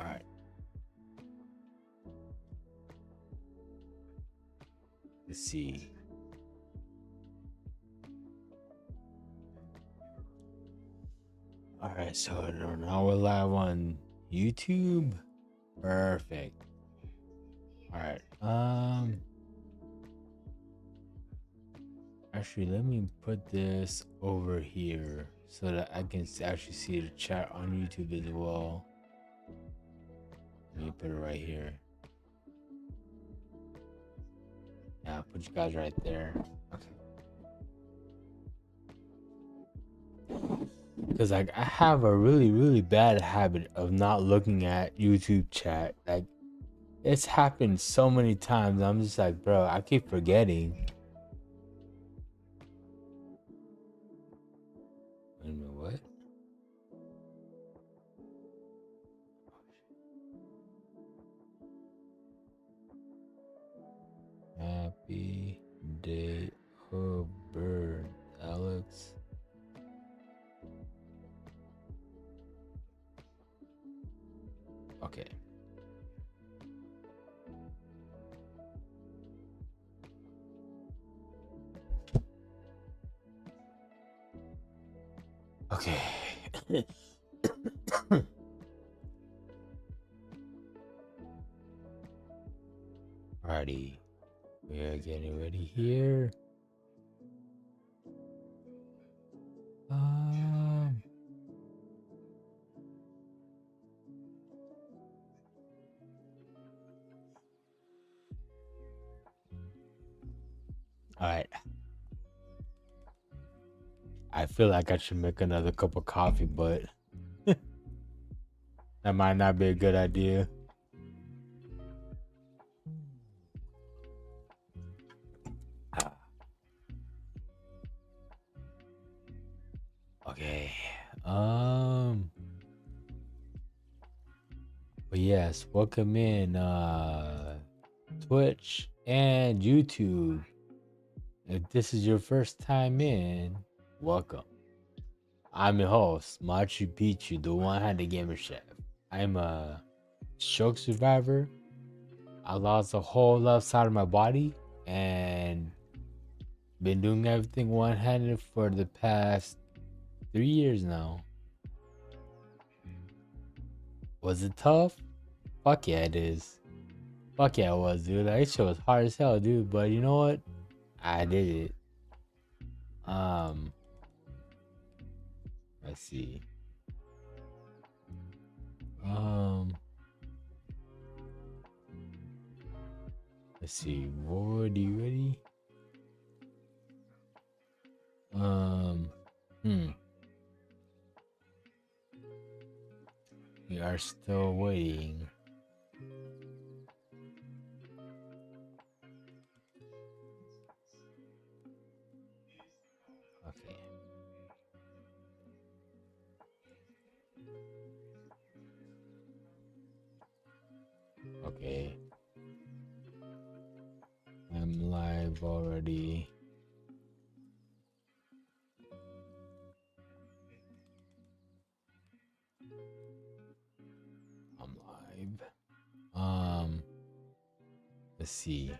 All right. Let's see. All right, so now we're live on YouTube. Perfect. All right. Actually, let me put this over here so that I can actually see the chat on YouTube as well. Let me put it right here. Yeah, I'll put you guys right there. Okay. Because like I have a really bad habit of not looking at YouTube chat. Like it's happened so many times. I'm just like, bro, I keep forgetting. Wait a minute, what? Happy day of birth, Alex. Okay. Okay. Alrighty. We are getting ready here. Alright. I feel like I should make another cup of coffee, but that might not be a good idea. Okay. But yes, welcome in Twitch and YouTube. If this is your first time in, welcome. I'm your host, Machu Picchu, the one-handed gamer chef. I'm a stroke survivor. I lost a whole left side of my body and been doing everything one-handed for the past 3 years now. Was it tough? Fuck yeah, it is. Fuck yeah, it was, dude. That shit was hard as hell, dude. But you know what? I did it. Let's see. Let's see. Ward, you ready? We are still waiting. Okay. Okay. I'm live already. I'm live. Let's see.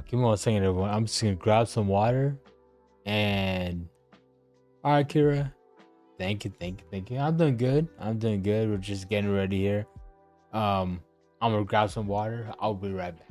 Give me 1 second, everyone. I'm just gonna grab some water and all right, Kira. Thank you. I'm doing good. We're just getting ready here. I'm gonna grab some water. I'll be right back.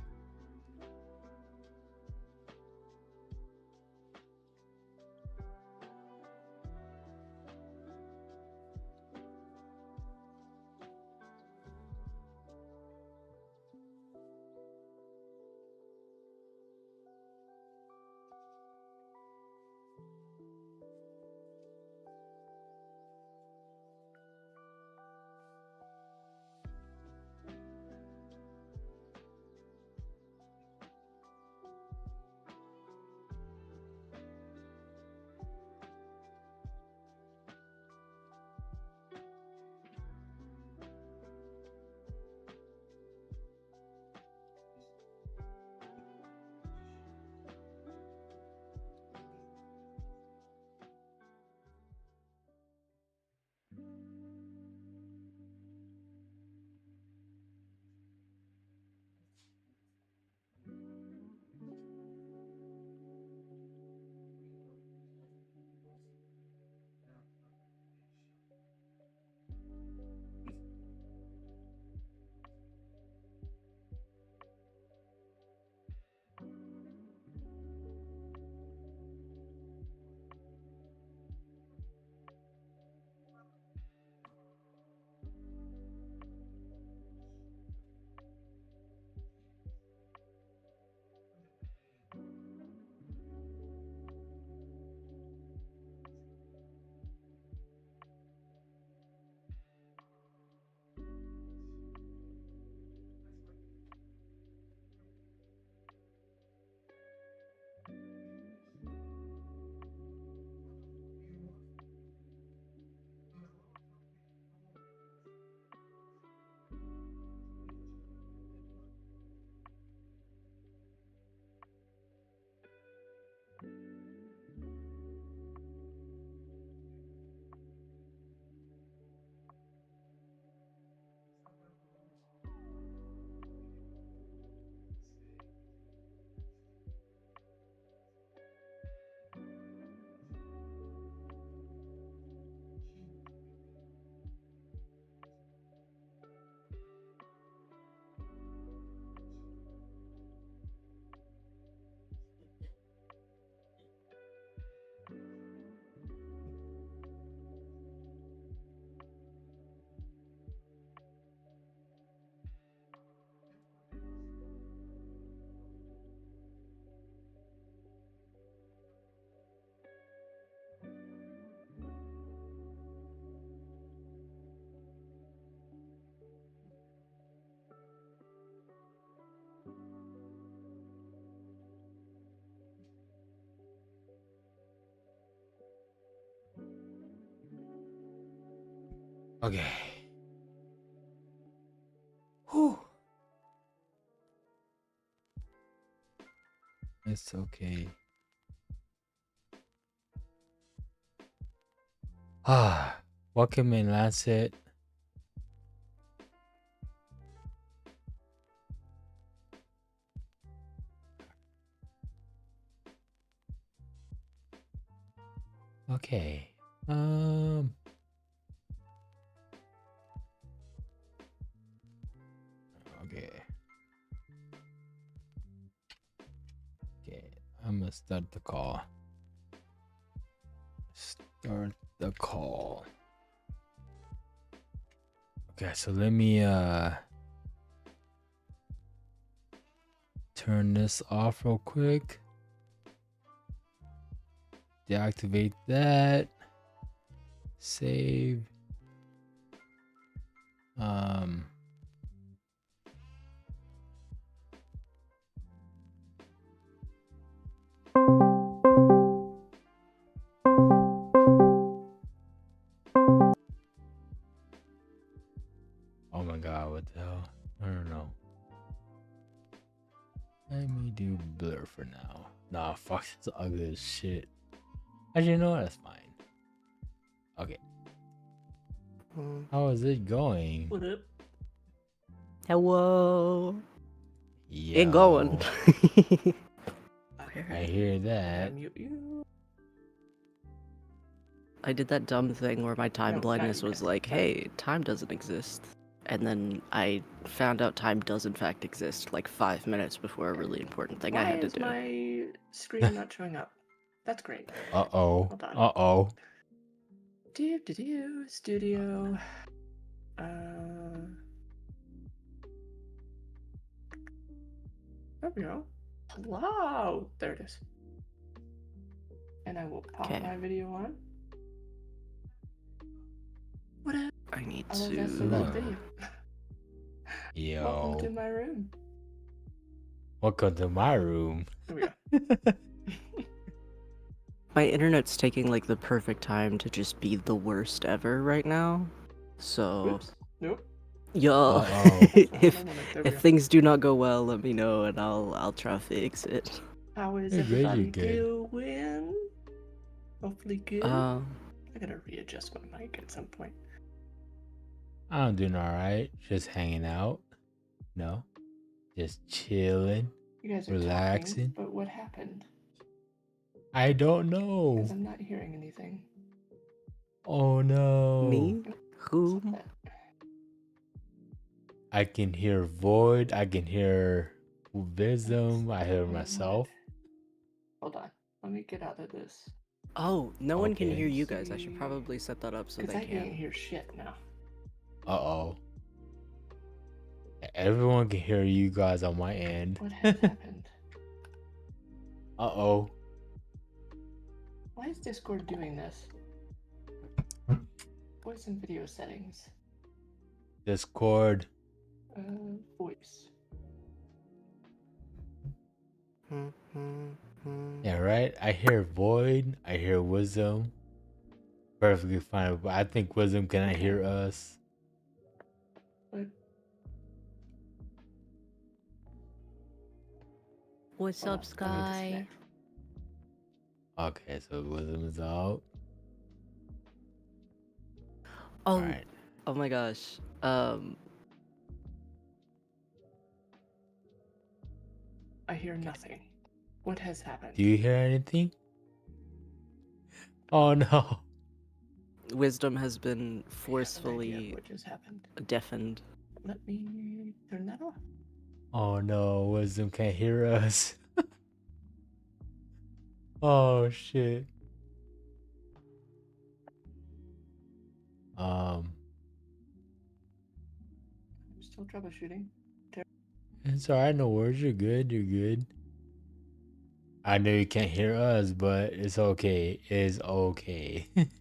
Okay. Whew. It's okay. Welcome in, Lancet. Okay. Okay. Okay. I'm gonna start the call. Start the call. Okay, so let me turn this off real quick. Deactivate that. Save. Oh my god, what the hell? I don't know. Let me do blur for now. Nah, fuck, it's ugly as shit. Actually, you know what? That's fine. Okay. How is it going? What up? Hello. Yo, It going. I hear that. Mute you. I did that dumb thing where my time No, blindness not was yet. like, Not hey, time doesn't exist. And then I found out time does in fact exist like 5 minutes before a really important thing I Why had to is do. my screen not showing up? That's great. Uh-oh. Hold on. Uh-oh. Studio. There we go. Wow. There it is. And I will pop Okay. my video on. What up? I need I love that to. that video. Yo. Welcome to my room. Welcome to my room. There we go. My internet's taking like the perfect time to just be the worst ever right now. So, Oops. Nope. yo, Uh-oh. That's not what I wanted. There we if go. things do not go well, let me know and I'll try to fix it. How is You're good, everybody you're good. doing? Hopefully good. I gotta readjust my mic at some point. I'm doing alright. Just hanging out. No. Just chilling. You guys are Relaxing. talking, but what happened? I don't know. Because I'm not hearing anything. Oh no. Me? Who? Stop that. I can hear Void. I can hear Wisdom. I hear You know myself. what? Hold on. Let me get out of this. Oh, no one can Okay. hear you guys. I should See. probably set that up so Because they I can't can. hear shit now. Uh-oh. Everyone can hear you guys on my end. What has happened? Uh-oh. Why is Discord doing this? Voice and video settings. Discord. Voice. Yeah, right? I hear Void. I hear Wisdom. Perfectly fine. But I think Wisdom cannot hear us. What? What's Hold up, on, let me Sky? disconnect. Okay, so Wisdom is out. Oh, Alright. oh my gosh. I hear nothing. What has happened? Do you hear anything? Oh no. Wisdom has been I have an idea forcefully of what just happened. deafened. Let me turn that off. Oh no, Wisdom can't hear us. Oh shit. I'm still troubleshooting. It's alright, no worries. You're good. You're good. I know you can't hear us, but it's okay. It's okay. There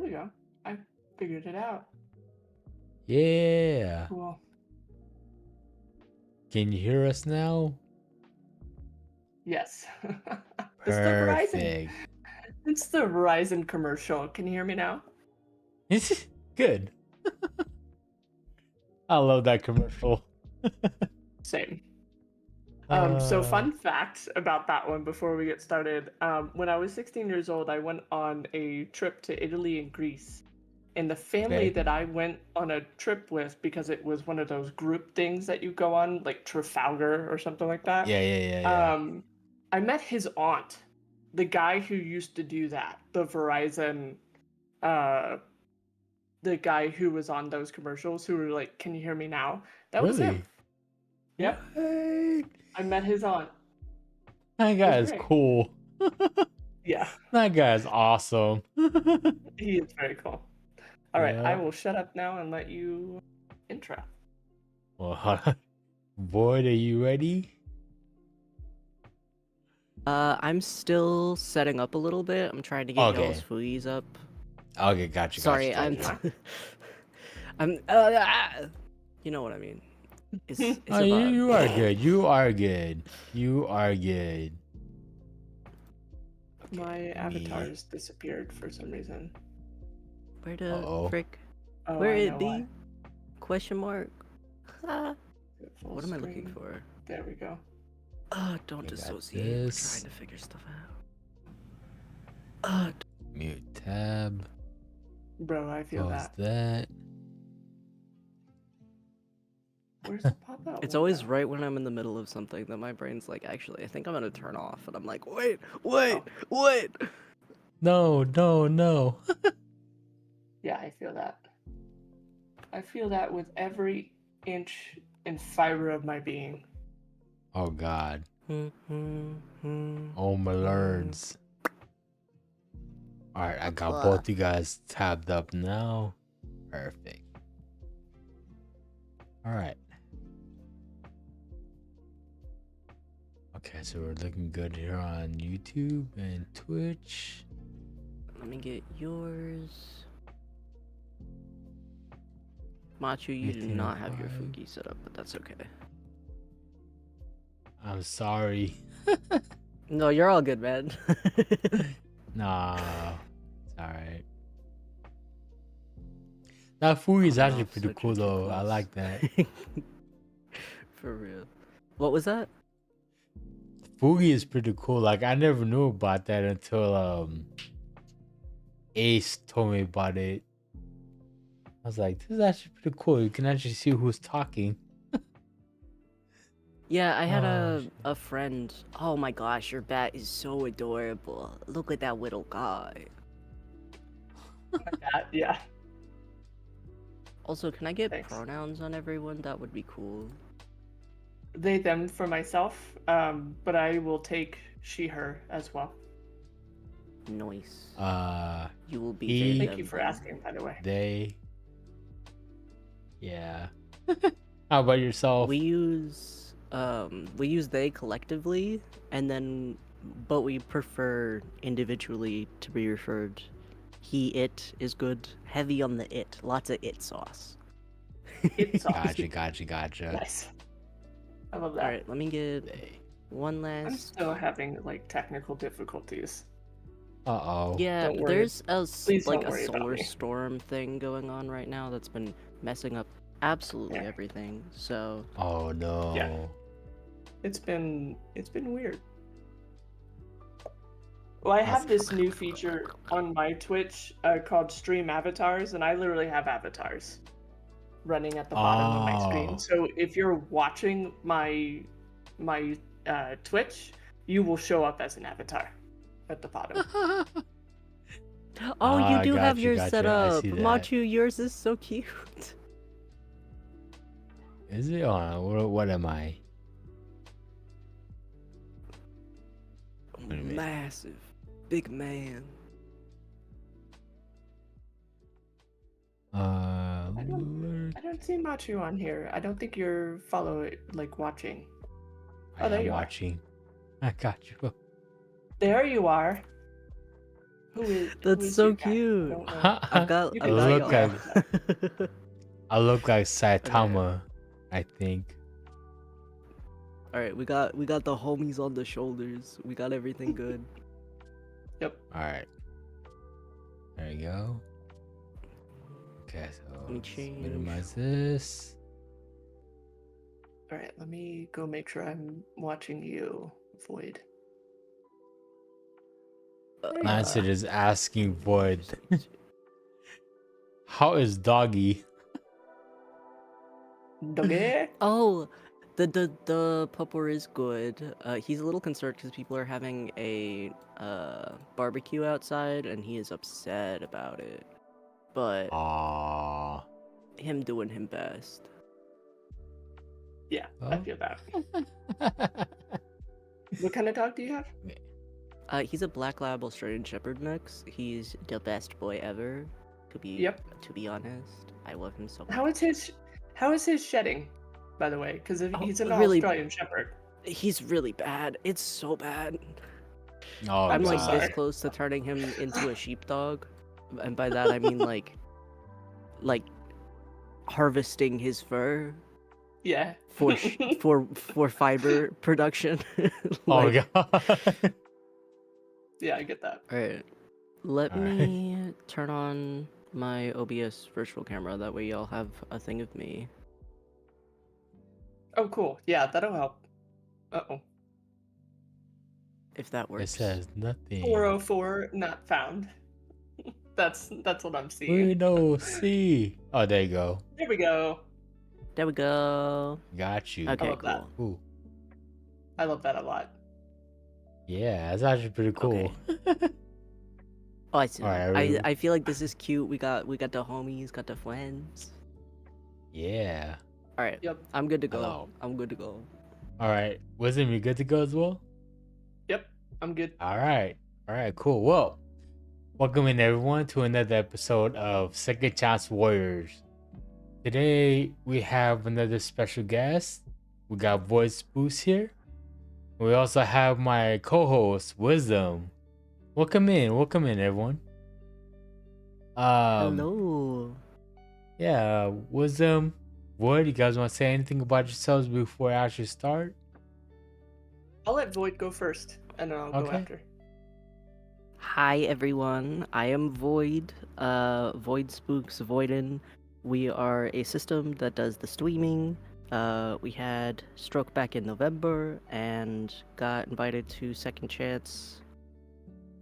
we go. I figured it out. Yeah. Cool. Can you hear us now? Yes. The stuff rising. Perfect. It's the Verizon commercial. Can you hear me now? Good. I love that commercial. Same. Uh, So fun fact about that one before we get started. When I was 16 years old, I went on a trip to Italy and Greece. And the family Okay. that I went on a trip with, because it was one of those group things that you go on, like Trafalgar or something like that. Yeah. I met his aunt, the guy who used to do that, the Verizon, the guy who was on those commercials who were like, "Can you hear me now?" That was him. Really? Yep. What? I met his aunt. That It guy was is great. cool. Yeah, That guy is awesome. he is very cool. All right, I Yeah. will shut up now and let you intro. Well, Boyd, are you ready? I'm still setting up a little bit. I'm trying to get Okay. y'all's footies up. Okay, gotcha. Sorry, Gotcha. I'm. You know what I mean. It's Oh, a vibe. you are good. You are good. You are good. Okay, My let avatar me- has disappeared for some reason. Where the Uh-oh. frick? Oh, Where I it know be? why. Question mark. Ah, Full what am I looking screen. for? There we go. Don't I got dissociate. We're this. trying to figure stuff out. Mute tab. Bro, I feel Close that. that. Where's the pop-out It's always window? right when I'm in the middle of something that my brain's like, actually, I think I'm gonna turn off, and I'm like, wait. No. Yeah, I feel that. I feel that with every inch and fiber of my being. Oh God. Oh, Oh my lords. Alright, I got both you guys tabbed up now. Perfect. Alright. Okay, so we're looking good here on YouTube and Twitch. Let me get yours. Machu, you do not have your 1805. Fuki set up, but that's okay. I'm sorry. No, you're all good, man. Nah, it's alright. That food is Oh, no, actually pretty switching cool too though. I close. like that. For real. What was that? Fugi is pretty cool. Like I never knew about that until Ace told me about it. I was like, this is actually pretty cool. You can actually see who's talking. Yeah, I had Oh, a friend. Oh my gosh, your bat is so adorable. Look at that little guy. Yeah. Also, can I get Thanks. pronouns on everyone? That would be cool. They, them for myself, but I will take she, her as well. Nice. You will be he- they, Thank them, you for them. asking, by the way. they. Yeah. How about yourself? We use they collectively, and then but we prefer individually to be referred. He, it is good. Heavy on the it. Lots of it sauce. It's awesome. Gotcha. Nice. I love that. All right, let me get They. one I'm last. still having like technical difficulties. Uh-oh. Yeah, Don't worry. there's Please like don't a worry about solar me. storm thing going on right now that's been messing up absolutely Yeah. everything. So Oh no. Yeah. It's been weird. Well, I have this new feature on my Twitch called Stream Avatars, and I literally have avatars running at the bottom of my Oh. screen. So if you're watching my Twitch, you will show up as an avatar at the bottom. oh, you do have yours gotcha. set I up. see that. Machu, yours is so cute. Is it? Oh, what am I? Wait a minute. Massive, big man. I don't see Machu on here. I don't think you're watching. I Oh, there am you are. watching. I got you. There you are. Who is? That's who is so your guy? I cute. don't know. I've got. You I've can got look y'all. like- I look like Saitama, I think. All right, we got the homies on the shoulders. We got everything good. Yep. All right. There you go. Okay, so Let me let's change. minimize this. All right, let me go make sure I'm watching you, Void. There you Lancet are. is asking Void, how is Doggy? Doggy? Oh, the pupper is good. He's a little concerned because people are having a barbecue outside, and he is upset about it. But Aww. him doing him best. Yeah, I Oh. feel that. What kind of dog do you have? He's a Black Lab Australian Shepherd mix. He's the best boy ever. To be honest, I love him so much. How is his shedding, by the way? Because Oh, he's an really- Australian Shepherd. He's really bad. It's so bad. Oh, I'm like God. this close to turning him into a sheepdog, and by that I mean like harvesting his fur Yeah. for for fiber production. Oh, Like, God. Yeah, I get that. alright, let Alright. me turn on my OBS virtual camera. That way y'all have a thing of me. Oh, cool. Yeah, that'll help. Uh-oh. If that It works. says nothing. 404 not found. That's what I'm seeing. We don't see. Oh, there you go. There we go. There we go. Got you. Okay, love that. cool. Ooh. I love that a lot. Yeah, that's actually pretty cool. Oh, I see. Alright, I feel like this is cute. We got the homies, got the friends. Yeah. All right. Yep. I'm good to go. Hello. I'm good to go. All right. Wisdom, you good to go as well? Yep, I'm good. All right. All right, cool. Well, welcome in everyone to another episode of Second Chance Warriors. Today we have another special guest. We got Void Spoos here. We also have my co-host Wisdom. Welcome in everyone. Hello. Yeah, Wisdom, Void, you guys want to say anything about yourselves before I actually start? I'll let Void go first, and then I'll go Okay. after. Hi everyone. I am Void. Void Spooks Voidin. We are a system that does the streaming. We had Stroke back in November and got invited to Second Chance.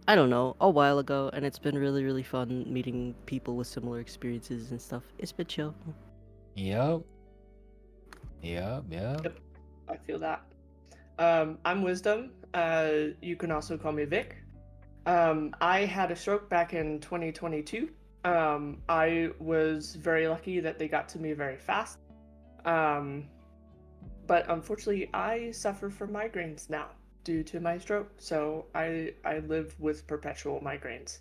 I don't know, a while ago, and it's been really, really fun meeting people with similar experiences and stuff. It's been chill. Yep. I feel that. I'm Wisdom. You can also call me Vic. I had a stroke back in 2022. I was very lucky that they got to me very fast. But unfortunately, I suffer from migraines now due to my stroke. So I live with perpetual migraines.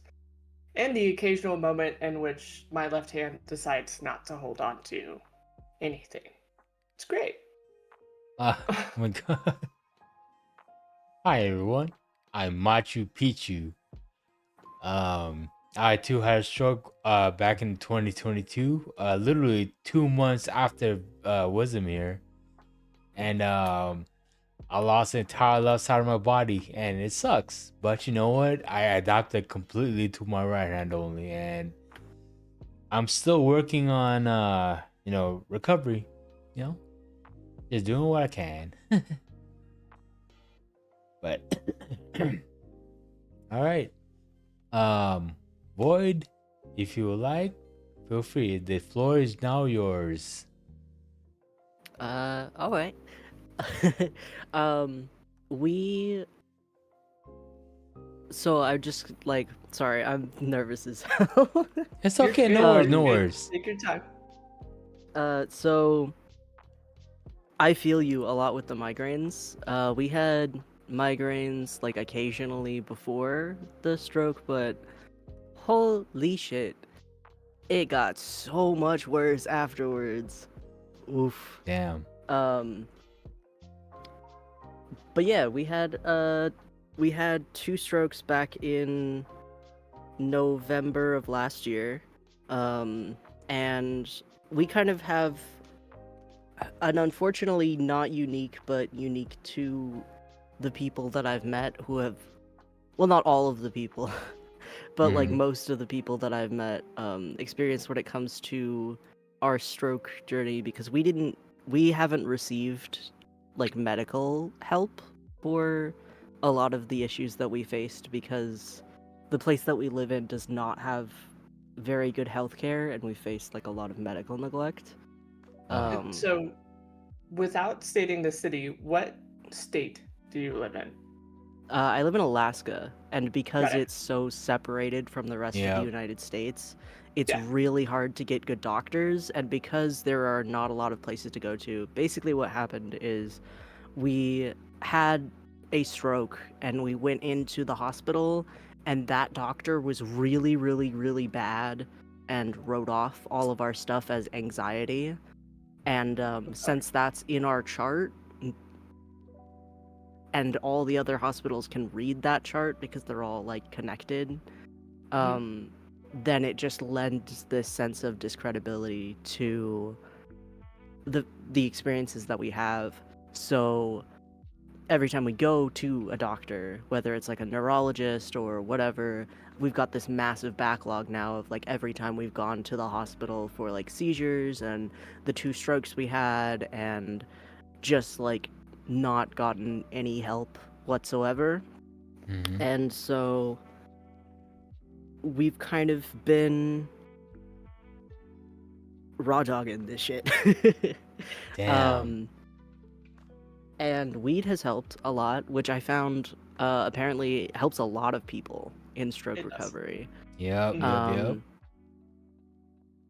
And the occasional moment in which my left hand decides not to hold on to anything. It's great. Oh my god. Hi everyone. I'm Machu Picchu. I too had a stroke back in 2022, literally 2 months after Wisdom here. And I lost the entire left side of my body and it sucks. But you know what? I adapted completely to my right hand only, and I'm still working on recovery, just doing what I can. But all right, Void, if you would like, feel free. The floor is now yours. All right. So I'm just like, sorry, I'm nervous as hell. It's You're okay, good, no worries, you're no good. worries. Take your time. So I feel you a lot with the migraines. We had migraines like occasionally before the stroke, but holy shit, it got so much worse afterwards. Oof. Damn. But yeah, we had 2 strokes back in November of last year. And we kind of have an unfortunately not unique, but unique to the people that I've met who have, well, not all of the people, but like Mhm. most of the people that I've met experience when it comes to our stroke journey, because we haven't received like medical help for a lot of the issues that we faced, because the place that we live in does not have very good healthcare, and we faced like a lot of medical neglect. Oh. So, without stating the city, what state do you live in? I live in Alaska, and Got because it. it's so separated from the rest of the Yep. United States, it's Yeah. really hard to get good doctors. And because there are not a lot of places to go to, basically what happened is we had a stroke and we went into the hospital, and that doctor was really, really, really bad and wrote off all of our stuff as anxiety. And Sorry. since that's in our chart, and all the other hospitals can read that chart because they're all like connected, Mhm. um, then it just lends this sense of discredibility to the experiences that we have. So every time we go to a doctor, whether it's like a neurologist or whatever, we've got this massive backlog now of like every time we've gone to the hospital for like seizures and the 2 strokes we had, and just like not gotten any help whatsoever. Mhm. And so we've kind of been raw dogging this shit. Damn. um, and weed has helped a lot, which I found apparently helps a lot of people in stroke It does. recovery. Yep. Mhm. Yep. Yep. Um,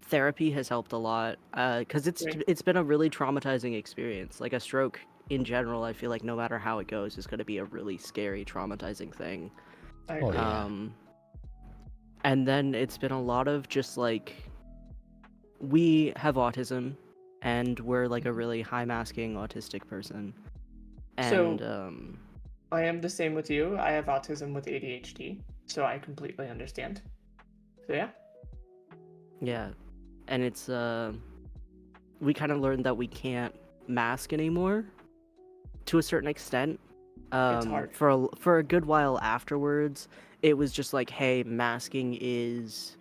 therapy has helped a lot because Right. it's been a really traumatizing experience. Like a stroke in general, I feel like no matter how it goes, is going to be a really scary, traumatizing thing. I Oh agree. yeah. And then it's been a lot of just like, we have autism, and we're like a Mhm. really high masking autistic person. And So, I am the same with you. I have autism with ADHD, so I completely understand. So, yeah. yeah, and it's we kind of learned that we can't mask anymore to a certain extent. It's hard. For a good while afterwards, it was just like, hey, masking is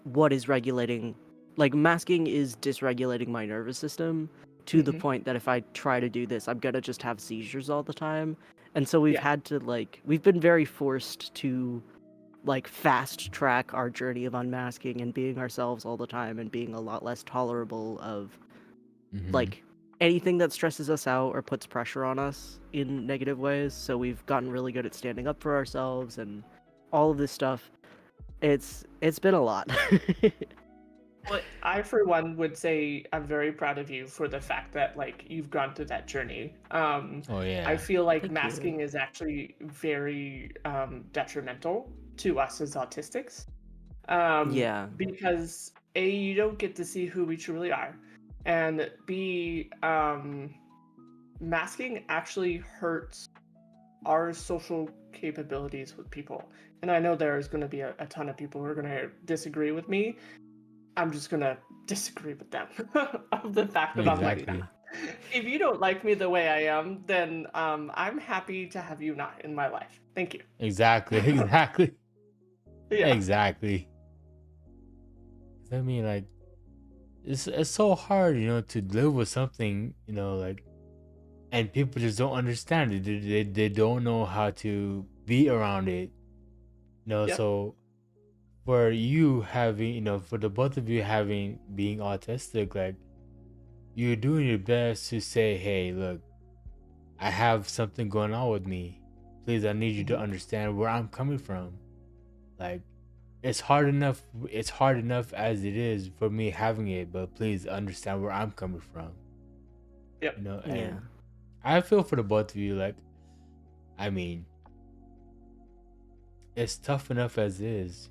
what is regulating, like masking is dysregulating my nervous system to the Hmm. point that if I try to do this, I'm gonna just have seizures all the time. And so we've Yeah. had to like, we've been very forced to like fast track our journey of unmasking and being ourselves all the time, and being a lot less tolerable of Mhm. like anything that stresses us out or puts pressure on us in negative ways. So we've gotten really good at standing up for ourselves and all of this stuff. It's been a lot. Well, I, for one, would say I'm very proud of you for the fact that like you've gone through that journey. Oh I yeah. feel like Thank you. masking is actually very detrimental to us as autistics. Yeah. Because A, you don't get to see who we truly are, and B, masking actually hurts our social capabilities with people. And I know there's going to be a ton of people who are going to disagree with me. I'm just going to disagree with them of the fact that I'm like, nah. Exactly. If you don't like me the way I am, then I'm happy to have you not in my life. Thank you. Exactly. Exactly. Yeah. Exactly. 'Cause I mean, like, it's so hard, to live with something, like, and people just don't understand it. They don't know how to be around it. Yep. So for you having, for the both of you having being autistic, like, you're doing your best to say, hey, look, I have something going on with me. Please, I need you to Mhm. understand where I'm coming from. Like, it's hard enough as it is for me having it, but please understand where I'm coming from. Yep. Yeah. And I feel for the both of you. Like, I mean, it's tough enough as is,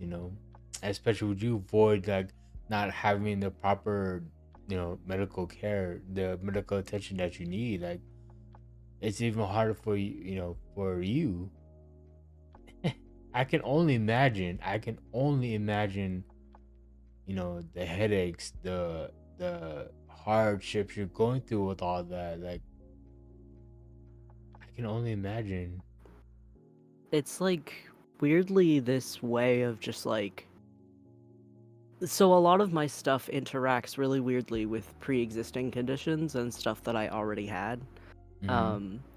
especially with you void, like, not having the proper, medical care, the medical attention that you need. Like, it's even harder for you, for you. I can only imagine, the headaches, the hardships you're going through with all that. Like, I can only imagine. It's like weirdly this way of just like, so a lot of my stuff interacts really weirdly with pre-existing conditions and stuff that I already had.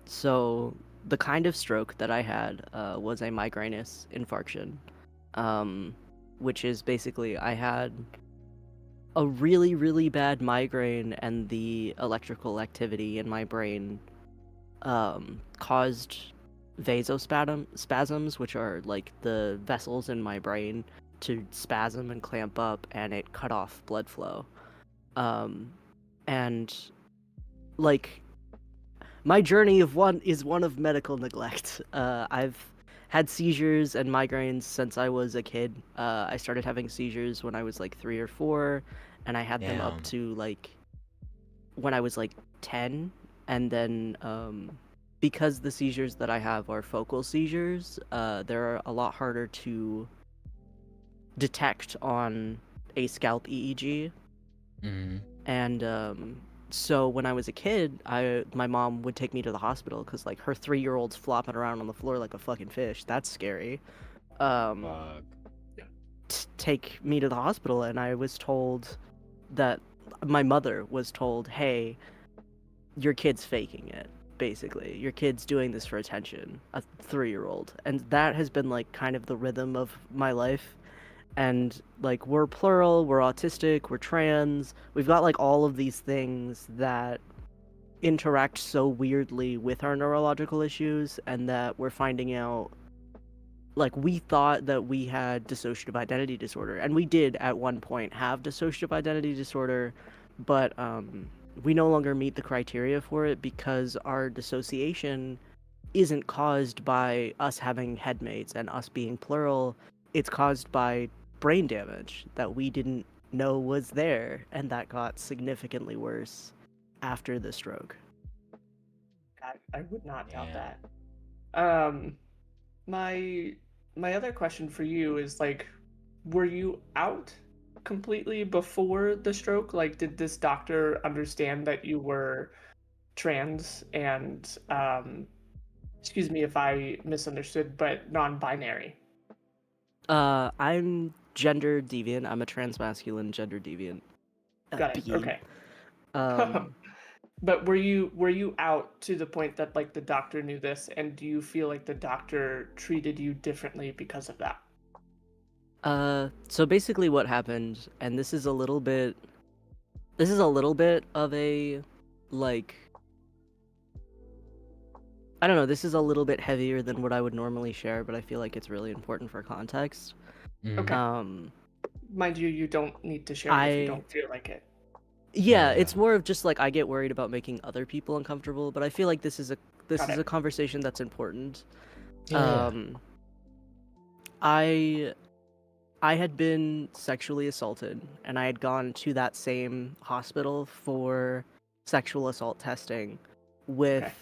So the kind of stroke that I had was a migrainous infarction, which is basically I had a really, really bad migraine, and the electrical activity in my brain caused vasospasms, which are like the vessels in my brain to spasm and clamp up, and it cut off blood flow. And like my journey is one of medical neglect. I've had seizures and migraines since I was a kid. I started having seizures when I was like 3 or 4, and I had them up Damn. to like when I was like 10. And then because the seizures that I have are focal seizures, they're a lot harder to detect on a scalp EEG. And so when I was a kid, my mom would take me to the hospital because like her 3-year-old's flopping around on the floor like a fucking fish. That's scary. Fuck. Take me to the hospital, and I was told that my mother was told, hey, your kid's faking it. Basically, your kid's doing this for attention, a 3-year-old. And that has been like kind of the rhythm of my life. And like we're plural, we're autistic, we're trans, we've got like all of these things that interact so weirdly with our neurological issues, and that we're finding out, like, we thought that we had dissociative identity disorder, and we did at one point have dissociative identity disorder, but we no longer meet the criteria for it because our dissociation isn't caused by us having headmates and us being plural. It's caused by brain damage that we didn't know was there, and that got significantly worse after the stroke. I would not doubt Yeah. that. My other question for you is like, were you out completely before the stroke? Like, did this doctor understand that you were trans and excuse me if I misunderstood, but non-binary? I'm gender deviant. I'm a transmasculine gender deviant Got it. being. Okay. Um, But were you out to the point that like the doctor knew this, and do you feel like the doctor treated you differently because of that? so basically what happened, and this is a little bit of a, like, I don't know, this is a little bit heavier than what I would normally share, but I feel like it's really important for context. Okay. Um, Mind you, you don't need to share it if you don't feel like it. yeah, Yeah. it's more of just like I get worried about making other people uncomfortable, but I feel like this is Got it. a conversation that's important. Yeah. I had been sexually assaulted, and I had gone to that same hospital for sexual assault testing with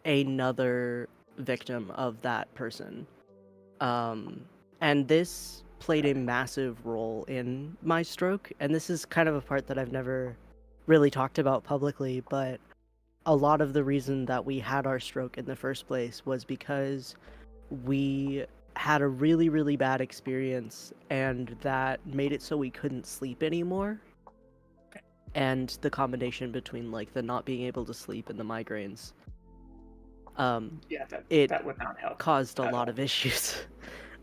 another victim of that person. And this played a massive role in my stroke, and this is kind of a part that I've never really talked about publicly, but a lot of the reason that we had our stroke in the first place was because we had a really, really bad experience, and that made it so we couldn't sleep anymore. And the combination between like the not being able to sleep and the migraines, Yeah, it that would not help. caused a at lot all. of issues.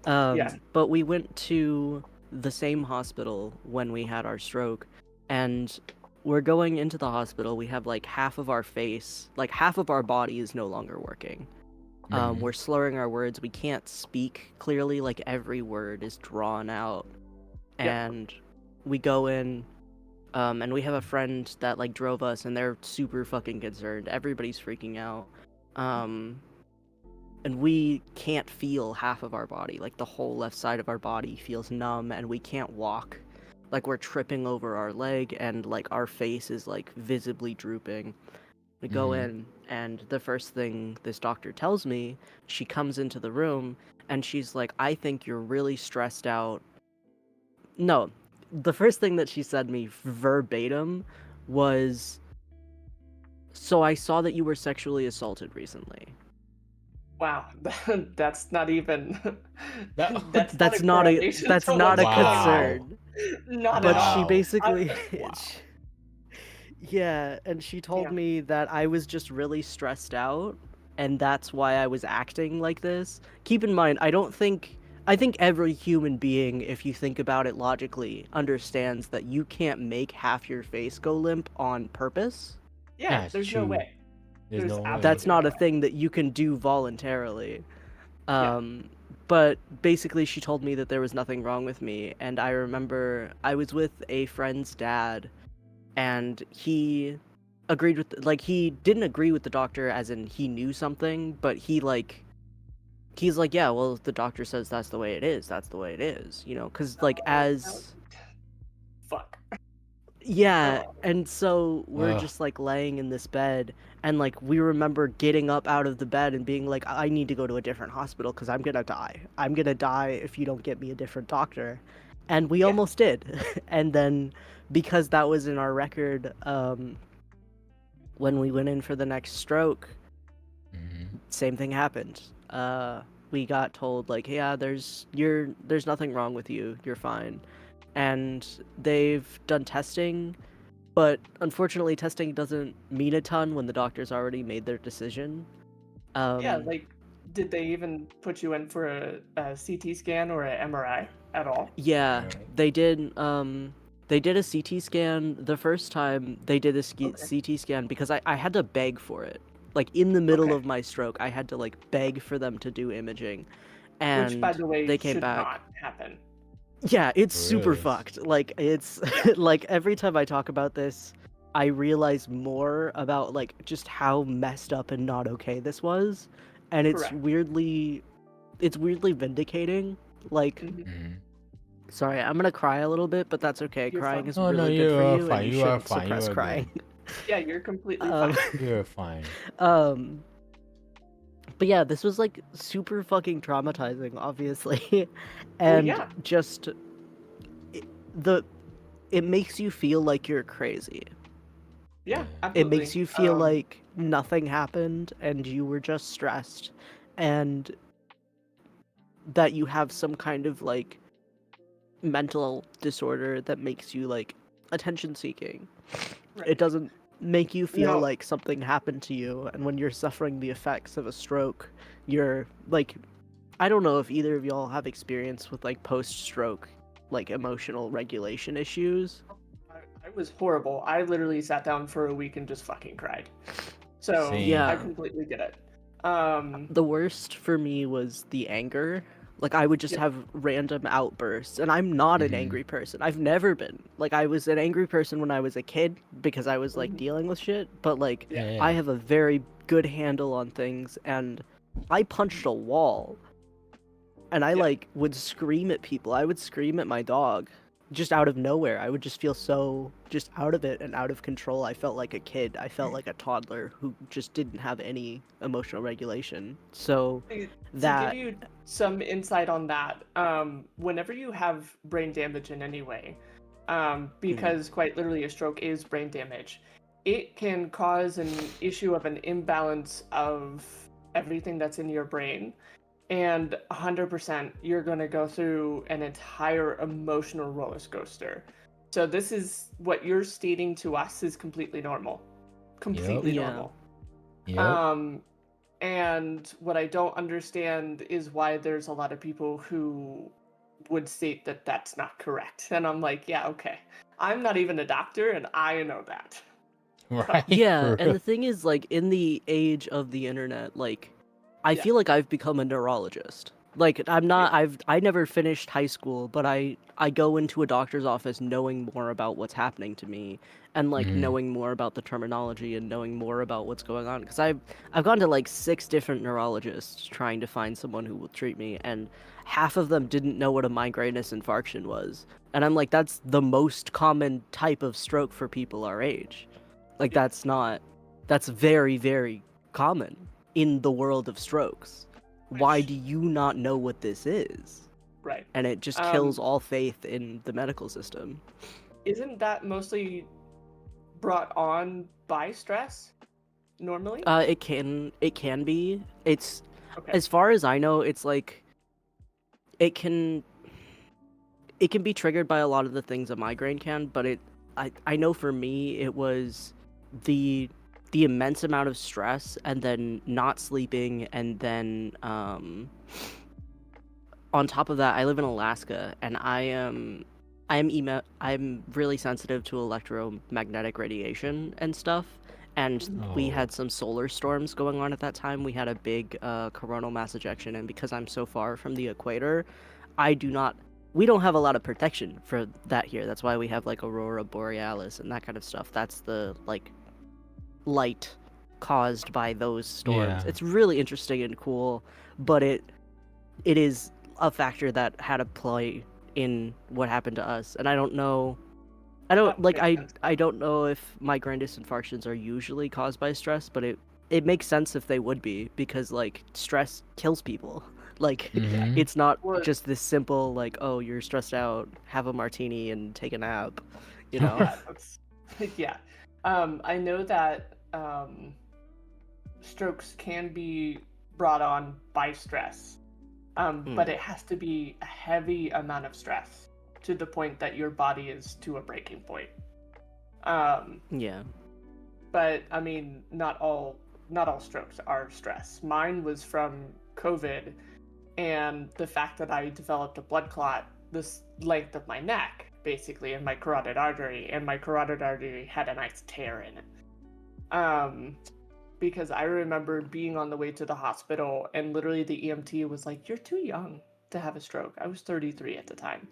Yeah. But we went to the same hospital when we had our stroke, and we're going into the hospital. We have like half of our face, like half of our body is no longer working. We're slurring our words. We can't speak clearly. Like every word is drawn out. Yep. And we go in, and we have a friend that like drove us, and they're super fucking concerned. Everybody's freaking out. And we can't feel half of our body. Like the whole left side of our body feels numb, and we can't walk. Like we're tripping over our leg, and like our face is like visibly drooping. We go in, and the first thing this doctor tells me, she comes into the room, and she's like, I think you're really stressed out. No, the first thing that she said to me verbatim was, so I saw that you were sexually assaulted recently. Wow, that's not even That- that's not a correlation that's to not what's a going Wow. on. concern. Not at But she all. Wow. basically Wow. yeah, and she told Yeah. me that I was just really stressed out and that's why I was acting like this. Keep in mind, I think every human being, if you think about it logically, understands that you can't make half your face go limp on purpose. Yeah, That's there's no true. way. There's There's no way. That's absolutely no not a way. thing that you can do voluntarily. Yeah. But basically, she told me that there was nothing wrong with me, and I remember I was with a friend's dad, and he agreed with like he didn't agree with the doctor as in he knew something, but he's like, yeah, well, if the doctor says that's the way it is, that's the way it is, you know, because like Oh, no. as Fuck. yeah, Oh, and so we're Ugh. just like laying in this bed, and like we remember getting up out of the bed and being like, I need to go to a different hospital because I'm gonna die. I'm gonna die if you don't get me a different doctor. And we yeah. almost did. And then because that was in our record, when we went in for the next stroke, Mhm. same thing happened. We got told like, yeah, there's nothing wrong with you. You're fine. And they've done testing, but unfortunately, testing doesn't mean a ton when the doctor's already made their decision. Yeah, Um, like, did they even put you in for a CT scan or a MRI at all? yeah, Right. they did. They did a CT scan the first time they did a Okay. CT scan because I had to beg for it. Like in the middle Okay. of my stroke, I had to like beg for them to do imaging, Which, by and the way, they came should back. not happen. Yeah, it's super Really? fucked. Like it's like every time I talk about this, I realize more about like just how messed up and not okay this was, and Correct. it's weirdly vindicating. Like, Hmm. Mhm. sorry, I'm gonna cry a little bit, but that's okay. You're Crying fine. is Oh no, really you good for are you, and fine. you You are shouldn't fine. You suppress are good. crying. Yeah, you're completely um, fine. You are fine. um, but yeah, this was like super fucking traumatizing, obviously, Well, and yeah. just it, the it makes you feel like you're crazy. Yeah, Yeah. It makes absolutely. you feel like nothing happened and you were just stressed and that you have some kind of like mental disorder that makes you like attention seeking. Right. It doesn't make you feel No. like something happened to you, and when you're suffering the effects of a stroke, you're like, I don't know if either of y'all have experience with like post stroke like emotional regulation issues. I was horrible. I literally sat down for a week and just fucking cried. So Same. I Yeah. completely get it. Um, The worst for me was the anger. Like I would just Yep. have random outbursts, and I'm not an Mhm. angry person. I've never been. Like I was an angry person when I was a kid because I was like Mhm. dealing with shit, but like Yeah. Yeah. I have a very good handle on things, and I punched a wall and I Yeah. like would scream at people. I would scream at my dog just out of nowhere. I would just feel so just out of it and out of control. I felt like a kid. I felt like a toddler who just didn't have any emotional regulation. So To give that you some insight on that, whenever you have brain damage in any way, because quite literally a stroke is brain damage, it can cause an issue of an imbalance of everything that's in your brain. And 100% you're going to go through an entire emotional roller coaster. So this is what you're stating to us is completely normal. Completely Yeah. normal. Yep. And what I don't understand is why there's a lot of people who would state that that's not correct. And I'm like, yeah, okay. I'm not even a doctor and I know that. Right. yeah, For and real. the thing is like in the age of the internet, like I Yeah. feel like I've become a neurologist. Like I never finished high school, but I go into a doctor's office knowing more about what's happening to me and like Mhm. knowing more about the terminology and knowing more about what's going on because I've gone to like 6 different neurologists trying to find someone who will treat me, and half of them didn't know what a migrainous infarction was. And I'm like, that's the most common type of stroke for people our age. Like Yeah. that's very, very common in the world of strokes. Why Which- do you not know what this is? Right. And it just Um, kills all faith in the medical system. Isn't that mostly brought on by stress normally? It can be. It's Okay. As far as I know, it's like it can be triggered by a lot of the things a migraine can, but I know for me it was the immense amount of stress and then not sleeping, and then on top of that, I live in Alaska, and I'm really sensitive to electromagnetic radiation and stuff. And we Oh. had some solar storms going on at that time. We had a big coronal mass ejection, and because I'm so far from the equator, we don't have a lot of protection for that here. That's why we have like aurora borealis and that kind of stuff. That's the like light caused by those storms. Yeah. It's really interesting and cool, but it is a factor that had a play in what happened to us. And I don't know. That makes sense. I don't know if migraines infarctions are usually caused by stress, but it makes sense if they would be, because like stress kills people. Like Mhm. it's not Well, just this simple like, oh, you're stressed out, have a martini and take a nap, you know? yeah, that's yeah. I know that strokes can be brought on by stress, but it has to be a heavy amount of stress to the point that your body is to a breaking point. Yeah. But I mean, not all strokes are stress. Mine was from COVID, and the fact that I developed a blood clot this length of my neck, basically, in my carotid artery, and my carotid artery had a nice tear in it. Because I remember being on the way to the hospital, and literally the EMT was like, "You're too young to have a stroke." I was 33 at the time,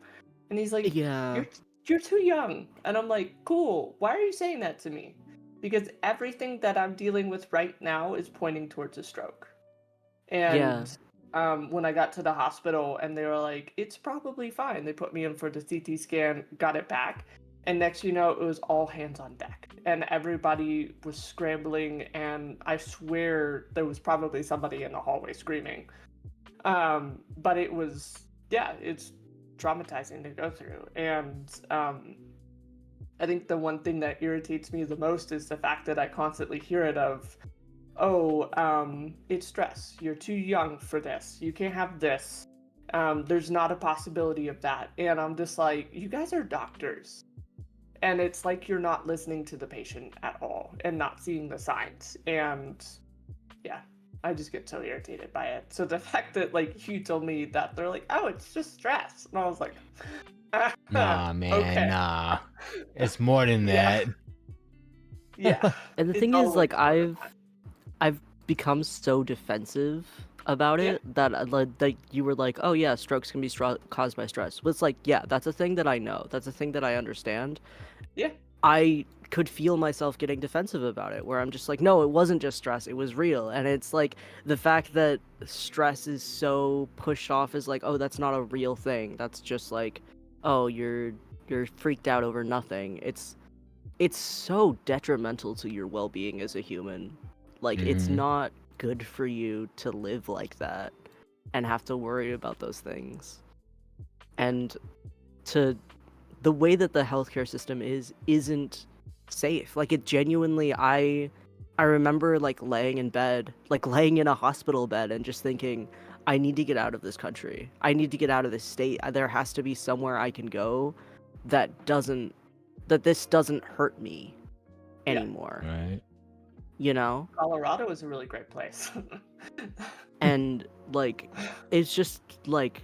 and he's like, Yeah. "You're too young," and I'm like, "Cool. Why are you saying that to me?" Because everything that I'm dealing with right now is pointing towards a stroke. And when I got to the hospital and they were like, "It's probably fine," they put me in for the CT scan, got it back, and next you know, it was all hands on deck. And everybody was scrambling, and I swear there was probably somebody in the hallway screaming. But it was, yeah, it's traumatizing to go through. And I think the one thing that irritates me the most is the fact that I constantly hear it of, "Oh, it's stress. You're too young for this. You can't have this. There's not a possibility of that." And I'm just like, you guys are doctors. And it's like you're not listening to the patient at all and not seeing the signs. And yeah, I just get so irritated by it. So the fact that like you told me that they're like, "Oh, it's just stress," and I was like, Nah, man, okay. nah. It's more than Yeah. that. Yeah. And the It's thing is, always like, more than that. I've become so defensive about Yeah. it that like you were like, oh yeah, strokes can be caused by stress. Well, it's like, yeah, that's a thing that I know. That's a thing that I understand. Yeah. I could feel myself getting defensive about it, where I'm just like, no, it wasn't just stress, it was real. And it's like the fact that stress is so pushed off as like, oh, that's not a real thing. That's just like, oh, you're freaked out over nothing. It's so detrimental to your well-being as a human. Like it's Mhm. not good for you to live like that and have to worry about those things. And to the way that the healthcare system isn't safe. Like it genuinely, I remember like laying in bed, like laying in a hospital bed and just thinking, I need to get out of this country. I need to get out of this state. There has to be somewhere I can go that this doesn't hurt me Yeah. anymore. Right. You know? Colorado is a really great place. And like it's just like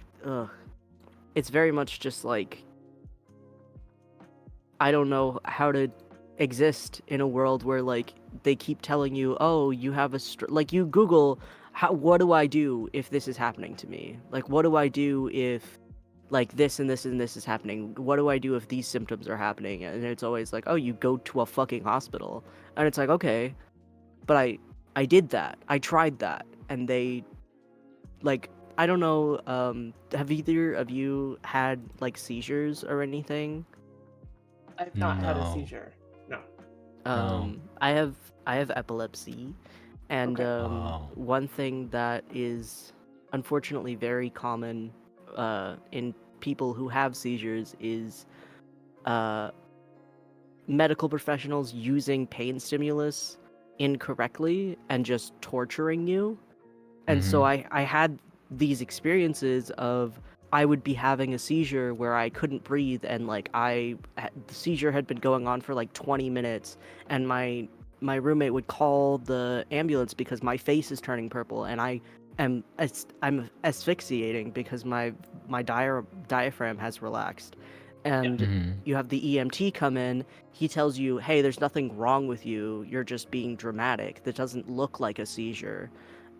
it's very much just like I don't know how to exist in a world where like they keep telling you, oh, you have a like you Google what do I do if this is happening to me? Like what do I do if like this and this and this is happening? What do I do if these symptoms are happening? And it's always like, oh, you go to a fucking hospital. And it's like, okay, but I did that. I tried that, and they like I don't know. Have either of you had like seizures or anything? I've not had a No. seizure. No. No. I have epilepsy, and Okay. Oh. one thing that is unfortunately very common in people who have seizures is medical professionals using pain stimulus incorrectly and just torturing you. And so Mhm. I had these experiences of I would be having a seizure where I couldn't breathe, and like the seizure had been going on for like 20 minutes, and my roommate would call the ambulance because my face is turning purple, and I'm asphyxiating because my diaphragm has relaxed. And Mhm. you have the EMT come in. He tells you, hey, there's nothing wrong with you, you're just being dramatic, that doesn't look like a seizure.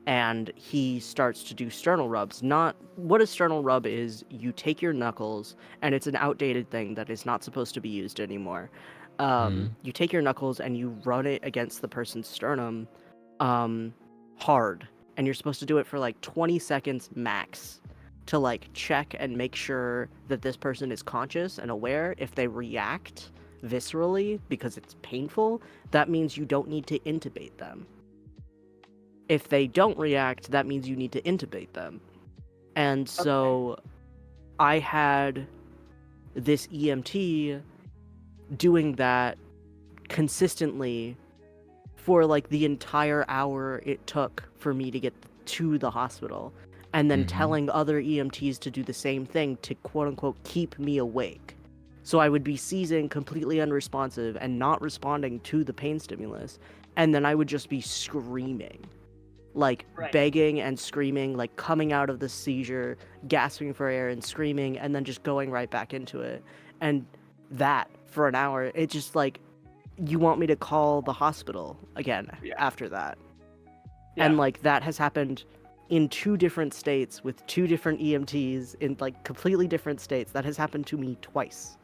And he starts to do sternal rubs. Not what a sternal rub is, you take your knuckles, and it's an outdated thing that is not supposed to be used anymore. Mhm. You take your knuckles and you run it against the person's sternum, um, hard, and you're supposed to do it for like 20 seconds max to like check and make sure that this person is conscious and aware. If they react viscerally because it's painful, that means you don't need to intubate them. If they don't react, that means you need to intubate them. And Okay. so I had this EMT doing that consistently for like the entire hour it took for me to get to the hospital, and then Mhm. telling other EMTs to do the same thing to quote unquote keep me awake. So I would be seizing completely unresponsive and not responding to the pain stimulus, and then I would just be screaming, like Right. begging and screaming, like coming out of the seizure, gasping for air and screaming, and then just going right back into it. And that for an hour, it just like, you want me to call the hospital again Yeah. after that. Yeah. And like that has happened in 2 different states with 2 different EMTs in like completely different states. That has happened to me twice.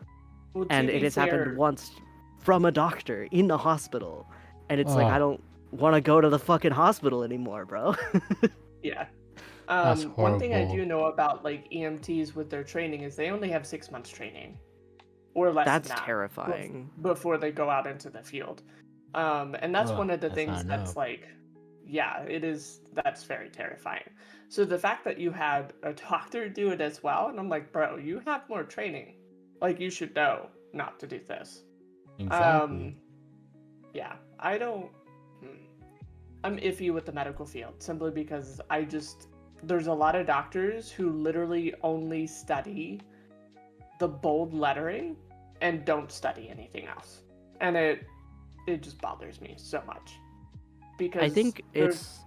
Well, to And it be has happened fair, once from a doctor in the hospital. And it's like, I Oh, don't want to go to the fucking hospital anymore, bro. yeah. that's One thing I do horrible. know about like EMTs with their training is they only have 6 months training, or less than That's that, terrifying. before they go out into the field. And that's Oh, one of the that's not things that's enough. like, yeah, it is. That's very terrifying. So the fact that you had a doctor do it as well, and I'm like, bro, you have more training. Like you should know not to do this. Exactly. Um, yeah, I don't. hmm. I'm iffy with the medical field simply because there's a lot of doctors who literally only study the bold lettering and don't study anything else. And it just bothers me so much I because think there's it's.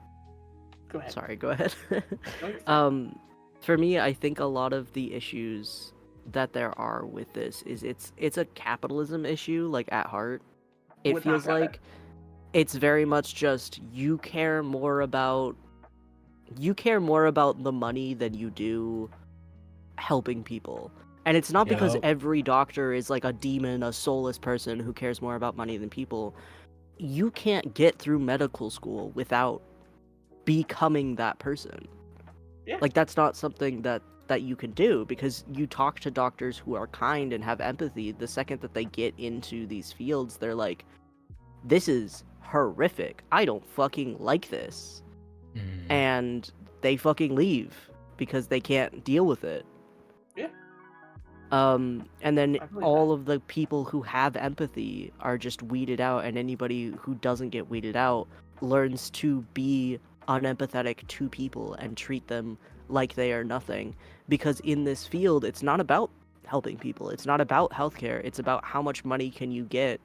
go ahead. Sorry, go ahead. No, you're fine. um, for me, I think a lot of the issues that there are with this is it's a capitalism issue, like at heart. It Without feels doubt. like it's very much just you care more about the money than you do helping people. And it's not because Yep. every doctor is like a demon, a soulless person who cares more about money than people. You can't get through medical school without becoming that person. Yeah. Like that's not something that you can do, because you talk to doctors who are kind and have empathy. The second that they get into these fields, they're like, this is horrific, I don't fucking like this, Mhm. and they fucking leave because they can't deal with it. Yeah. And then I believe that. all of the people who have empathy are just weeded out, and anybody who doesn't get weeded out learns to be unempathetic to people and treat them like they are nothing. Because in this field, it's not about helping people, it's not about healthcare, it's about how much money can you get.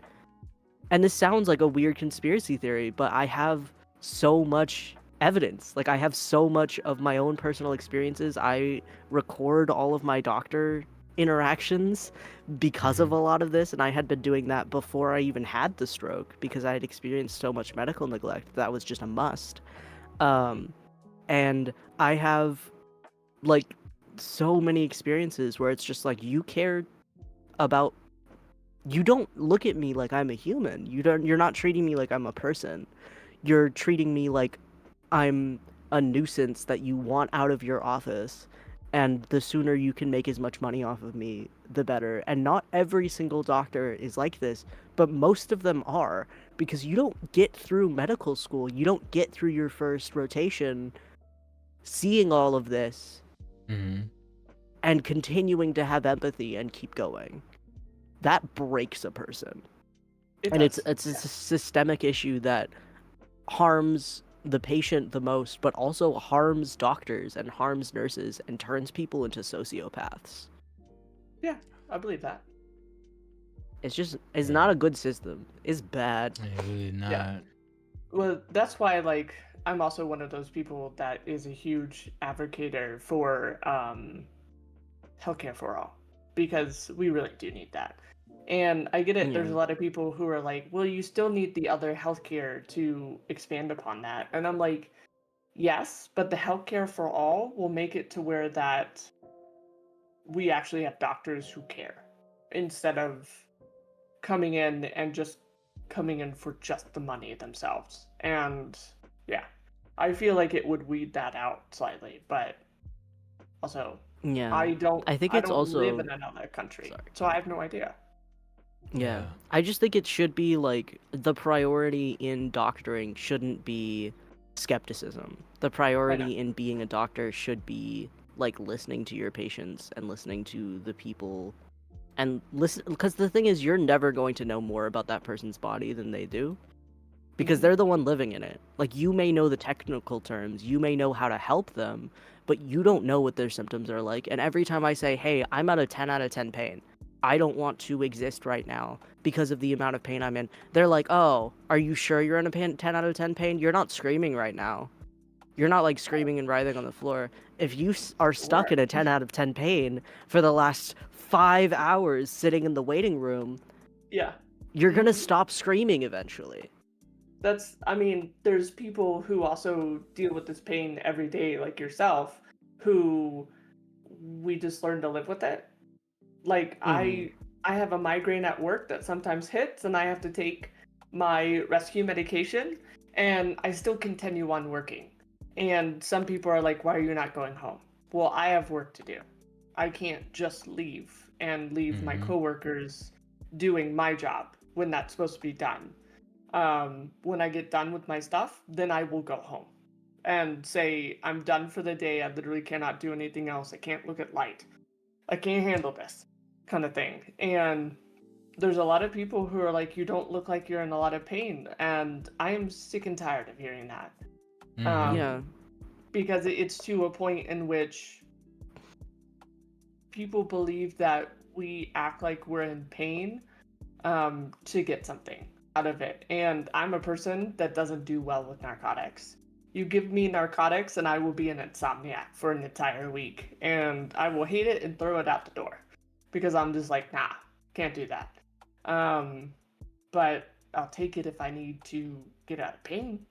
And this sounds like a weird conspiracy theory, but I have so much evidence. Like, I have so much of my own personal experiences. I record all of my doctor interactions because of a Mhm. lot of this, and I had been doing that before I even had the stroke because I had experienced so much medical neglect that was just a must. Mm. Um, and I have like so many experiences where it's just like, you care about, you don't look at me like I'm a human. You're not treating me like I'm a person. You're treating me like I'm a nuisance that you want out of your office, and the sooner you can make as much money off of me, the better. And not every single doctor is like this, but most of them are, because you don't get through medical school, you don't get through your first rotation seeing all of this Mhm. and continuing to have empathy and keep going. That breaks a person. It And it's does. a systemic issue that harms the patient the most, but also harms doctors and harms nurses and turns people into sociopaths. Yeah, I believe that. It's Yeah. not a good system. It's bad. It's really not. Yeah. Well, that's why, like, I'm also one of those people that is a huge advocator for healthcare for all, because we really do need that. And I get it, there's a Yeah. lot of people who are like, well, you still need the other healthcare to expand upon that. And I'm like, yes, but the healthcare for all will make it to where that we actually have doctors who care instead of coming in and just coming in for just the money themselves. And yeah, I feel like it would weed that out slightly, but also Yeah. I don't I think I it's don't live also in another country, sorry. so I have no idea. Yeah. I just think it should be like the priority in doctoring shouldn't be skepticism. The priority in being a doctor should be like listening to your patients and listening to the people and listen, because the thing is you're never going to know more about that person's body than they do because Mhm. they're the one living in it. Like you may know the technical terms, you may know how to help them, but you don't know what their symptoms are like. And every time I say, "Hey, I'm at a 10 out of 10 pain. I don't want to exist right now because of the amount of pain I'm in." They're like, "Oh, are you sure you're in a 10 out of 10 pain? You're not screaming right now. You're not like screaming and writhing on the floor. If you are stuck in a 10 out of 10 pain for the last 5 hours sitting in the waiting room, Yeah. you're going to Mhm. stop screaming eventually." I mean, there's people who also deal with this pain every day, like yourself, who we just learn to live with it. Like Mhm. I have a migraine at work that sometimes hits and I have to take my rescue medication and I still continue on working. And some people are like, "Why are you not going home?" Well, I have work to do. I can't just leave and leave my Mhm. coworkers doing my job when that's supposed to be done. When I get done with my stuff, then I will go home and say, "I'm done for the day. I literally cannot do anything else. I can't look at light. I can't handle this," kind of thing. And there's a lot of people who are like, "You don't look like you're in a lot of pain." And I am sick and tired of hearing that. Mhm. Yeah. Because it's to a point in which people believe that we act like we're in pain to get something out of it. And I'm a person that doesn't do well with narcotics. You give me narcotics, and I will be an insomniac for an entire week, and I will hate it and throw it out the door because I'm just like, nah, can't do that. But I'll take it if I need to get out of pain.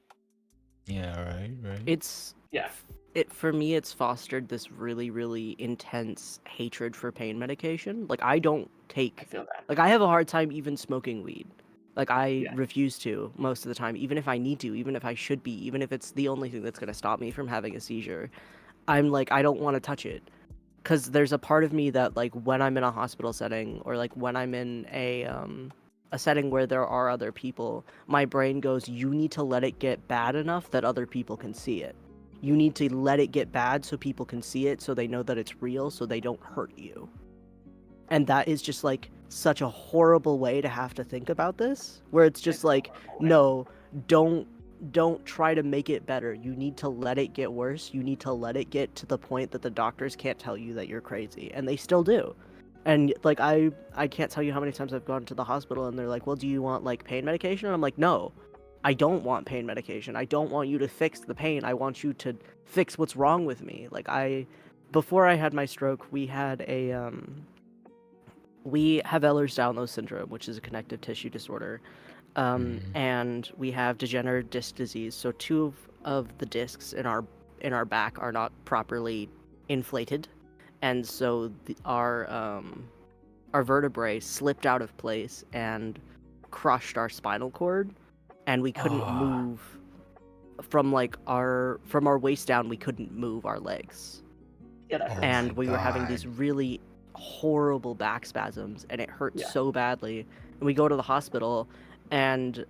Yeah, right. It's Yeah, for me it's fostered this really really intense hatred for pain medication. Like I don't I take feel that. like I have a hard time even smoking weed. Like I Yeah. refuse to most of the time, even if I need to, even if I should be, even if it's the only thing that's going to stop me from having a seizure. I'm like I don't want to touch it cuz there's a part of me that like when I'm in a hospital setting or like when I'm in a setting where there are other people, my brain goes, you need to let it get bad enough that other people can see it. You need to let it get bad so people can see it so they know that it's real so they don't hurt you. And that is just like such a horrible way to have to think about this, where it's just It's a like, horrible way. no, don't try to make it better. You need to let it get worse. You need to let it get to the point that the doctors can't tell you that you're crazy, and they still do. And like I can't tell you how many times I've gone to the hospital and they're like, "Well, do you want like pain medication?" And I'm like, "No. I don't want pain medication. I don't want you to fix the pain. I want you to fix what's wrong with me." Like before I had my stroke, we have Ehlers-Danlos syndrome, which is a connective tissue disorder. Mhm. And we have degenerative disc disease. So two of the discs in our back are not properly inflated, and so our vertebrae slipped out of place and crushed our spinal cord, and we couldn't move from our waist down. We couldn't move our legs, Yeah, that hurts. and my we were having these God. really horrible back spasms, and it hurt Yeah. so badly. And we go to the hospital, and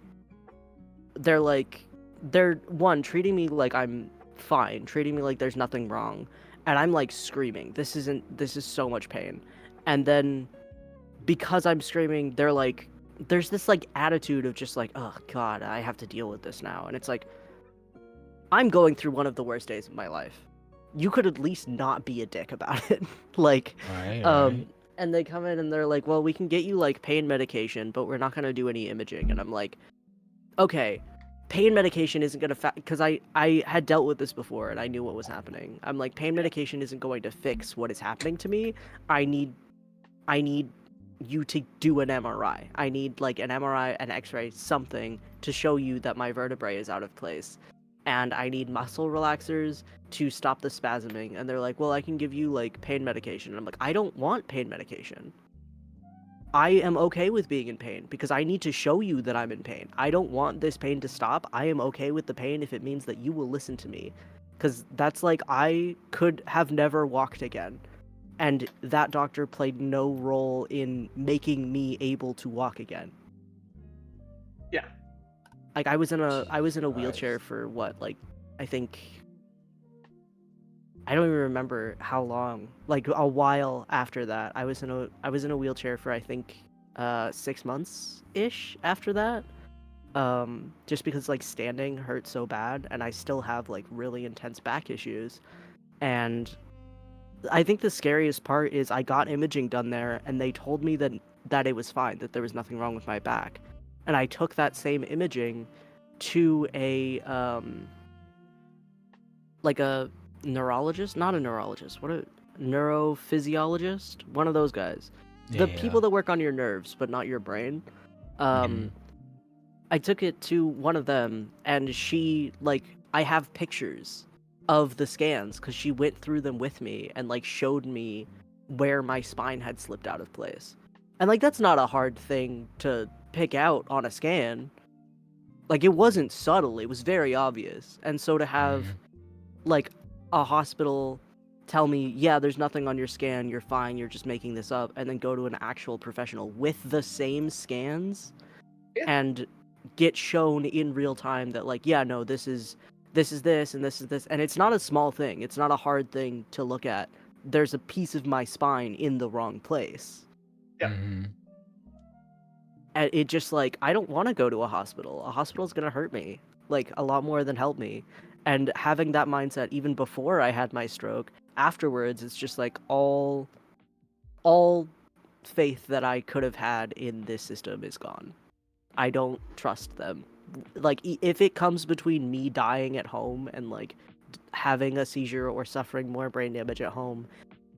they're treating me like I'm fine, treating me like there's nothing wrong, and I'm like screaming, this is so much pain. And then because I'm screaming, they're like, there's this like attitude of just like, oh god, I have to deal with this now. And it's like, I'm going through one of the worst days of my life. You could at least not be a dick about it. Like, Right. and they come in and they're like, well, we can get you like pain medication, but we're not going to do any imaging. And I'm like, okay, pain medication isn't going to because I had dealt with this before and I knew what was happening. I'm like, pain medication isn't going to fix what is happening to me. I need you to do an MRI. I need like an MRI, an X-ray, something to show you that my vertebrae is out of place. And I need muscle relaxers to stop the spasming. And they're like, well, I can give you like pain medication. And I'm like, I don't want pain medication. I am okay with being in pain because I need to show you that I'm in pain. I don't want this pain to stop. I am okay with the pain if it means that you will listen to me. Because that's like, I could have never walked again. And that doctor played no role in making me able to walk again. Yeah. Like I was in a Jesus wheelchair Christ. for what, like, I think I don't even remember how long. Like a while after that, I was in a wheelchair for I think 6 months ish after that. Just because like standing hurt so bad, and I still have like really intense back issues. And I think the scariest part is I got imaging done there, and they told me that it was fine, that there was nothing wrong with my back. And I took that same imaging to a like a neurologist, not a neurologist, what a neurophysiologist, one of those guys. The Yeah. people that work on your nerves but not your brain. Mhm. I took it to one of them, and she, like, I have pictures of the scans because she went through them with me and like showed me where my spine had slipped out of place. And like that's not a hard thing to pick out on a scan. Like it wasn't subtle, it was very obvious. And so to have Mhm. like a hospital tell me, yeah, there's nothing on your scan, you're fine, you're just making this up, and then go to an actual professional with the same scans Yeah. and get shown in real time that like, yeah, no, this is this and this is this, and it's not a small thing, it's not a hard thing to look at. There's a piece of my spine in the wrong place. Yep. Mhm. And it just like, I don't want to go to a hospital. A hospital's gonna hurt me like a lot more than help me. And having that mindset even before I had my stroke, afterwards, it's just like all faith that I could have had in this system is gone. I don't trust them. Like if it comes between me dying at home and like having a seizure or suffering more brain damage at home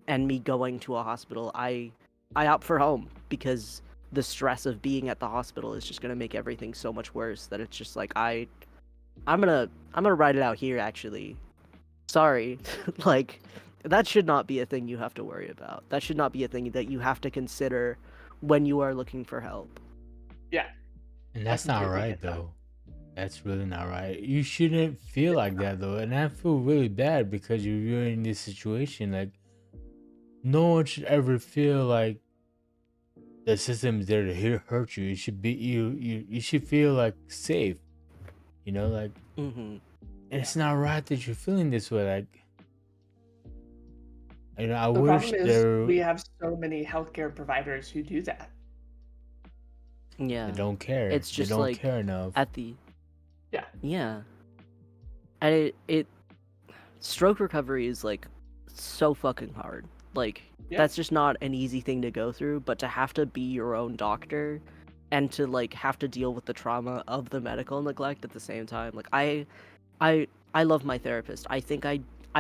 and me going to a hospital, I opt for home because the stress of being at the hospital is just going to make everything so much worse that it's just like I'm going to write it out here actually. Sorry. Like that should not be a thing you have to worry about. That should not be a thing that you have to consider when you are looking for help. Yeah. And that's not completely right get that. though. That's really not right. You shouldn't feel like that though. And I feel really bad because you're in this situation. Like no one should ever feel like the system is there to hurt you. You should be you should feel like safe. You know, like Mhm. and it's not right that you're feeling this way. Like you know, I The wish problem is there we have so many healthcare providers who do that. Yeah. they don't care. It's They just don't like care enough. at the Yeah. yeah. And it stroke recovery is like so fucking hard. Like Yeah. that's just not an easy thing to go through, but to have to be your own doctor and to like have to deal with the trauma of the medical neglect at the same time. Like I love my therapist. I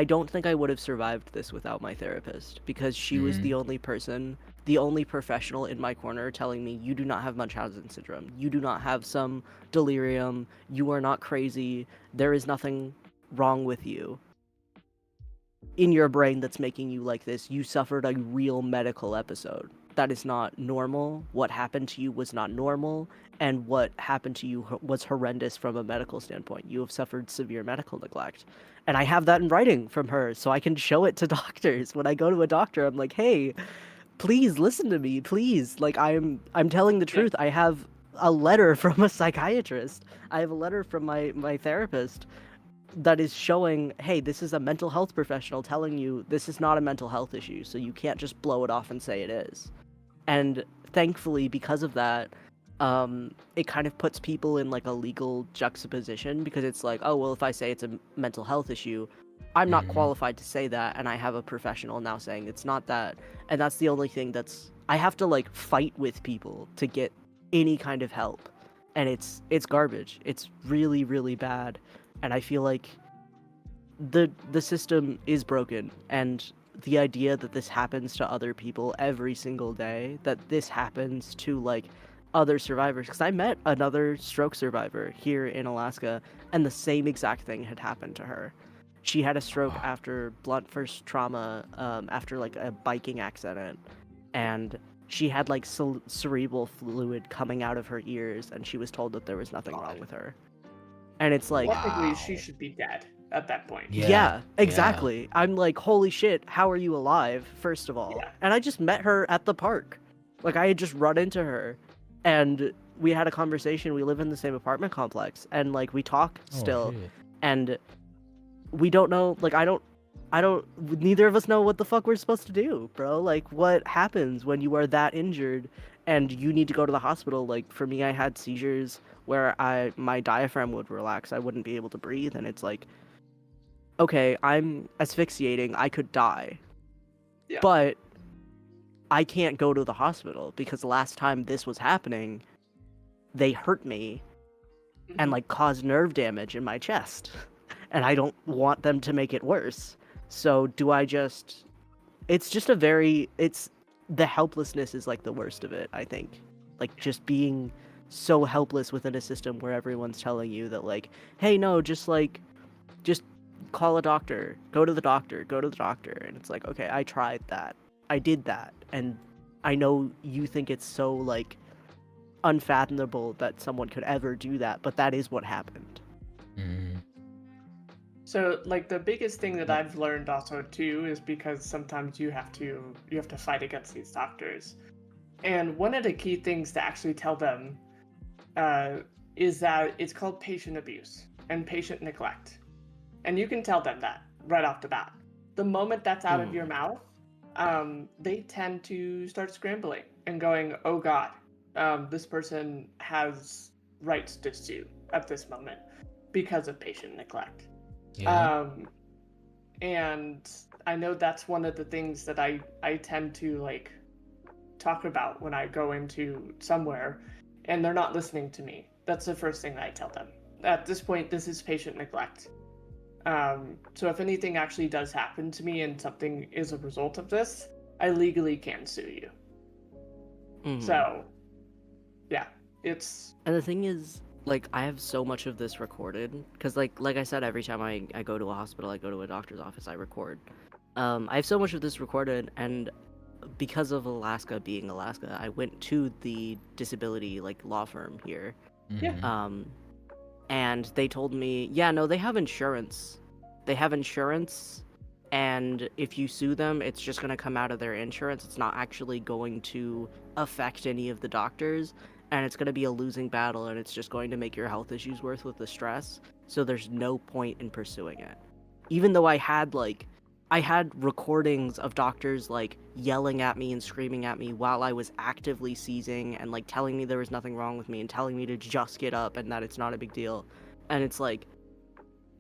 don't think I would have survived this without my therapist because she was Mhm. the only person, the only professional in my corner telling me you do not have Munchausen syndrome. You do not have some delirium. You are not crazy. There is nothing wrong with you in your brain that's making you like this. You suffered a real medical episode. That is not normal. What happened to you was not normal, and what happened to you was horrendous from a medical standpoint. You have suffered severe medical neglect. And I have that in writing from her, so I can show it to doctors. When I go to a doctor, I'm like, "Hey, please listen to me, please. Like I'm telling the Yeah. truth. I have a letter from a psychiatrist. I have a letter from my therapist that is showing, hey, this is a mental health professional telling you this is not a mental health issue, so you can't just blow it off and say it is." And thankfully, because of that, it kind of puts people in like a legal juxtaposition because it's like, oh well, if I say it's a mental health issue, I'm not Mhm. qualified to say that, and I have a professional now saying it's not that, and that's the only thing that's I have to like fight with people to get any kind of help, and it's garbage. It's really really bad, and I feel like the system is broken, and the idea that this happens to other people every single day, that this happens to like other survivors, because I met another stroke survivor here in Alaska, and the same exact thing had happened to her. She had a stroke Wow. after blunt force trauma, after like a biking accident, and she had like cerebral fluid coming out of her ears, and she was told that there was nothing wrong God. with her. And it's like, Technically, she Wow. should be dead at that point. Yeah. yeah, exactly. I'm like, holy shit, how are you alive, first of all? Yeah. And I just met her at the park. Like, I had just run into her, and we had a conversation. We live in the same apartment complex, and like, we talk Oh, still, shit. and we don't know, like, neither of us know what the fuck we're supposed to do, bro. Like, what happens when you are that injured and you need to go to the hospital? Like, for me, I had seizures where my diaphragm would relax. I wouldn't be able to breathe, and it's like, okay, I'm asphyxiating, I could die. Yeah. But I can't go to the hospital because last time this was happening, they hurt me and Mhm. like caused nerve damage in my chest. And I don't want them to make it worse. So do I just it's just it's the helplessness is like the worst of it, I think. Like just being so helpless within a system where everyone's telling you that like, hey no, just call a doctor, go to the doctor, and it's like, okay, I tried that, I did that, and I know you think it's so like unfathomable that someone could ever do that, but that is what happened. Mhm. So, like, the biggest thing that I've learned also too is because sometimes you have to fight against these doctors, and one of the key things to actually tell them is that it's called patient abuse and patient neglect, and you can tell them that right off the bat. The moment that's out of your mouth, they tend to start scrambling and going, "Oh God, this person has rights to sue at this moment because of patient neglect." Yeah. And I know that's one of the things that I tend to like talk about when I go into somewhere and they're not listening to me. That's the first thing that I tell them. At this point, this is patient neglect. So if anything actually does happen to me and something is a result of this, I legally can sue you. Mhm. So, yeah, it's And the thing is, like, I have so much of this recorded because, like I said, every time I go to a hospital, I go to a doctor's office, I record. I have so much of this recorded, and because of Alaska being Alaska, I went to the disability like law firm here. Yeah. Mhm. And they told me, yeah, no, they have insurance. They have insurance, and if you sue them, it's just going to come out of their insurance. It's not actually going to affect any of the doctors, and it's going to be a losing battle, and it's just going to make your health issues worse with the stress. So there's no point in pursuing it. Even though I had recordings of doctors like yelling at me and screaming at me while I was actively seizing and like telling me there was nothing wrong with me and telling me to just get up and that it's not a big deal. And it's like,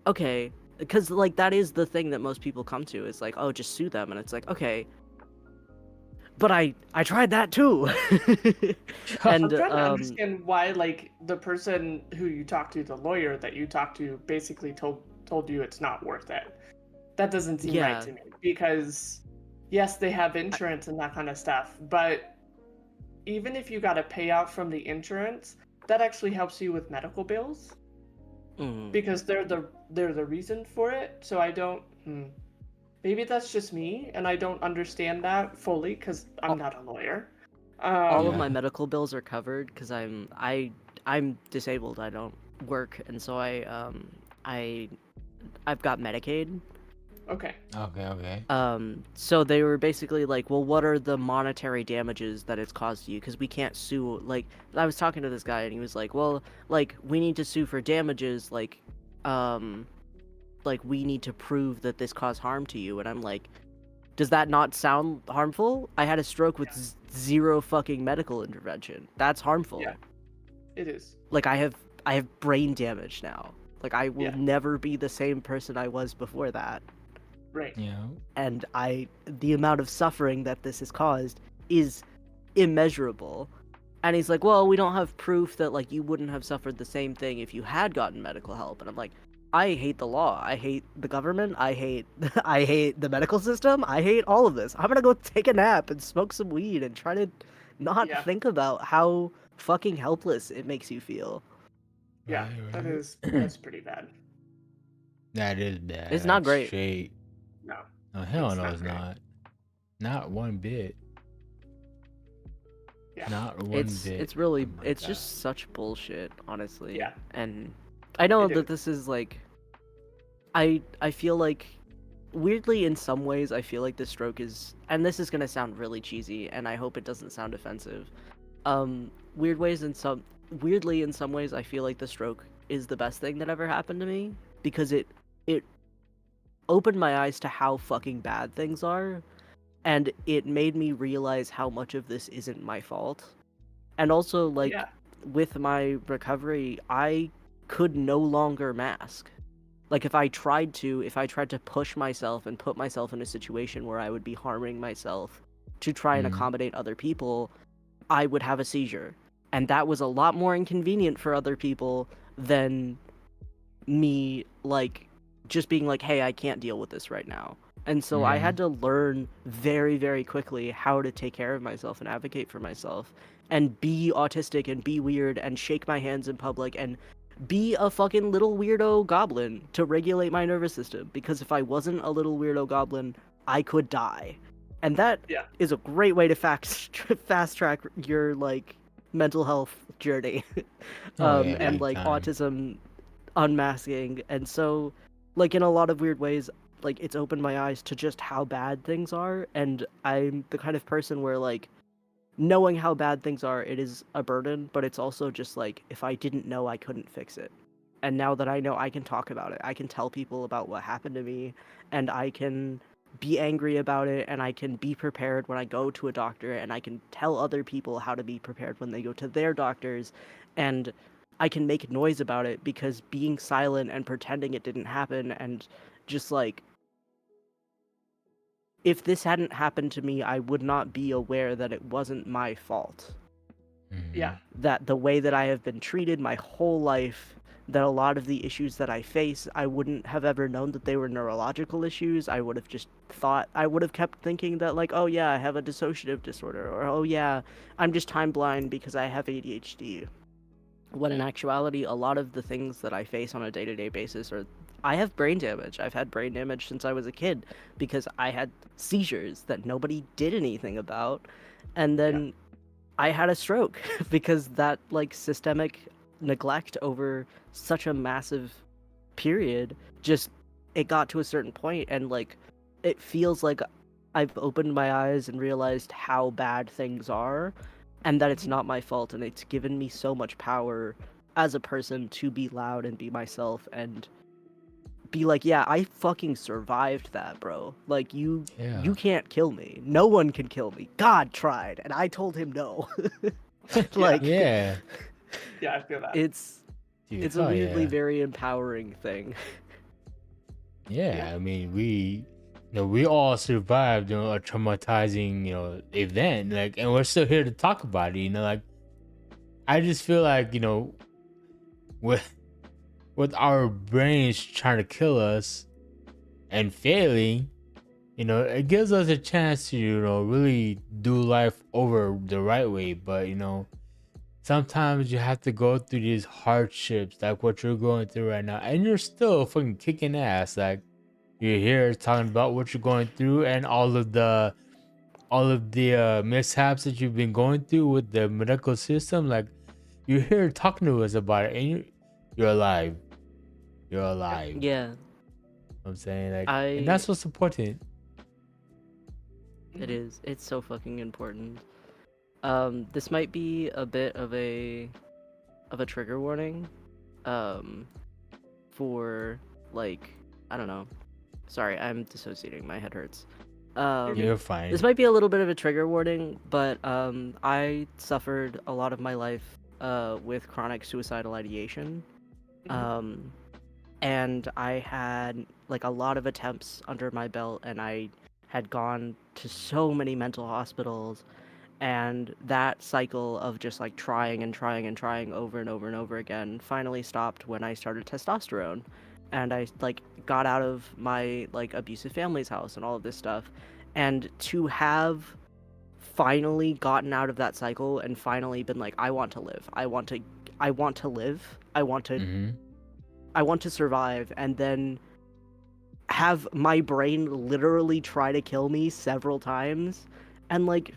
okay, because like that is the thing that most people come to is like, oh, just sue them. And it's like, okay, but I tried that too. I'm And trying to understand why, like, the person who you talked to, the lawyer that you talked to, basically told you it's not worth it. That doesn't seem right Yeah. to me because, yes, they have insurance and that kind of stuff, but even if you got a payout from the insurance, that actually helps you with medical bills because they're the reason for it. So I don't. Maybe that's just me, and I don't understand that fully because I'm not a lawyer. all of Yeah. my medical bills are covered because I'm disabled. I don't work, and so I've got Medicaid. Okay. Okay. So they were basically like, well, what are the monetary damages that it's caused you? Because we can't sue. Like, I was talking to this guy, and he was like, well, like, we need to sue for damages, like we need to prove that this caused harm to you. And I'm like, does that not sound harmful? I had a stroke with zero fucking medical intervention. That's harmful. Yeah. It is. Like I have brain damage now. Like I will Yeah. never be the same person I was before that. Right. You know, And the amount of suffering that this has caused is immeasurable. And he's like, well, we don't have proof that like you wouldn't have suffered the same thing if you had gotten medical help. And I'm like, I hate the law. I hate the government. I hate I hate the medical system. I hate all of this. I'm gonna go take a nap and smoke some weed and try to not Yeah. think about how fucking helpless it makes you feel. Yeah, right. that's pretty bad. That is bad. It's not That's great. Straight. No. No, hell It's no, not it's great. not. Not one bit. Yeah. Not one bit. It's really Oh my it's God. just such bullshit, honestly. Yeah. And I know It that is. this is like I feel like weirdly in some ways I feel like this stroke is, and this is going to sound really cheesy and I hope it doesn't sound offensive. Weirdly in some ways I feel like the stroke is the best thing that ever happened to me because it opened my eyes to how fucking bad things are, and it made me realize how much of this isn't my fault. And also, like, Yeah. with my recovery, I could no longer mask. Like, if I tried to push myself and put myself in a situation where I would be harming myself to try and Mhm. accommodate other people, I would have a seizure. And that was a lot more inconvenient for other people than me, like, just being like, hey, I can't deal with this right now. And so I Yeah. had to learn very, very quickly how to take care of myself and advocate for myself and be autistic and be weird and shake my hands in public and be a fucking little weirdo goblin to regulate my nervous system. Because if I wasn't a little weirdo goblin, I could die. And that Yeah. is a great way to fast track your, like, mental health journey. Oh, yeah, And big like time. autism unmasking. And so, like, in a lot of weird ways, like, it's opened my eyes to just how bad things are. And I'm the kind of person where, like, knowing how bad things are, it is a burden, but it's also just like, if I didn't know, I couldn't fix it. And now that I know, I can talk about it. I can tell people about what happened to me, and I can be angry about it, and I can be prepared when I go to a doctor, and I can tell other people how to be prepared when they go to their doctors, and I can make noise about it, because being silent and pretending it didn't happen and just like, if this hadn't happened to me, I would not be aware that it wasn't my fault. Mhm. Yeah. That the way that I have been treated my whole life, that a lot of the issues that I face, I wouldn't have ever known that they were neurological issues. I would have just thought, I would have kept thinking that, like, oh yeah, I have a dissociative disorder, or oh yeah, I'm just time blind because I have ADHD. When in actuality, a lot of the things that I face on a day-to-day basis are, I have brain damage. I've had brain damage since I was a kid because I had seizures that nobody did anything about. And then I had a stroke because that, like, systemic neglect over such a massive period, just, it got to a certain point, and, like, it feels like I've opened my eyes and realized how bad things are, and that it's not my fault, and it's given me so much power as a person to be loud and be myself and be like, yeah, I fucking survived that, bro. Like, you Yeah. can't kill me. No one can kill me. God tried, and I told him no. Like, Yeah. Yeah, I feel that. it's Dude, it's a hell weirdly yeah. very empowering thing. Yeah, I mean, we all survived, a traumatizing, event, like, and we're still here to talk about it, like, I just feel like, with our brains trying to kill us and failing, it gives us a chance to, really do life over the right way, but, sometimes you have to go through these hardships like what you're going through right now, and you're still fucking kicking ass. Like, you're here talking about what you're going through and all of the mishaps that you've been going through with the medical system. Like, you're here talking to us about it, and you're alive. You're alive. Yeah, You know what I'm saying, like, I- and that's what's important. it is. It's so fucking important. This might be a bit of a trigger warning, for, like, I don't know. Sorry, I'm dissociating. My head hurts. You're fine. This might be a little bit of a trigger warning, but I suffered a lot of my life with chronic suicidal ideation. Mhm. And I had like a lot of attempts under my belt, and I had gone to so many mental hospitals, and that cycle of just like trying and trying and trying over and over and over again finally stopped when I started testosterone, and I like got out of my like abusive family's house and all of this stuff, and to have finally gotten out of that cycle and finally been like, I want to live, I want to live, Mm-hmm. I want to survive, and then have my brain literally try to kill me several times. And like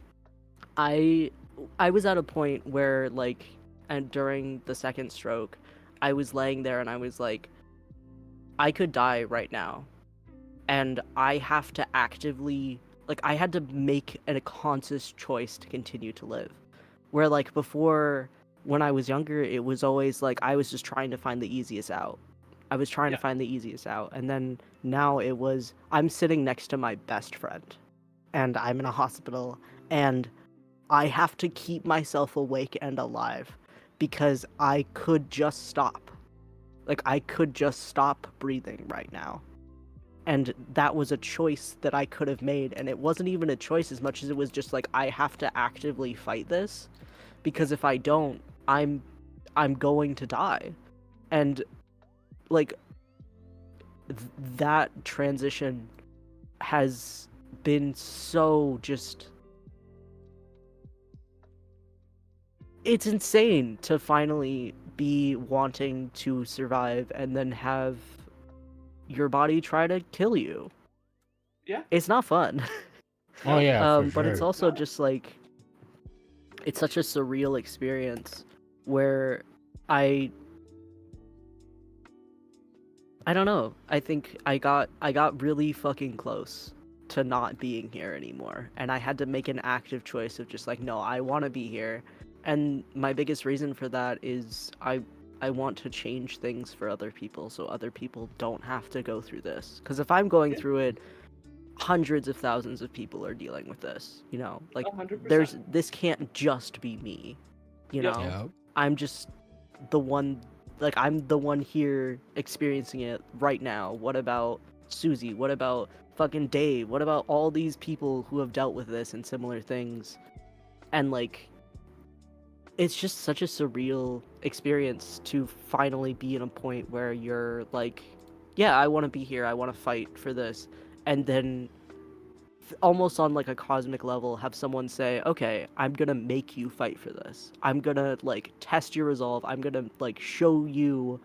I I was at a point where like, and during the second stroke, I was laying there and I was like, I could die right now, and I have to actively, like, I had to make a conscious choice to continue to live. Where like before, when I was younger, it was always like I was just trying to find the easiest out. I was trying to Yeah. find the easiest out, and then now it was I'm sitting next to my best friend, and I'm in a hospital, and I have to keep myself awake and alive because I could just stop. Like, I could just stop breathing right now. And that was a choice that I could have made. And it wasn't even a choice as much as it was just like, I have to actively fight this because if I don't, I'm going to die. And like that transition has been so just, it's insane to finally be wanting to survive and then have your body try to kill you. Yeah. It's not fun. Oh yeah, for But it's sure. also No. just like, it's such a surreal experience where I don't know. I think I got really fucking close to not being here anymore, and I had to make an active choice of just like, no, I want to be here. And my biggest reason for that is I want to change things for other people so other people don't have to go through this. Because if I'm going Yeah. through it, hundreds of thousands of people are dealing with this. You know, like 100%. this can't just be me. You Yep. know, Yeah. I'm just the one, like I'm the one here experiencing it right now. What about Susie? What about fucking Dave? What about all these people who have dealt with this and similar things? And like, it's just such a surreal experience to finally be in a point where you're like, yeah, I want to be here. I want to fight for this. And then almost on like a cosmic level have someone say, okay, I'm gonna make you fight for this. I'm gonna like test your resolve. I'm gonna like show you,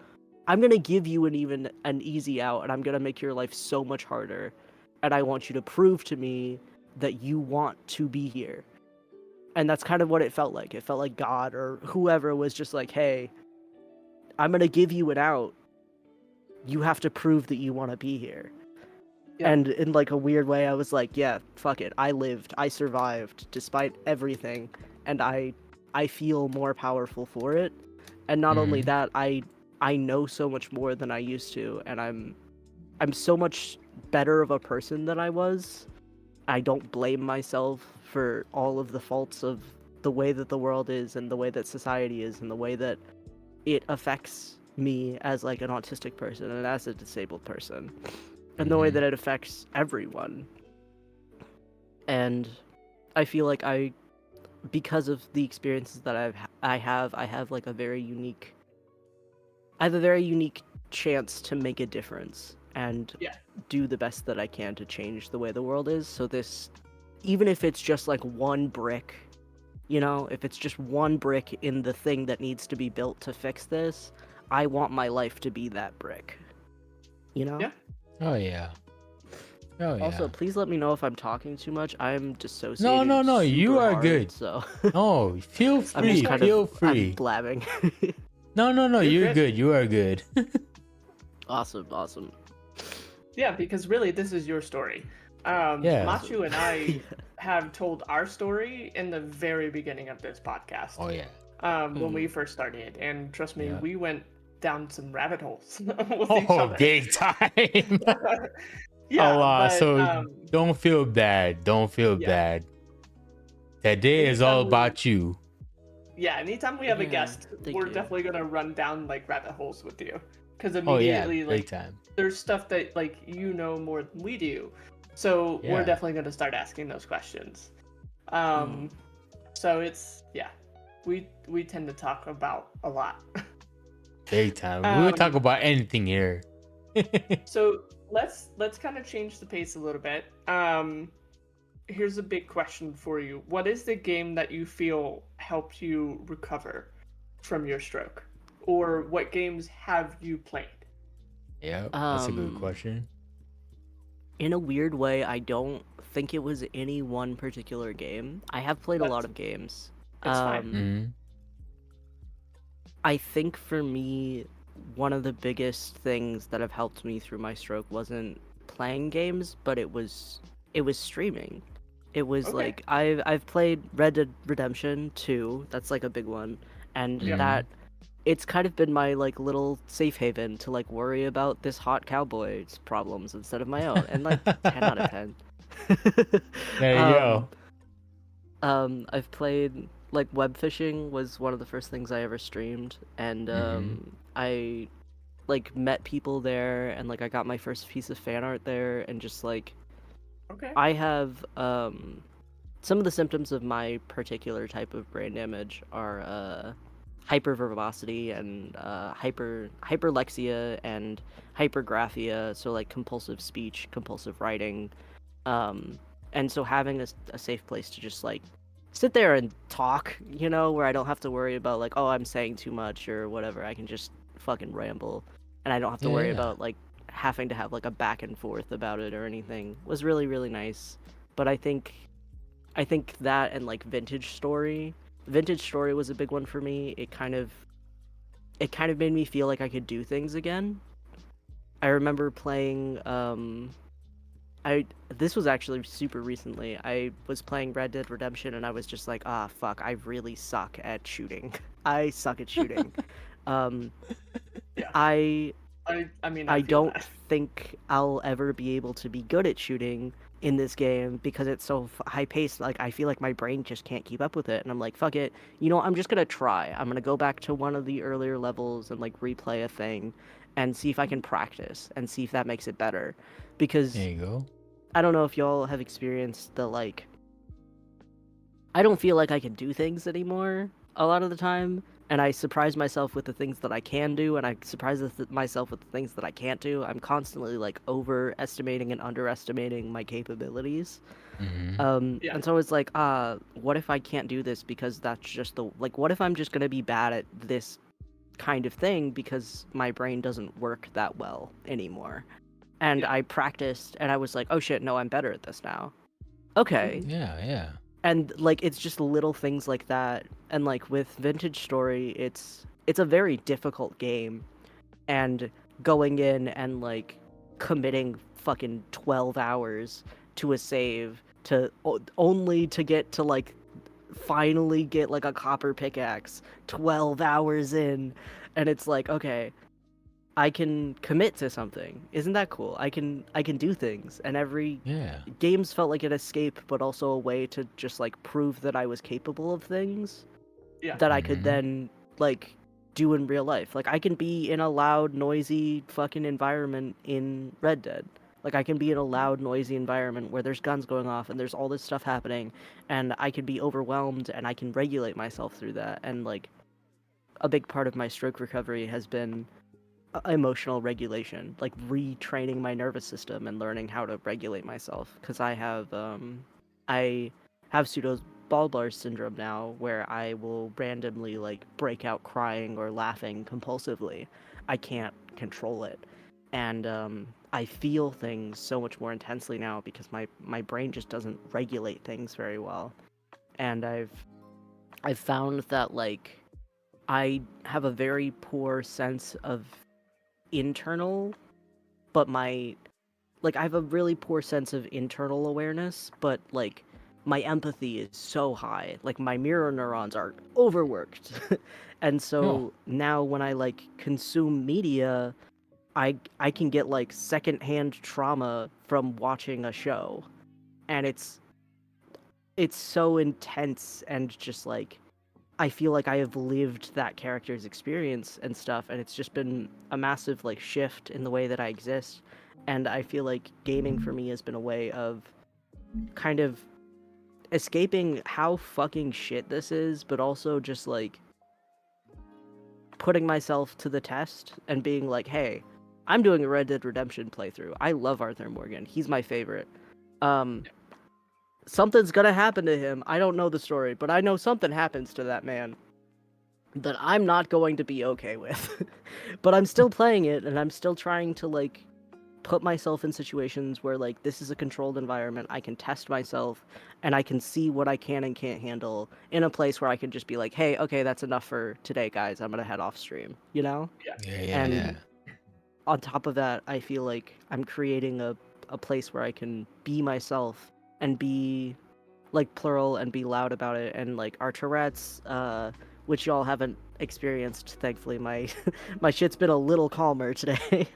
I'm gonna give you an easy out, and I'm gonna make your life so much harder, and I want you to prove to me that you want to be here. And that's kind of what it felt like. It felt like God or whoever was just like, hey, I'm gonna give you an out. You have to prove that you want to be here. Yeah. And in like a weird way, I was like, yeah, fuck it. I lived. I survived despite everything, and I feel more powerful for it. And not only Mhm. that, I know so much more than I used to, and I'm so much better of a person than I was. I don't blame myself for all of the faults of the way that the world is and the way that society is and the way that it affects me as like an autistic person and as a disabled person, and the way Mhm. that it affects everyone. And I feel like because of the experiences that I have like a very unique, I have a very unique chance to make a difference and Yeah. do the best that I can to change the way the world is. So this, even if it's just like one brick, you know, if it's just one brick in the thing that needs to be built to fix this, I want my life to be that brick. You know? Yeah. Oh yeah. Oh yeah. Also, please let me know if I'm talking too much. I'm dissociating. No, you super are hard, good. So No, feel I'm free. just kind Feel of free. I'm blabbing. No, You're you're good. good. You are good. Awesome. Yeah, because really, this is your story. Yeah. Machu and I have told our story in the very beginning of this podcast. Oh yeah. When we first started, and trust me, Yeah. we went down some rabbit holes with each Oh, other. big time. Yeah, but so don't feel bad. Don't feel yeah. bad. Today is all Anytime we- about you. yeah, anytime we have a Yeah, guest, thank we're you. definitely gonna run down like rabbit holes with you, because Oh yeah, immediately big like time. there's stuff that like you know more than we do, so we're Yeah, definitely gonna start asking those questions. Mm. So it's yeah, we tend to talk about a lot. big time. We'll talk um, about anything here. so let's kind of change the pace a little bit. Here's a big question for you. What is the game that you feel helped you recover from your stroke? Or what games have you played? Yep, that's a good Um, question. in a weird way, I don't think it was any one particular game. I have played a lot That's of games. it's fine. Hmm. I think for me, one of the biggest things that have helped me through my stroke wasn't playing games, but it was streaming. It was Okay. like I've played Red Dead Redemption 2, that's like a big one, and Yep. that it's kind of been my like little safe haven to like worry about this hot cowboy's problems instead of my own, and like 10 out of 10. There you um, go. I've played like web fishing was one of the first things I ever streamed, and Mhm. I like met people there, and like I got my first piece of fan art there, and just like Okay. I have some of the symptoms of my particular type of brain damage are hyperverbosity and hyperlexia and hypergraphia, so like compulsive speech, compulsive writing, um, and so having a safe place to just like sit there and talk, where I don't have to worry about like, oh, I'm saying too much or whatever. I can just fucking ramble, and I don't have to Yeah, worry yeah. about like having to have like a back and forth about it or anything. Was really really nice. But I think that and like Vintage Story was a big one for me. It kind of made me feel like I could do things again. I remember playing I this was actually super recently. I was playing Red Dead Redemption and I was just like, ah, fuck, I really suck at shooting. I suck at shooting. Um, Yeah. I I mean I I feel don't that. think I'll ever be able to be good at shooting in this game because it's so high paced. Like I feel like my brain just can't keep up with it, and I'm like, fuck it. I'm just gonna try. I'm gonna go back to one of the earlier levels and like replay a thing, and see if I can practice and see if that makes it better. There Because you go. I don't know if y'all have experienced the like I don't feel like I can do things anymore a lot of the time, and I surprise myself with the things that I can do, and I surprise myself with the things that I can't do. I'm constantly like overestimating and underestimating my capabilities. Mhm. Yeah. And so it's like, what if I can't do this because that's just the like, what if I'm just gonna be bad at this kind of thing because my brain doesn't work that well anymore? And Yeah. I practiced, and I was like, oh shit, no, I'm better at this now. Okay, Mhm. Yeah, yeah. and like it's just little things like that, and like with Vintage Story, it's a very difficult game, and going in and like committing fucking 12 hours to a save to only to get to like finally get like a copper pickaxe 12 hours in, and it's like, okay, I can commit to something. Isn't that cool? I can do things, and every Yeah. games felt like an escape, but also a way to just like prove that I was capable of things Yeah. that I could Mhm. then like do in real life. Like I can be in a loud, noisy fucking environment in Red Dead. Like I can be in a loud, noisy environment where there's guns going off and there's all this stuff happening, and I can be overwhelmed and I can regulate myself through that. And like a big part of my stroke recovery has been emotional regulation, like retraining my nervous system and learning how to regulate myself. Because I have pseudo bulbar syndrome now, where I will randomly like break out crying or laughing compulsively. I can't control it, and I feel things so much more intensely now because my brain just doesn't regulate things very well, and I've found that like I have a very poor sense of internal, but I have a really poor sense of internal awareness, but like my empathy is so high. Like my mirror neurons are overworked. And No. so now when I like consume media, I can get like secondhand trauma from watching a show. And it's so intense and just like I feel like I have lived that character's experience and stuff, and it's just been a massive like shift in the way that I exist. And I feel like gaming for me has been a way of kind of escaping how fucking shit this is, but also just like putting myself to the test and being like, hey, I'm doing a Red Dead Redemption playthrough. I love Arthur Morgan. He's my favorite. Something's gonna happen to him. I don't know the story, but I know something happens to that man that I'm not going to be okay with. But I'm still playing it, and I'm still trying to like put myself in situations where like this is a controlled environment. I can test myself, and I can see what I can and can't handle in a place where I can just be like, hey, okay, that's enough for today, guys. I'm gonna head off stream. You know? And on top of that, I feel like I'm creating a place where I can be myself and be like plural and be loud about it. And like our Tourette's, which y'all haven't experienced, thankfully. My my shit's been a little calmer today.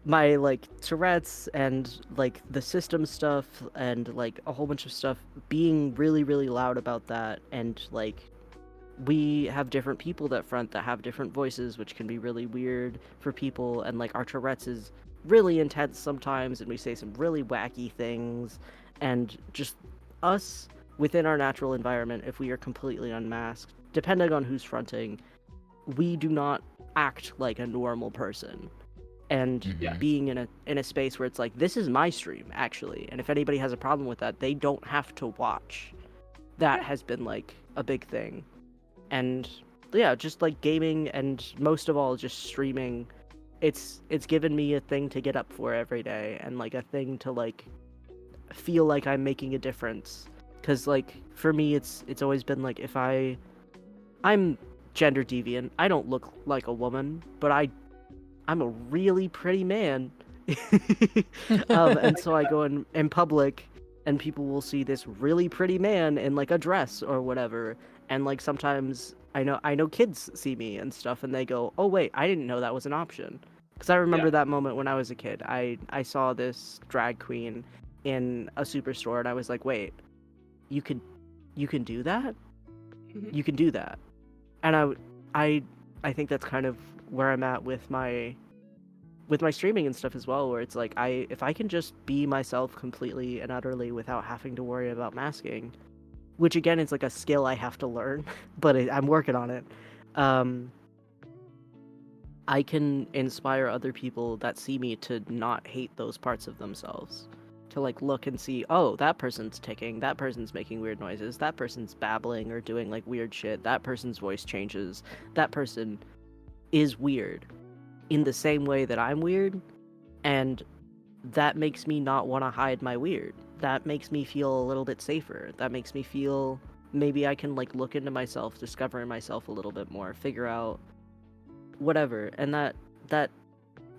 My like Tourette's and like the system stuff and like a whole bunch of stuff, being really really loud about that. And like we have different people that front that have different voices, which can be really weird for people. And like our Tourette's is really intense sometimes, and we say some really wacky things. And just us within our natural environment, if we are completely unmasked, depending on who's fronting, we do not act like a normal person. And being in a space where it's like, this is my stream actually, and if anybody has a problem with that, they don't have to watch. That has been like a big thing. And yeah, just like gaming, and most of all just streaming, it's given me a thing to get up for every day, and like a thing to like feel like I'm making a difference. Because like for me, it's always been like, if I'm gender deviant, I don't look like a woman, but I'm a really pretty man. And so I go in public, and people will see this really pretty man in like a dress or whatever. And like sometimes I know kids see me and stuff, and they go, oh wait, I didn't know that was an option. Because I remember that moment when I was a kid. I saw this drag queen in a superstore, and I was like, wait, you can do that? You can do that. And I think that's kind of where I'm at with my streaming and stuff as well, where it's like, if I can just be myself completely and utterly without having to worry about masking, which again is like a skill I have to learn, but I'm working on it. I can inspire other people that see me to not hate those parts of themselves. To like look and see, oh, that person's ticking, that person's making weird noises, that person's babbling or doing like weird shit, that person's voice changes, that person is weird in the same way that I'm weird, and that makes me not want to hide my weird. That makes me feel a little bit safer. That makes me feel maybe I can like look into myself, discover myself a little bit more, figure out whatever. And that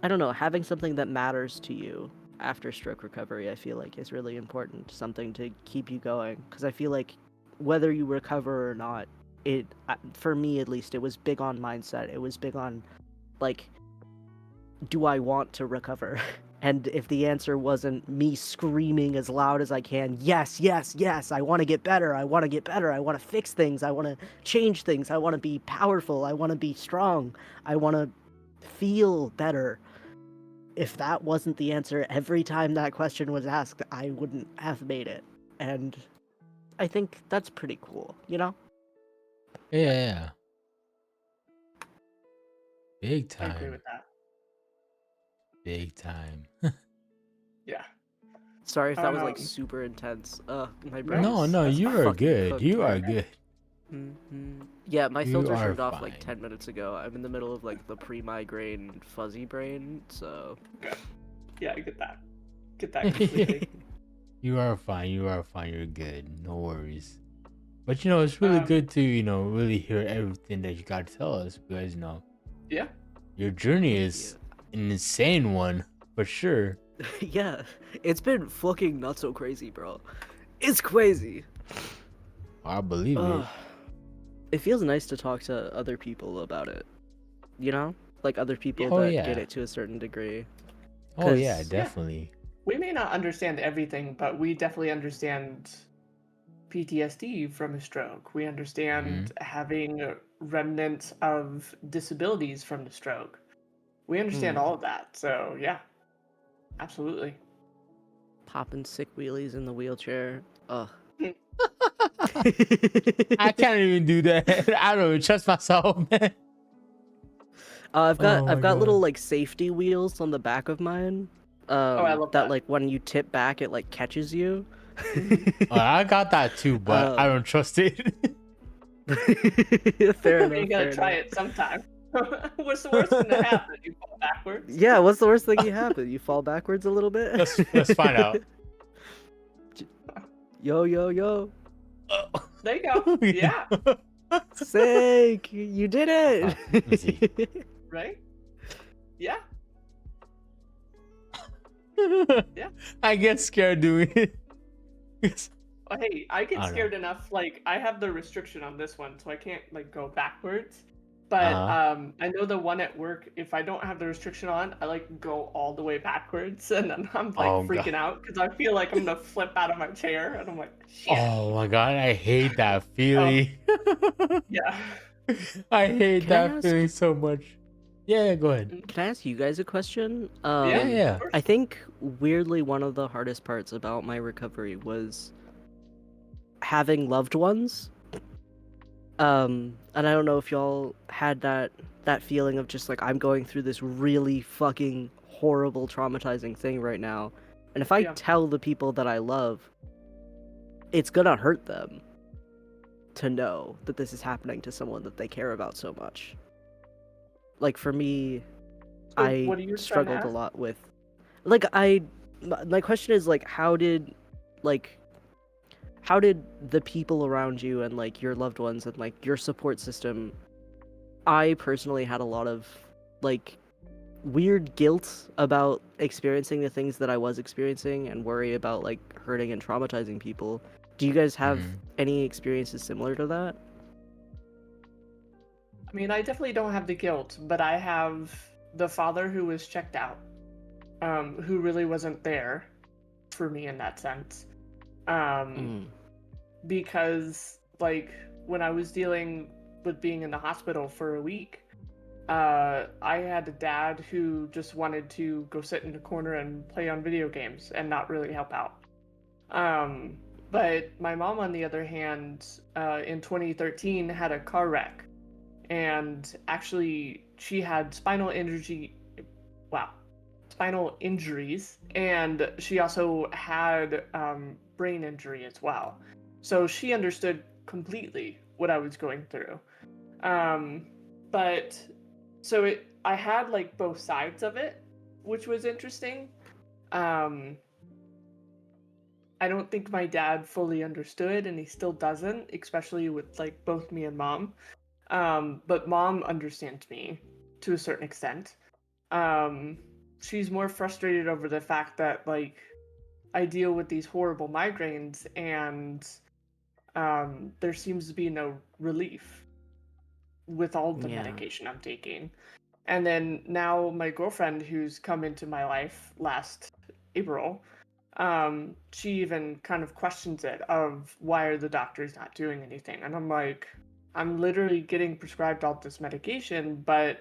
I don't know, having something that matters to you after stroke recovery, I feel like is really important, something to keep you going. Because I feel like whether you recover or not, for me at least, it was big on mindset. It was big on like, do I want to recover? And if the answer wasn't me screaming as loud as I can, yes, yes, yes, I want to get better, I want to get better, I want to fix things, I want to change things, I want to be powerful, I want to be strong, I want to feel better. If that wasn't the answer every time that question was asked, I wouldn't have made it. And I think that's pretty cool, you know? Yeah. Big I agree time. with that. Big time. Yeah. Sorry if that was like super intense. My brain. No, is you are fucking good. cooked You right are now. good. Yeah, my You filter are turned off like fine. 10 minutes ago. I'm in the middle of like the pre-migraine fuzzy brain, so. Yeah, I get that. Get that completely. You are fine. You are fine. You're good. No worries. But you know, it's really good to really hear everything that you got to tell us, because Yeah. your journey is an insane one for sure. Yeah, it's been fucking not so crazy, bro. It's crazy. I believe it. It feels nice to talk to other people about it. You know? Like other people Oh, that yeah. get it to a certain degree. Oh yeah, 'cause- definitely. We may not understand everything, but we definitely understand PTSD from a stroke. We Mm-hmm. understand having remnants of disabilities from the stroke. We understand Mm. all of that. So, yeah, absolutely. Popping sick wheelies in the wheelchair. Ugh. I can't even do that. I don't even trust myself, man. I've got Oh I've my got little god. like safety wheels on the back of mine. Oh, I love That that. like when you tip back, it like catches you. Mhm. I got that too, but I Um, don't trust it. fair You enough. gotta Fair try enough. it sometime. What's the worst thing to happen? You fall backwards? Yeah, what's the worst thing you happen? You fall backwards a little bit. Let's find out. Yo yo yo! There you go. Yeah, Sick! You did Let me see. it. right? Yeah, yeah. I get scared doing it. Oh, hey, I get I don't know. scared enough. Like, I have the restriction on this one, so I can't like go backwards. But Uh-huh. I know the one at work. If I don't have the restriction on, I like go all the way backwards, and then I'm like Oh god. freaking out because I feel like I'm gonna flip out of my chair, and I'm like, shit. Oh my god, I hate that Oh, feeling. yeah. I hate Can I that ask? feeling so much. Yeah, go ahead. Can I ask you guys a question? Yeah, Yeah. of course. I think weirdly one of the hardest parts about my recovery was having loved ones. And I don't know if y'all had that feeling of just like I'm going through this really fucking horrible traumatizing thing right now. And if I Yeah. tell the people that I love, it's gonna hurt them to know that this is happening to someone that they care about so much. Like for me, So I what are you trying to struggled a ask? lot with like my question is like how did the people around you and like your loved ones and like your support system, I personally had a lot of like weird guilt about experiencing the things that I was experiencing and worry about like hurting and traumatizing people. Do you guys have Mhm. any experiences similar to that? I mean, I definitely don't have the guilt, but I have the father who was checked out, who really wasn't there for me in that sense. Mm. Because like when I was dealing with being in the hospital for a week, I had a dad who just wanted to go sit in the corner and play on video games and not really help out. Um, but my mom, on the other hand, in 2013 had a car wreck, and actually she had spinal injuries, and she also had brain injury as well. So she understood completely what I was going through. Um, but I had like both sides of it, which was interesting. Um, I don't think my dad fully understood, and he still doesn't, especially with like both me and mom. But mom understands me to a certain extent. Um, she's more frustrated over the fact that like I deal with these horrible migraines, and there seems to be no relief with all the Yeah. medication I'm taking. And then now my girlfriend, who's come into my life last April, she even kind of questions it of why are the doctors not doing anything? And I'm like, I'm literally getting prescribed all this medication, but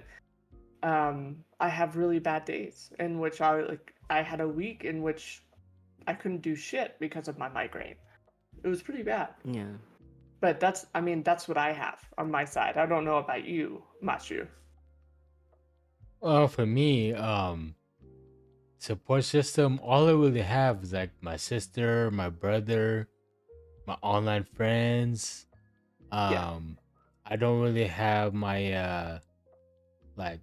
I have really bad days in which I had a week in which I couldn't do shit because of my migraine. It was pretty bad. Yeah. But that's what I have on my side. I don't know about you, Machu. Well, for me, support system, all I really have is like my sister, my brother, my online friends. Yeah. I don't really have my like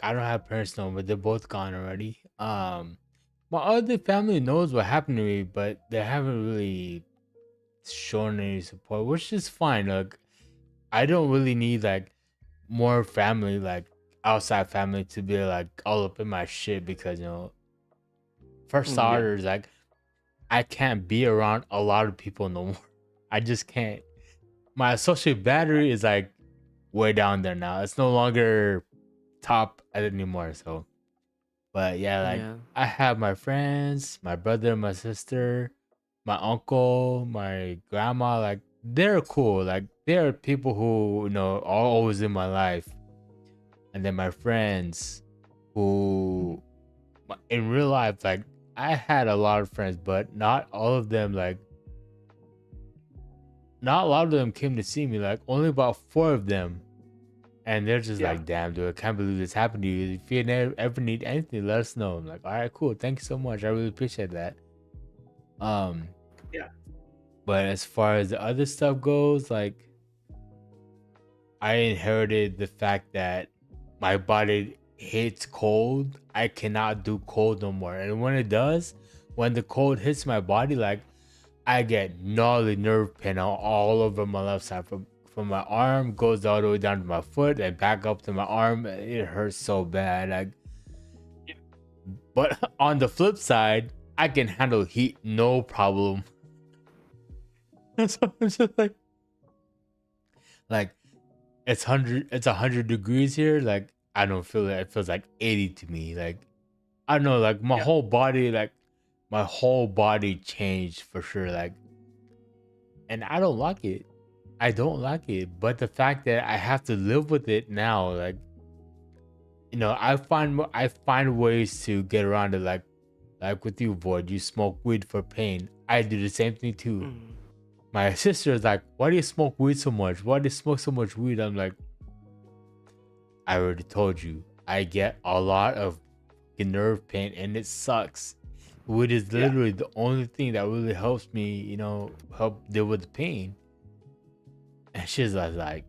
I don't have parents no, but they're both gone already. My other family knows what happened to me, but they haven't really shown any support, which is fine. Like I don't really need like more family, like outside family, to be like all up in my shit because for Yeah. starters, like I can't be around a lot of people no more. I just can't. My social battery is like way down there now. It's no longer top anymore. So, but yeah, like Yeah. I have my friends, my brother, my sister, my uncle, my grandma, like they're cool. Like they're people who are always in my life, and then my friends who in real life, like I had a lot of friends, but not all of them not a lot of them came to see me. Like only about 4 of them, and they're just Yeah. like, "Damn, dude, I can't believe this happened to you. If you ever need anything, let us know." I'm like, "All right, cool. Thank you so much. I really appreciate that." Um, Yeah. but as far as the other stuff goes, like I inherited the fact that my body hates cold. I cannot do cold no more, and when it does, when the cold hits my body, like I get gnarly nerve pain all over my left side from my arm goes all the way down to my foot and back up to my arm. It hurts so bad. Like, but on the flip side, I can handle heat no problem. So I'm just like it's 100 degrees here. Like I don't feel it. It feels like 80 to me. Like I don't know. Like my Yeah. whole body changed for sure. Like, and I don't like it. I don't like it. But the fact that I have to live with it now, like, I find ways to get around it. Like with you, Void, you smoke weed for pain. I do the same thing too. Mm. My sister is like, "Why do you smoke weed so much? Why do you smoke so much weed?" I'm like, I already told you. I get a lot of nerve pain, and it sucks. Weed is Yeah. literally the only thing that really helps me, help deal with the pain. And she's like,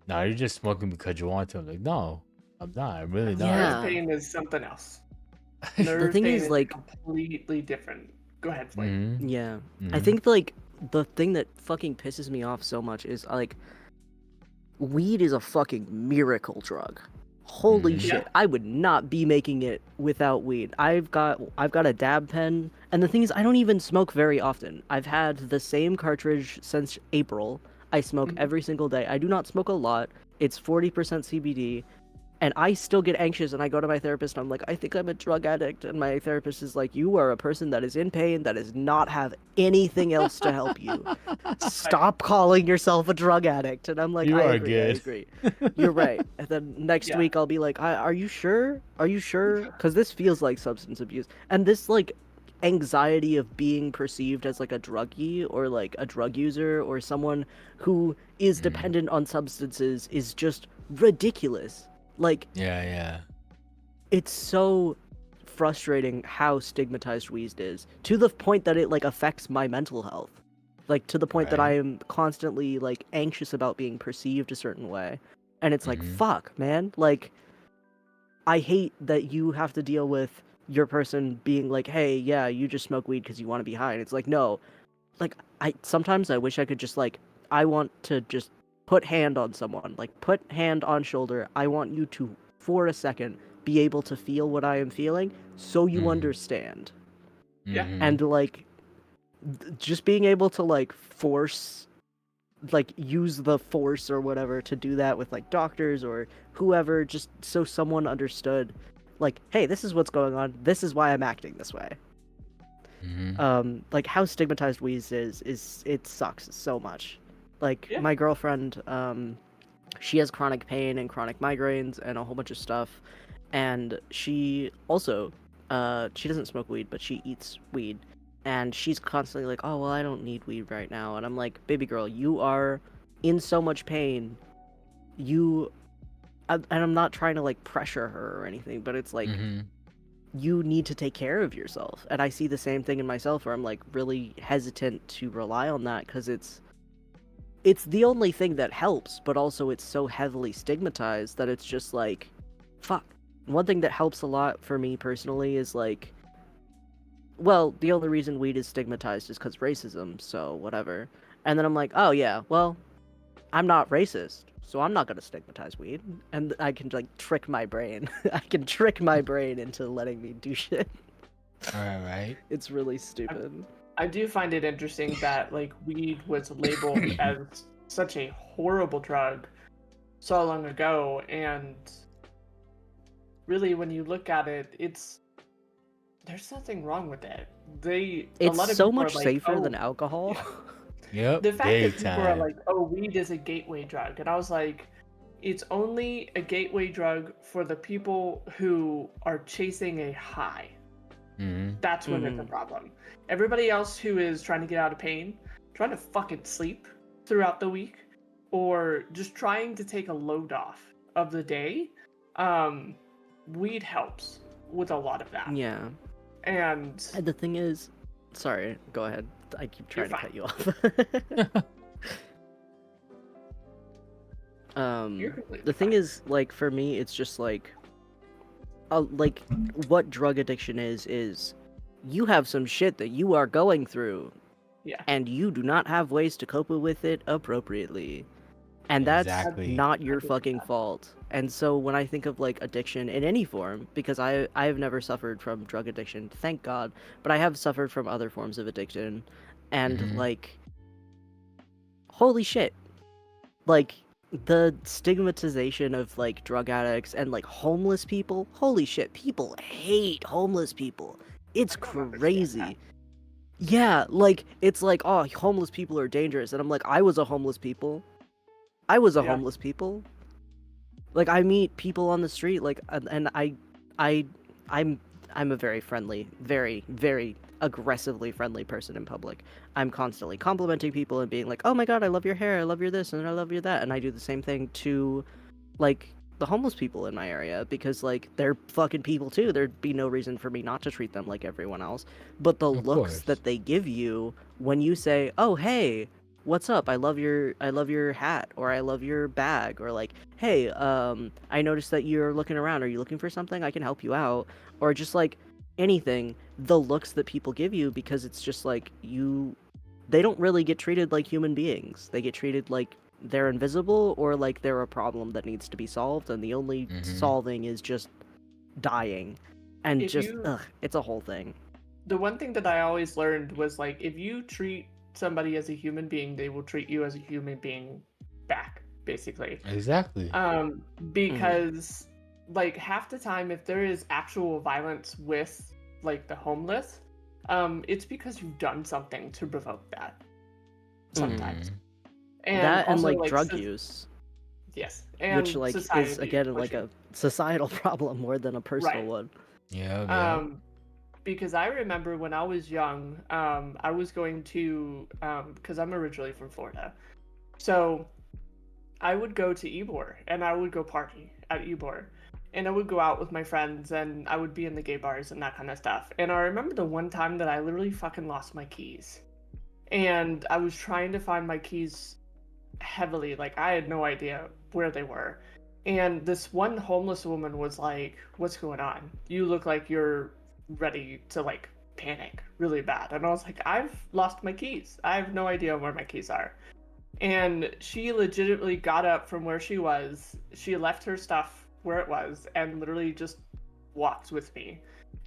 "No, you're just smoking because you want to." I'm like, "No, I'm not. I'm really not." Yeah. Nerve pain is something else. The Nerve thing pain is, like, completely different. Go ahead, Floyd. Mhm, yeah. I mhm. think like the thing that fucking pisses me off so much is like weed is a fucking miracle drug. Holy Mhm. shit. Yeah. I would not be making it without weed. I've got a dab pen, and the thing is I don't even smoke very often. I've had the same cartridge since April. I smoke Mhm. every single day. I do not smoke a lot. It's 40% CBD. And I still get anxious, and I go to my therapist and I'm like, I think I'm a drug addict. And my therapist is like, you are a person that is in pain, that does not have anything else to help you. Stop calling yourself a drug addict. And I'm like, You I are agree, I good. agree. You're right. And then next Yeah. week I'll be like, are you sure? Are you sure? Because this feels like substance abuse. And this, like, anxiety of being perceived as like a druggie or like a drug user or someone who is Mhm. dependent on substances is just ridiculous. Like, Yeah. it's so frustrating how stigmatized weed is, to the point that it like affects my mental health. Like, to the point that I Right. am constantly like anxious about being perceived a certain way. And it's like, Mhm. fuck, man. Like, I hate that you have to deal with your person being like, hey, yeah, you just smoke weed because you want to be high. And it's like, no. Like, sometimes I wish I could just like, I want to just put hand on someone, like put hand on shoulder. I want you to, for a second, be able to feel what I am feeling so you Mhm. understand. Yeah. Mhm. And like, just being able to like force, like use the force or whatever to do that with like doctors or whoever, just so someone understood, like, hey, this is what's going on. This is why I'm acting this way. Mhm. Like how stigmatized weed is it sucks so much. Like, Yeah. my girlfriend, she has chronic pain and chronic migraines and a whole bunch of stuff, and she also, she doesn't smoke weed, but she eats weed, and she's constantly like, oh well, I don't need weed right now, and I'm like, baby girl, you are in so much pain, and I'm not trying to like pressure her or anything, but it's like, Mhm. you need to take care of yourself. And I see the same thing in myself where I'm like really hesitant to rely on that because it's the only thing that helps, but also it's so heavily stigmatized that it's just like, fuck. One thing that helps a lot for me personally is like, well, the only reason weed is stigmatized is because racism, so whatever. And then I'm like, oh yeah, well, I'm not racist, so I'm not gonna stigmatize weed, and I can like trick my brain. I can trick my brain into letting me do shit. Right. It's really stupid. I do find it interesting that like weed was labeled as such a horrible drug so long ago, and really when you look at it, it's there's nothing wrong with it. A It's lot of so people are much like, safer than oh, alcohol. yeah. Yep, The fact big that people are time. like, oh, weed is a gateway drug, and I was like, it's only a gateway drug for the people who are chasing a high. Hmm. That's when it's a problem. Everybody else who is trying to get out of pain, trying to fucking sleep throughout the week, or just trying to take a load off of the day, weed helps with a lot of that. Yeah. And And the thing is, sorry, go ahead. I keep You're trying to cut you off. you're completely The thing fine. is, like, for me, it's just like what drug addiction is you have some shit that you are going through, Yeah. and you do not have ways to cope with it appropriately. And that's Exactly. not your I get fucking that. fault. And so when I think of like addiction in any form, because I have never suffered from drug addiction, thank God, but I have suffered from other forms of addiction, and Mhm. like, holy shit, like the stigmatization of like drug addicts and like homeless people, holy shit, people hate homeless people. It's I don't understand crazy. that. Yeah, like it's like, oh, homeless people are dangerous, and I'm like, I was a homeless people. I was a Yeah. homeless people. Like I meet people on the street, like, and I'm a very friendly, very very aggressively friendly person in public. I'm constantly complimenting people and being like, oh my god, I love your hair, I love your this, and I love your that, and I do the same thing to, like, the homeless people in my area, because like they're fucking people too. There'd be no reason for me not to treat them like everyone else. But the Of looks course. that they give you when you say, "Oh, hey, what's up? I love your hat," or "I love your bag," or like, "Hey, I noticed that you're looking around. Are you looking for something? I can help you out." Or just like anything, the looks that people give you, because it's just like they don't really get treated like human beings. They get treated like they're invisible, or like they're a problem that needs to be solved, and the only Mhm. solving is just dying. And If just, you it's a whole thing. The one thing that I always learned was like if you treat somebody as a human being, they will treat you as a human being back, basically. Exactly. Because like half the time if there is actual violence with like the homeless, it's because you've done something to provoke that sometimes. Mhm. And That and also like like drug use, yes, which and like is society again like pushing. a societal problem more than a personal Right. one. Yeah. Because I remember when I was young, I was going to, because I'm originally from Florida, so I would go to Ybor and I would go party at Ybor, and I would go out with my friends and I would be in the gay bars and that kind of stuff. And I remember the one time that I literally fucking lost my keys, and I was trying to find my keys heavily, like I had no idea where they were. And this one homeless woman was like, "What's going on? You look like you're ready to like panic really bad." And I was like, "I've lost my keys. I have no idea where my keys are." And she legitimately got up from where she was. She left her stuff where it was and literally just walked with me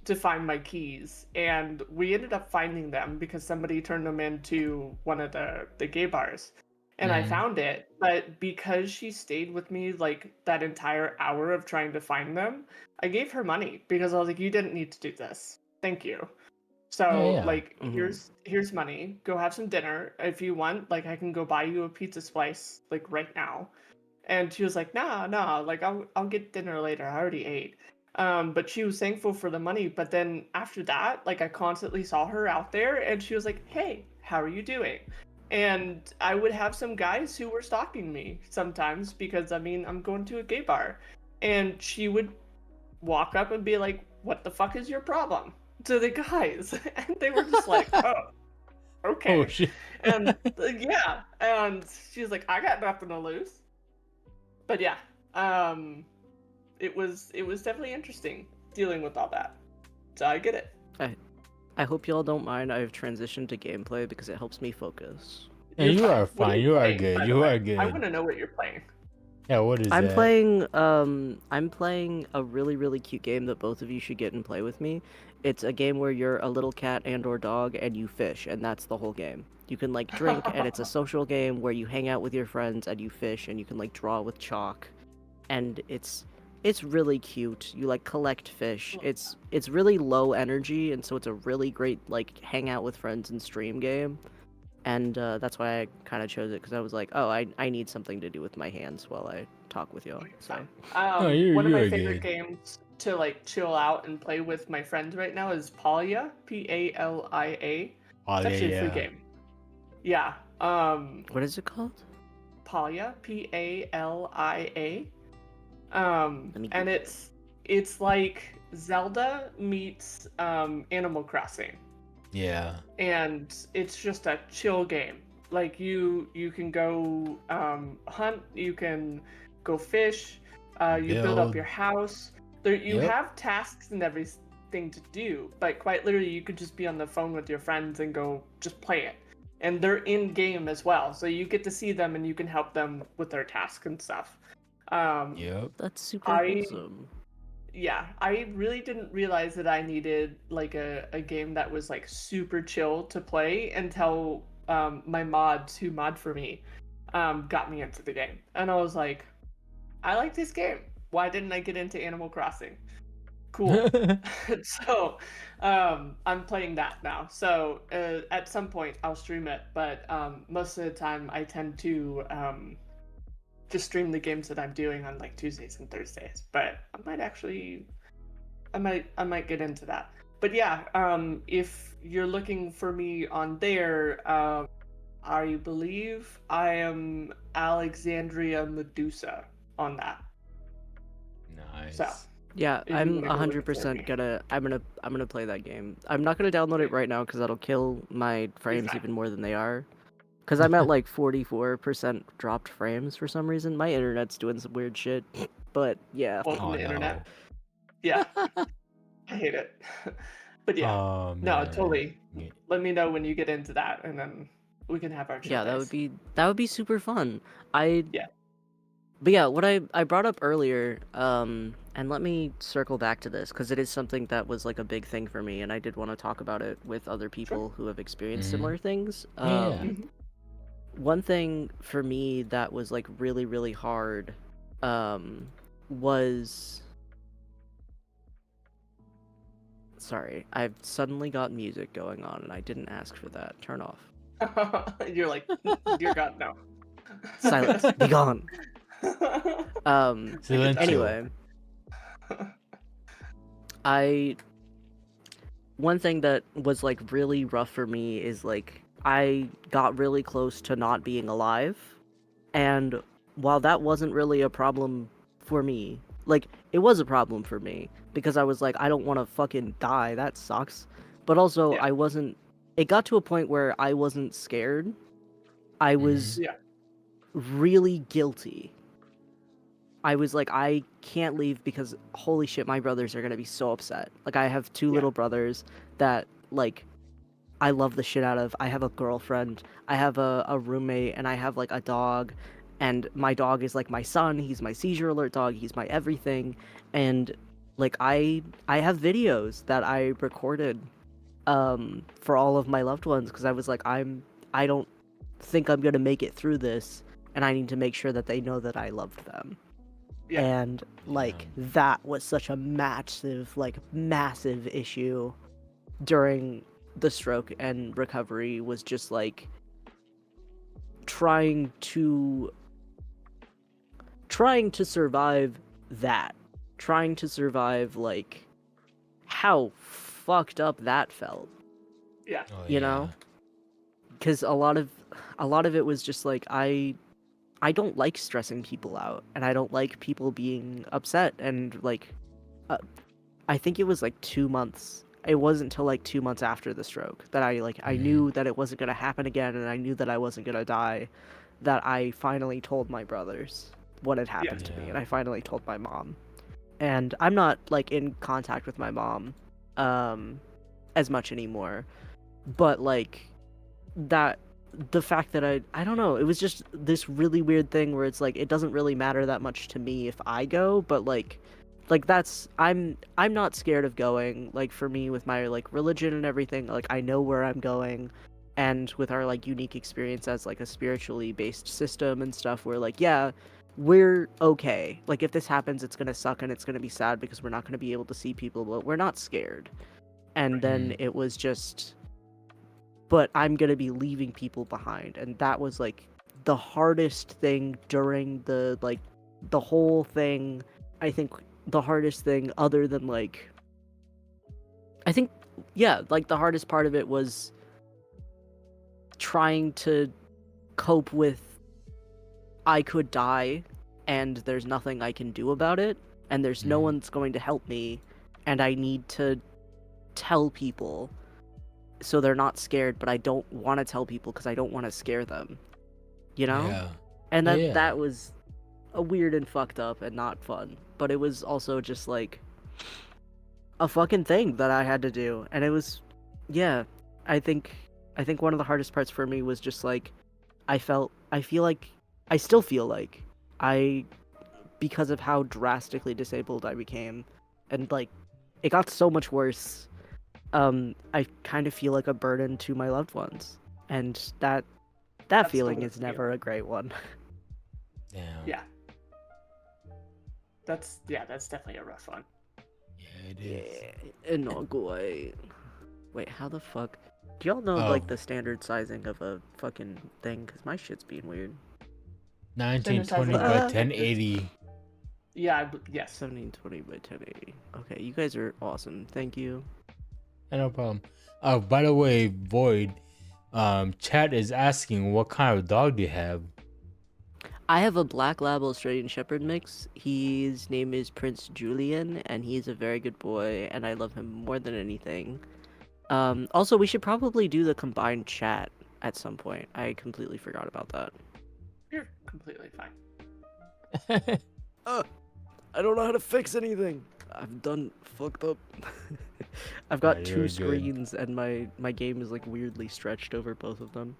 to find my keys. And we ended up finding them because somebody turned them into one of the gay bars. And I Mhm. found it, but because she stayed with me like that entire hour of trying to find them, I gave her money because I was like, "You didn't need to do this. Thank you." So Yeah. like here's money. Go have some dinner. If you want, like I can go buy you a pizza slice like right now. And she was like, nah, like I'll get dinner later. I already ate. But she was thankful for the money. But then after that, like I constantly saw her out there and she was like, "Hey, how are you doing?" And I would have some guys who were stalking me sometimes because I mean I'm going to a gay bar. And she would walk up and be like, "What the fuck is your problem?" to the guys. And they were just like, "Oh, Oh okay." shit. And yeah, and she's like, "I got nothing to lose." But yeah, um, it was definitely interesting dealing with all that. So I get it. I hope y'all don't mind. I've transitioned to gameplay because it helps me focus. Yeah, you are What fine. you You are playing, good. by the You way? are I good. want to know what you're playing. Yeah, what is I'm that? playing a really really cute game that both of you should get and play with me. It's a game where you're a little cat and or dog and you fish, and that's the whole game. You can like drink, and it's a social game where you hang out with your friends and you fish, and you can like draw with chalk, and it's it's really cute. You like collect fish. It's really low energy, and so it's a really great like hang out with friends and stream game. And that's why I kind of chose it, because I was like, oh, I need something to do with my hands while I talk with y'all. So One of my you're favorite good. games to like chill out and play with my friends right now is Palia, Palia. Oh, It's actually a free yeah. game. Yeah. what is it called? Palia, Palia. Let me And Google it's like Zelda meets Animal Crossing, Yeah. and it's just a chill game. Like you can go hunt, you can go fish, you build up Build. your house. There you Yep. have tasks and everything to do, but quite literally you could just be on the phone with your friends and go just play it. And they're in game as well, so you get to see them and you can help them with their tasks and stuff. Yep. That's super I- wholesome. Yeah, I really didn't realize that I needed like a game that was like super chill to play until my mods who mod for me got me into the game. And I was like, I like this game. Why didn't I get into Animal Crossing? Cool. So I'm playing that now. So at some point I'll stream it, but most of the time I tend to just stream the games that I'm doing on like Tuesdays and Thursdays. But I might get into that. But yeah, if you're looking for me on there, I believe I am Alexandria Medusa on that. Nice. So Yeah, if you I'm wanna go look for 100% me. gonna I'm gonna play that game. I'm not gonna download it right now because that'll kill my frames Exactly. even more than they are. Because I'm at like 44% dropped frames for some reason. My internet's doing some weird shit. But yeah. Welcome Oh, to the no. internet. Yeah, I hate it. But yeah, Oh, no, man. totally. Yeah. Let me know when you get into that, and then we can have our chill Yeah, days. that would be super fun. Yeah. But yeah, what I brought up earlier, and let me circle back to this because it is something that was like a big thing for me, and I did want to talk about it with other people who have experienced Mhm. similar things. Yeah. Mhm. One thing for me that was like really, really hard, was. Sorry, I've suddenly got music going on, and I didn't ask for that. Turn off. You're like, dear God, no. Silence. Be gone. Silencio. Anyway, one thing that was like really rough for me is like I got really close to not being alive, and while that wasn't really a problem for me, like it was a problem for me because I was like, I don't want to fucking die, that sucks. But also Yeah. I wasn't, it got to a point where I wasn't scared. I was Yeah. really guilty. I was like, I can't leave because holy shit, my brothers are gonna be so upset. Like I have two Yeah. little brothers that like I love the shit out of. I have a girlfriend, I have a roommate, and I have like a dog, and my dog is like my son. He's my seizure alert dog. He's my everything, and like I have videos that I recorded for all of my loved ones because I was like I don't think I'm gonna make it through this, and I need to make sure that they know that I loved them. Yeah. And like that was such a massive issue during the stroke and recovery, was just like trying to survive that, trying to survive like how fucked up that felt, Yeah. Oh, you know? Because a lot of it was just like I don't like stressing people out, and I don't like people being upset. And like I think it was like 2 months. It wasn't until like 2 months after the stroke that I knew that it wasn't gonna happen again, and I knew that I wasn't gonna die, that I finally told my brothers what had happened to me, Yeah. and I finally told my mom. And I'm not like in contact with my mom as much anymore, but like that, the fact that I don't know, it was just this really weird thing where it's like it doesn't really matter that much to me if I go, but like that's I'm not scared of going. Like for me with my like religion and everything, like I know where I'm going, and with our like unique experience as like a spiritually based system and stuff, where like yeah, we're okay. Like if this happens, it's gonna suck and it's gonna be sad because we're not gonna be able to see people, but we're not scared. And then it was just, but I'm gonna be leaving people behind, and that was like the hardest thing during the whole thing. I think the hardest thing, other than like, I think, yeah, like the hardest part of it was trying to cope with I could die and there's nothing I can do about it, and there's no one's going to help me, and I need to tell people so they're not scared, but I don't want to tell people because I don't want to scare them, you know? Yeah. And Yeah. that was a weird and fucked up and not fun, but it was also just like a fucking thing that I had to do, and it was, yeah, I think one of the hardest parts for me was just like I still feel like because of how drastically disabled I became, and like it got so much worse, I kind of feel like a burden to my loved ones, and that That's the feeling worst is never a great one. Damn. Yeah. That's definitely a rough one. Yeah, it is. And not great. Wait, how the fuck? Do y'all know Oh. like the standard sizing of a fucking thing? Cause my shit's being weird. 1920 by Ah. 1080. Yeah, yes. 1720 by 1080. Okay, you guys are awesome. Thank you. No problem. Oh, by the way, Void, chat is asking what kind of dog do you have? I have a Black Lab Australian Shepherd mix. His name is Prince Julian, and he's a very good boy, and I love him more than anything. Also, we should probably do the combined chat at some point. I completely forgot about that. You're completely fine. I don't know how to fix anything. I've done fucked up. I've got Yeah, two you're good. screens, and my game is like weirdly stretched over both of them.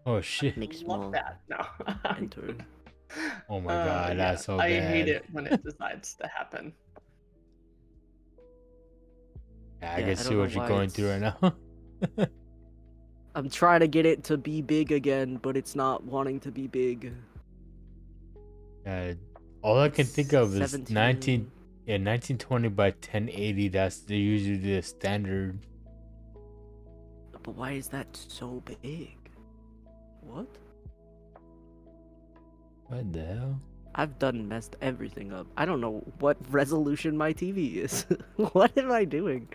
Oh shit. Make Love small that. No. enter. Oh my god, that's so I bad. hate it when it decides to happen. Yeah, I Yeah, can I see don't know what you're why going through right now. I'm trying to get it to be big again, but it's not wanting to be big. All I can think of is 17. 1920 by 1080. That's usually the standard. But why is that so big? What? What the hell? I've done messed everything up. I don't know what resolution my TV is. What am I doing?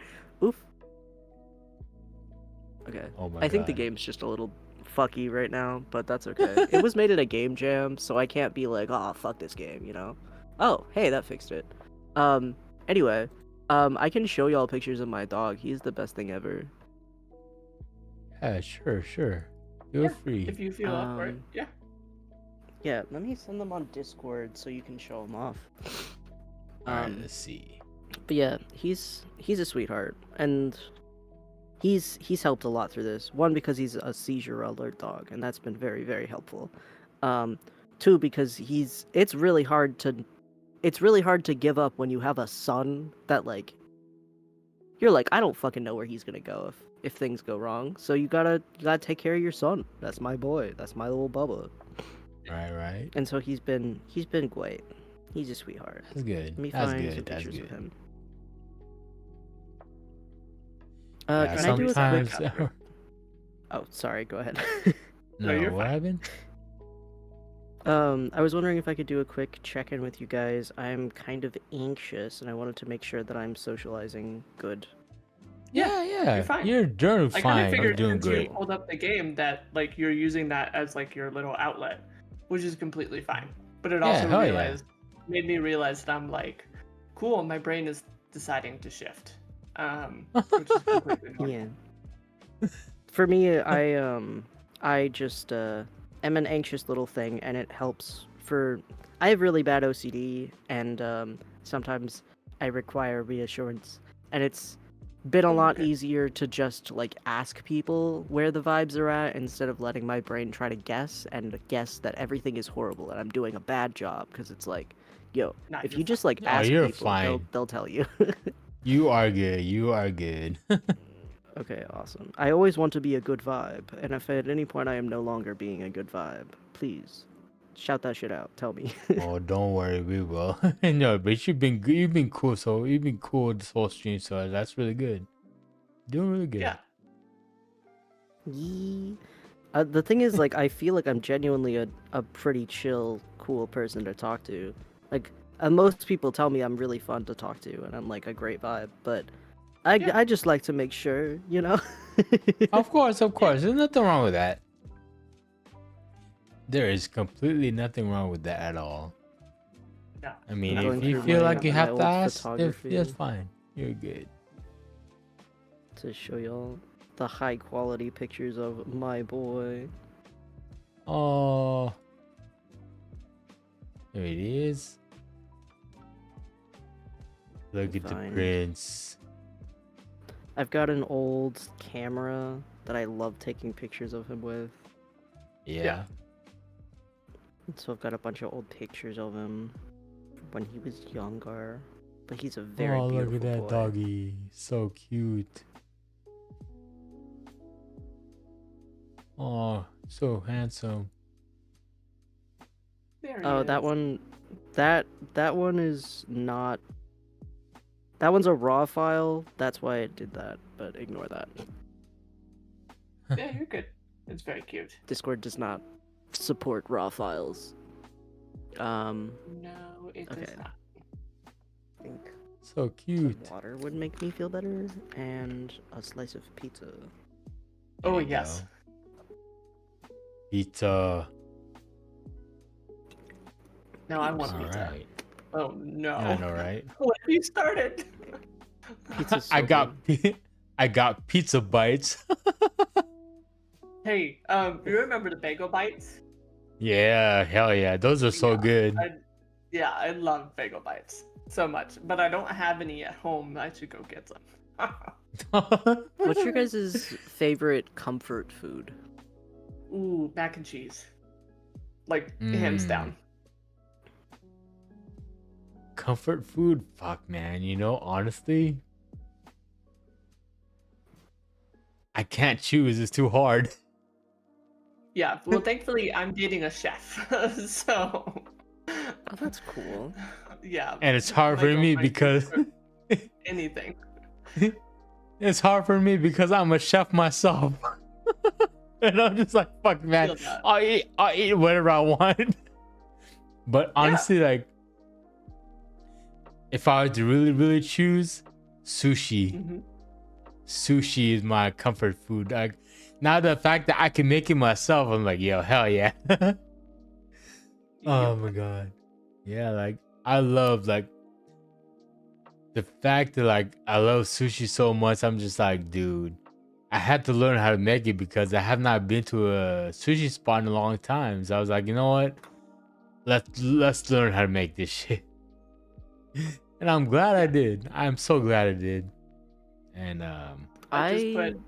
Oof. Okay. Oh my I think the God. game's just a little fucky right now, but that's okay. It was made in a game jam, so I can't be like, oh, fuck this game, you know? Oh, hey, that fixed it. Anyway, I can show y'all pictures of my dog. He's the best thing ever. Yeah, sure. Feel Yeah, free. If you feel up for it, Um, yeah. Yeah, let me send them on Discord so you can show them off. Alright, let's see. But yeah, he's a sweetheart, and he's helped a lot through this. One, because he's a seizure alert dog, and that's been very, very helpful. Two, because it's really hard to give up when you have a son that like you're like, I don't fucking know where he's gonna go if things go wrong. So you gotta take care of your son. That's my boy. That's my little Bubba. Right. And so he's been great. He's a sweetheart. That's good. Let me That's find good. some That's pictures of good. him. Yeah, Can I do a quick? sometimes. Oh, sorry. Go ahead. No, you're what fine. happened? I was wondering if I could do a quick check-in with you guys. I'm kind of anxious, and I wanted to make sure that I'm socializing good. Yeah. you're fine. You're doing I kind fine. of You're figured doing since good. you pulled up the game that like you're using that as like your little outlet, which is completely fine. But it Yeah, also hell yeah. made me realize that I'm like, cool. My brain is deciding to shift, which is completely normal. Yeah. For me, I just am an anxious little thing, and it helps for. I have really bad OCD, and sometimes I require reassurance, and it's been a lot Okay. easier to just like ask people where the vibes are at instead of letting my brain try to guess that everything is horrible and I'm doing a bad job, because it's like, yo, Nah, if you're you just fine. like No, ask you're people, fine. they'll tell you. You are good. Okay, awesome. I always want to be a good vibe, and if at any point I am no longer being a good vibe, please Shout that shit out. Tell me. Oh, don't worry, we will. No, but you've been good. You've been cool. So you've been cool this whole stream. So that's really good. Doing really good. Yeah. Yee. The thing is, like, I feel like I'm genuinely a pretty chill, cool person to talk to. Like, most people tell me I'm really fun to talk to, and I'm like a great vibe. But I just like to make sure, you know. Of course. There's nothing wrong with that. There is completely nothing wrong with that at all. No. I mean, I'm going if you through feel my- like you my have old to ask, photography. that's fine. You're good. To show y'all the high quality pictures of my boy. Oh, there it is. Look at the Fine. prince. I've got an old camera that I love taking pictures of him with. Yeah. So I've got a bunch of old pictures of him when he was younger. But he's a very Oh, beautiful look at that boy. doggy. So cute. Oh, so handsome. There he Oh, that is. one, that one is not. That one's a raw file. That's why it did that. But ignore that. Yeah, you're good. It's very cute. Discord does not support raw files. No, it does Okay. not. I think So cute. some water would make me feel better, and a slice of pizza. Oh, There you yes. go. Pizza. Now I want All pizza. right. Oh, no. I know, right? What have you started? Pizza's so I got good. I got pizza bites. Hey, you remember the bagel bites? Yeah, hell yeah. Those are so Yeah, good. Yeah, I love bagel bites so much, but I don't have any at home. I should go get some. What's your guys' favorite comfort food? Ooh, mac and cheese. Like, hands Mm. down. Comfort food? Fuck, man. You know, honestly, I can't choose. It's too hard. Yeah, well, thankfully, I'm dating a chef, so. Oh, that's cool. Yeah. And it's hard my for me girlfriend can because cook anything. it's hard for me because I'm a chef myself. And I'm just like, fuck, man. Feel that. I'll eat whatever I want. But honestly, like, if I were to really, really choose, sushi. Mhm. Sushi is my comfort food. Like, now the fact that I can make it myself, I'm like, yo, hell yeah. Oh my god. Yeah, like, I love, like, the fact that, like, I love sushi so much. I'm just like, dude, I had to learn how to make it because I have not been to a sushi spot in a long time. So I was like, you know what? Let's learn how to make this shit. And I'm glad I did. I'm so glad I did. And I just put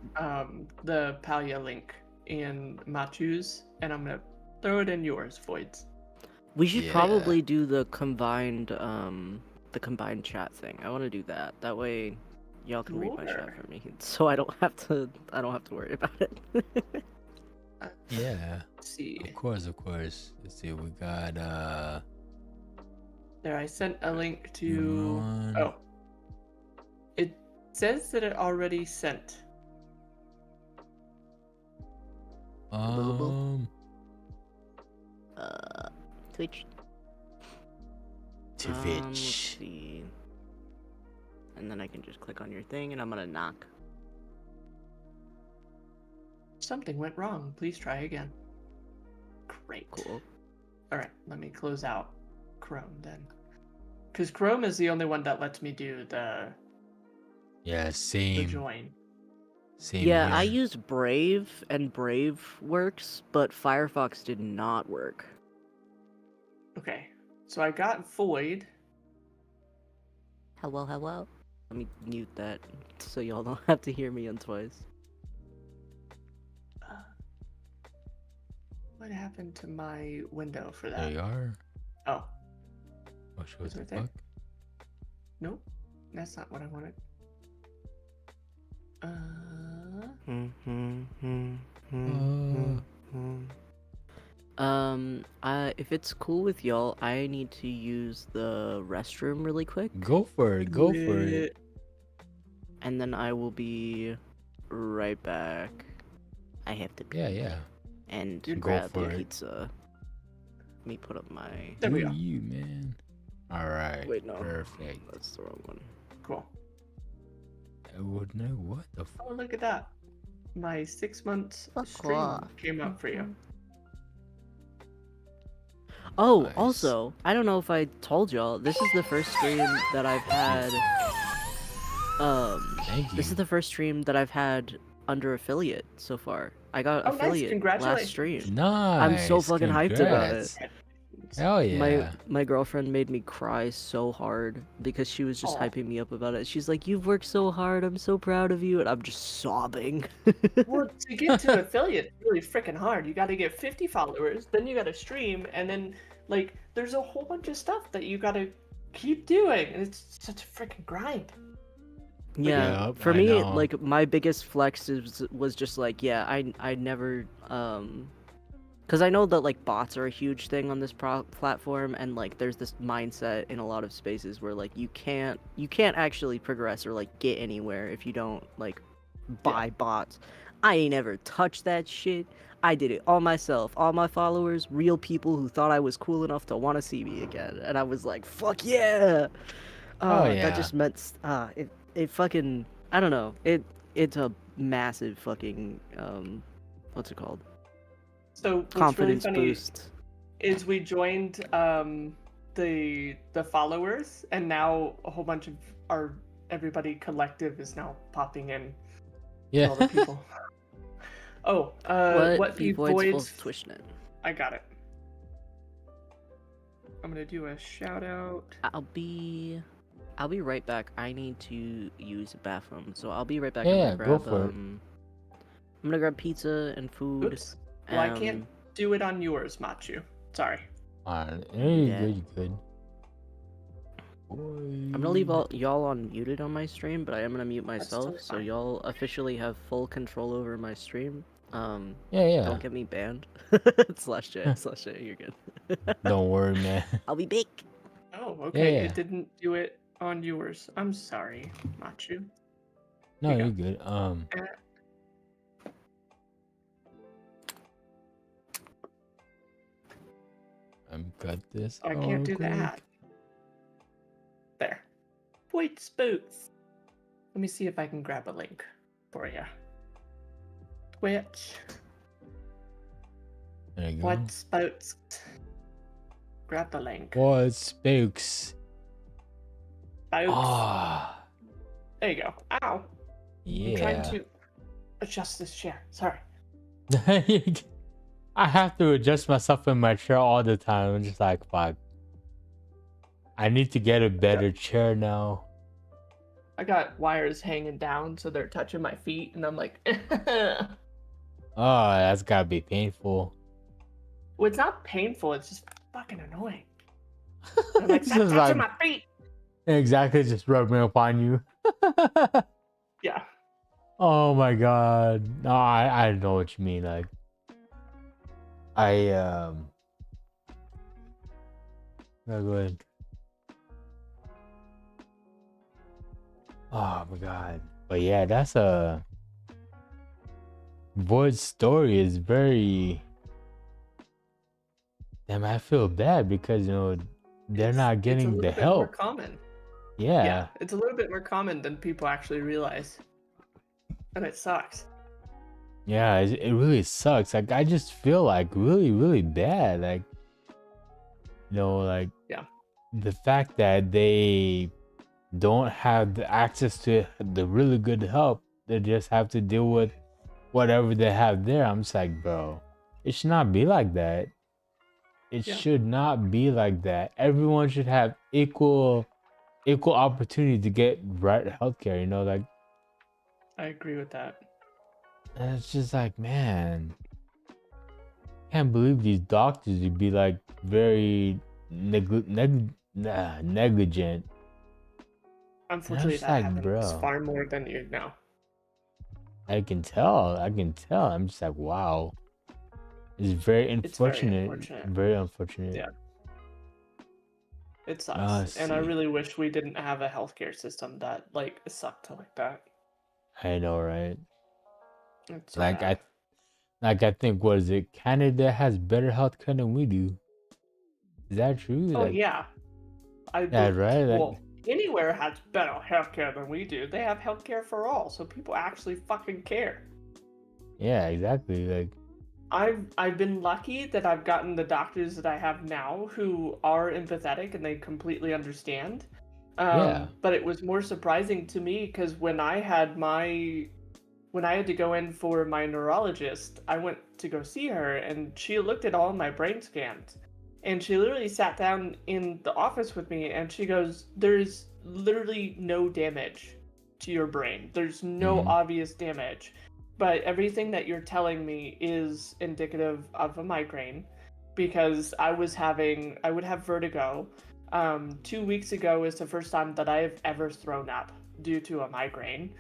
the Palia link in Machu's, and I'm gonna throw it in yours, Voids. We should Yeah. probably do the combined chat thing. I want to do that. That way, y'all can read my chat Sure. for me, so I don't have to worry about it. yeah, Let's see. of course. Let's see. We got There, I sent a link to. Imran. Oh. It says that it already sent. Twitch. To Let's Twitch. see. And then I can just click on your thing, and I'm gonna knock. Something went wrong. Please try again. Great. Cool. Alright, let me close out Chrome then. Because Chrome is the only one that lets me do the Yeah, same. join. Same. Yeah, I here. used Brave, and Brave works, but Firefox did not work. Okay, so I got Void. Hello, hello. Let me mute that so y'all don't have to hear me on twice. What happened to my window for There that? you are. Oh, Oh, what Is the it there? fuck? nope. That's not what I wanted. If it's cool with y'all, I need to use the restroom really quick, Go for it. Go for it. Lit. and then I will be right back. I have to pee Yeah. and You go grab for the it. pizza. Let me put up my. There we Do go. you, man. All right. Wait, no. Perfect. That's the wrong one. Cool. I would know what the fuck. Oh, look at that. My 6 months Fuck stream off. came out for you. Oh, Nice. also, I don't know if I told y'all, this is the first stream that I've had. Thank you. This is the first stream that I've had under affiliate so far. I got Oh, nice. affiliate last Congratulations. stream. Nice. so fucking hyped about Congrats. it. Hell yeah. My girlfriend made me cry so hard because she was just Aw. hyping me up about it. She's like, "You've worked so hard. I'm so proud of you," and I'm just sobbing. Well, to get to affiliate, it's really freaking hard. You got to get 50 followers, then you got to stream, and then like there's a whole bunch of stuff that you got to keep doing, and it's such a freaking grind. Yeah, Yup, for I me, know. like my biggest flex was just like, yeah, I never because I know that like bots are a huge thing on this platform, and like there's this mindset in a lot of spaces where like you can't actually progress or like get anywhere if you don't like buy bots. I ain't ever touched that shit. I did it all myself. All my followers, real people who thought I was cool enough to want to see me again, and I was like, fuck yeah. Oh, yeah. That just meant it fucking, I don't know. It's a massive fucking what's it called? So what's Confidence really funny boost. is we joined the followers, and now a whole bunch of our everybody collective is now popping in. Yeah. All the people. Oh, what the void's voids? full Twitchnet. I got it. I'm gonna do a shout out. I'll be right back. I need to use the bathroom, so I'll be right back. Yeah, I'm gonna go grab, for it. I'm gonna grab pizza and food. Oops. Well, I can't do it on yours, Machu. Sorry. Alright, Yeah. you good. I'm gonna leave y'all on muted on my stream, but I am gonna mute myself, totally so fine. y'all officially have full control over my stream. Yeah. Don't get me banned. slash J, you're good. Don't worry, man. I'll be back. Oh, okay. Yeah. It didn't do it on yours. I'm sorry, Machu. No, you you're go. good. I'm got this. I can't do quick. that. There. Void Spooks. Let me see if I can grab a link for you. Twitch. There you go. What spokes? Grab the link. What spooks? Spokes. Ah, There you go. Ow. I'm trying yeah. to adjust this chair. Sorry. I have to adjust myself in my chair all the time. I'm just like, fuck. I need to get a better chair now. I got wires hanging down so they're touching my feet, and I'm like, well, Oh, that's gotta be painful. it's not painful. It's just fucking annoying. I'm like, It's stop just touching like- my feet. Exactly, just rubbing upon you. Yeah. Oh my god. No, I know what you mean. Like, no, go ahead. Oh my god. But yeah, that's a Void's story is very. Damn, I feel bad because they're not It's a getting little the bit more help. common. Yeah. It's a little bit more common than people actually realize, and it sucks. Yeah, it really sucks. Like, I just feel like really, really bad. Like, like, Yeah. the fact that they don't have the access to the really good help, they just have to deal with whatever they have there. I'm just like, bro, it should not be like that. It Yeah. should not be like that. Everyone should have equal opportunity to get right healthcare. Like, I agree with that. and it's just like, man, can't believe these doctors would be like very negligent. Unfortunately, just that like, happens bro. far more than you know. I can tell. I'm just like, wow. It's very It's very unfortunate. unfortunate. Very unfortunate. Yeah. It Ah, sucks. And I see. really wish we didn't have a healthcare system that like sucked like that. I know, right? It's so Like bad. I think, what is it? Canada has better healthcare than we do. Is that true? Oh Like, yeah. yeah, right? Like, Well, anywhere has better healthcare than we do. They have healthcare for all, so people actually fucking care. yeah, exactly. Like, I've been lucky that I've gotten the doctors that I have now who are empathetic and they completely understand. yeah. But it was more surprising to me because when I had to go in for my neurologist, I went to go see her and she looked at all my brain scans. And she literally sat down in the office with me and she goes, "There's literally no damage to your brain. There's no Mhm. obvious damage. But everything that you're telling me is indicative of a migraine because I would have vertigo. 2 weeks ago is the first time that I've ever thrown up due to a migraine.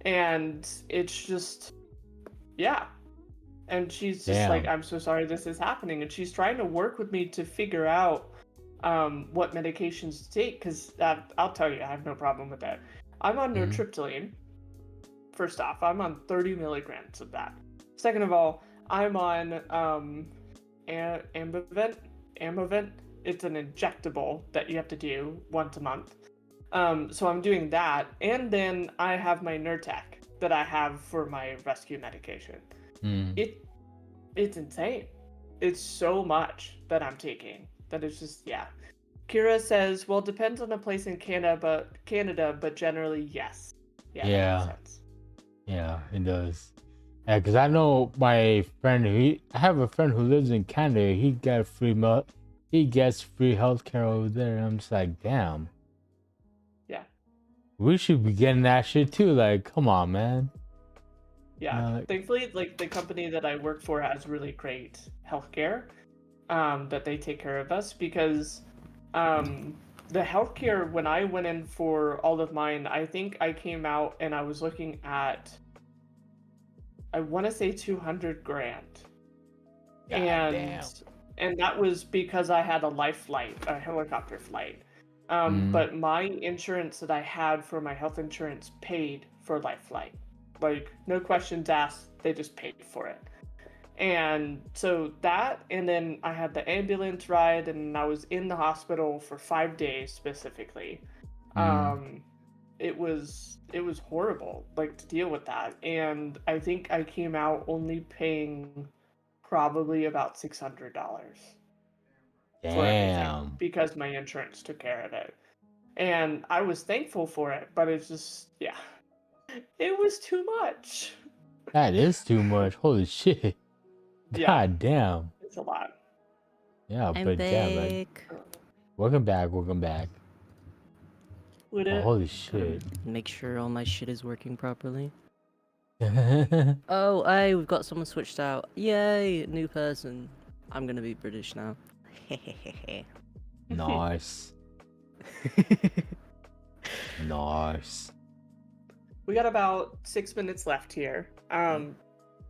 And it's just, yeah. And she's just like, Damn. "I'm so sorry this is happening." And she's trying to work with me to figure out what medications to take because I'll tell you, I have no problem with that. I'm on Mhm. nortriptyline. First off, I'm on 30 milligrams of that. Second of all, I'm on Ambivent. Ambivent. It's an injectable that you have to do once a month. So I'm doing that, and then I have my Nurtec that I have for my rescue medication. Mm. It's insane. It's so much that I'm taking that it's just, yeah. Kira says, "Well, depends on the place in Canada, but generally yes." Yeah, that makes Yeah. sense. Yeah, it does. Yeah, because I know my friend. I have a friend who lives in Canada. He gets free healthcare over there. I'm just like, damn. Yeah. We should be getting that shit too. Like, come on, man. Yeah, thankfully, like the company that I work for has really great healthcare, that they take care of us because, the healthcare when I went in for all of mine, I think I came out and I was looking at, I want to say 200 grand, God and damn. that was because I had a life flight, a helicopter flight. Mm. But my insurance that I had for my health insurance paid for life flight. Like, no questions asked, they just paid for it. And so that, and then I had the ambulance ride, and I was in the hospital for 5 days specifically. Mm. It was horrible, like, to deal with that. And I think I came out only paying probably about $600 for everything Damn. because my insurance took care of it. And I was thankful for it, but it's just, yeah, it was too much. That is too much. Holy shit. Yeah, God damn. it's a lot. Yeah, I'm but damn, like, back. welcome back. Welcome back. Would Oh, it? holy shit. Make sure all my shit is working properly. Nice. Oh, hey, we've got someone switched out. Yay, new person. I'm gonna be British now. Nice. We got about 6 minutes left here.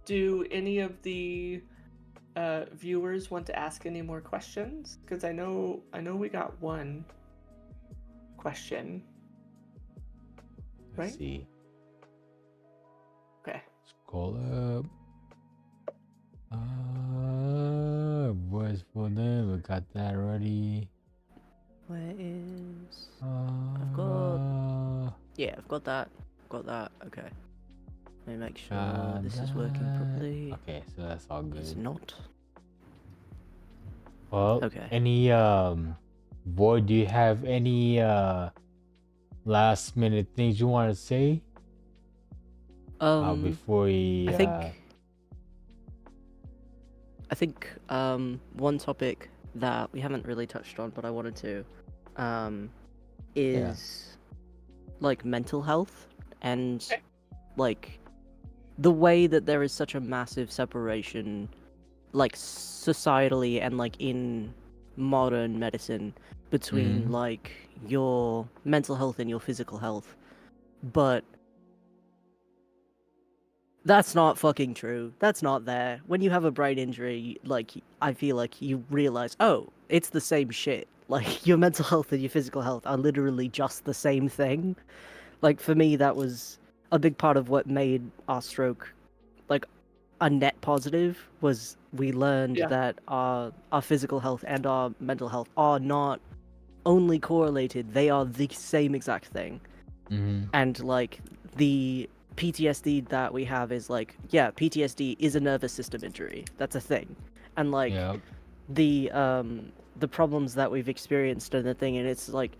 Do any of the viewers want to ask any more questions? Because I know we got one question. Let's Right? see. Okay. Scroll up. Voice full name. We got that already. Where is? Uh, Yeah, I've got that. Okay. Let me make sure this is working properly. Okay, so that's all It's good. not. Well, Okay. any Void, do you have any last minute things you want to say? Before we I think one topic that we haven't really touched on, but I wanted to, is like mental health and like the way that there is such a massive separation, like societally and like in modern medicine, between like your mental health and your physical health, but That's not fucking true. That's not there. When you have a brain injury, like, I feel like you realize, oh, it's the same shit. Like, your mental health and your physical health are literally just the same thing. Like, for me, that was a big part of what made our stroke, like, a net positive, was we learned Yeah. that our physical health and our mental health are not only correlated, they are the same exact thing. Mm-hmm. And, like, the PTSD that we have is like, yeah, PTSD is a nervous system injury. That's a thing. And like Yep. the problems that we've experienced and the thing, and it's like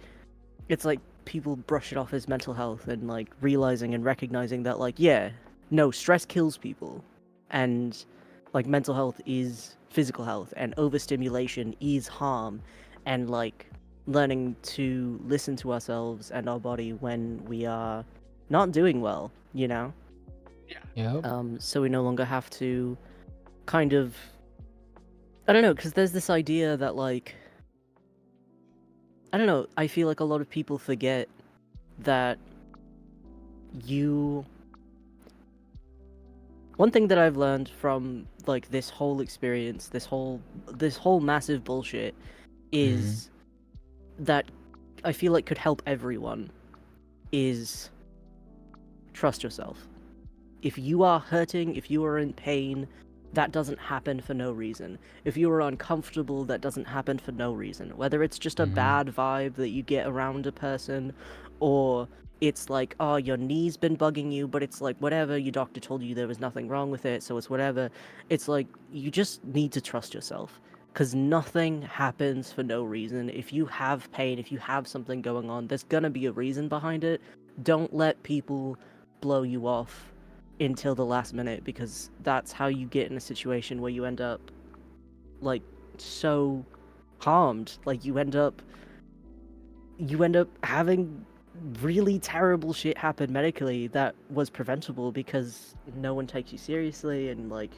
people brush it off as mental health, and like realizing and recognizing that, like, yeah, no, stress kills people, and like mental health is physical health, and overstimulation is harm, and like learning to listen to ourselves and our body when we are not doing well, you know? Yep. So we no longer have to kind of, I don't know, because there's this idea that, like, I don't know, I feel like a lot of people forget that one thing that I've learned from like this whole experience, this whole massive bullshit, is that I feel like could help everyone is trust yourself. If you are hurting, if you are in pain, that doesn't happen for no reason. If you are uncomfortable, that doesn't happen for no reason. Whether it's just a bad vibe that you get around a person, or it's like, oh, your knee's been bugging you, but it's like, whatever, your doctor told you there was nothing wrong with it, so it's whatever. It's like, you just need to trust yourself. Because nothing happens for no reason. If you have pain, if you have something going on, there's gonna be a reason behind it. Don't let people blow you off until the last minute, because that's how you get in a situation where you end up like so harmed. Like you end up having really terrible shit happen medically that was preventable because no one takes you seriously, and like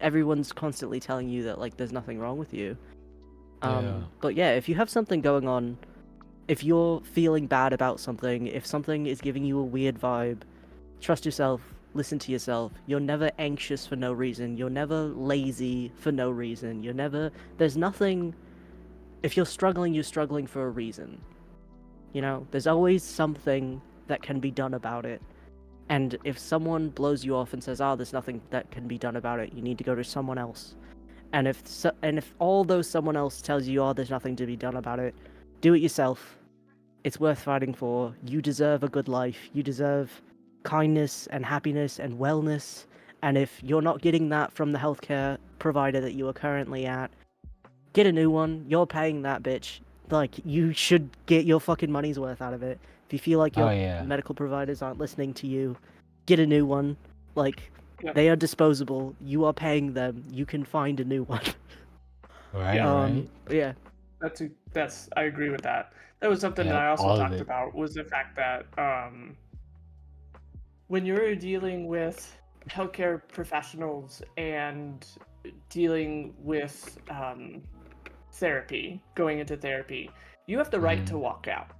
everyone's constantly telling you that like there's nothing wrong with you. But yeah, if you have something going on, if you're feeling bad about something, if something is giving you a weird vibe, trust yourself, listen to yourself. You're never anxious for no reason. You're never lazy for no reason. There's nothing, if you're struggling for a reason. You know, there's always something that can be done about it. And if someone blows you off and says, oh, there's nothing that can be done about it, you need to go to someone else. And if all those someone else tells you, oh, there's nothing to be done about it, do it yourself. It's worth fighting for. You deserve a good life. You deserve kindness and happiness and wellness. And if you're not getting that from the healthcare provider that you are currently at, get a new one. You're paying that bitch. Like, you should get your fucking money's worth out of it. If you feel like your medical providers aren't listening to you, get a new one. Like, they are disposable. You are paying them. You can find a new one. Right. Yeah. That's I agree with that. That was something that I also talked about, was the fact that when you're dealing with healthcare professionals and dealing with going into therapy, you have the right to walk out.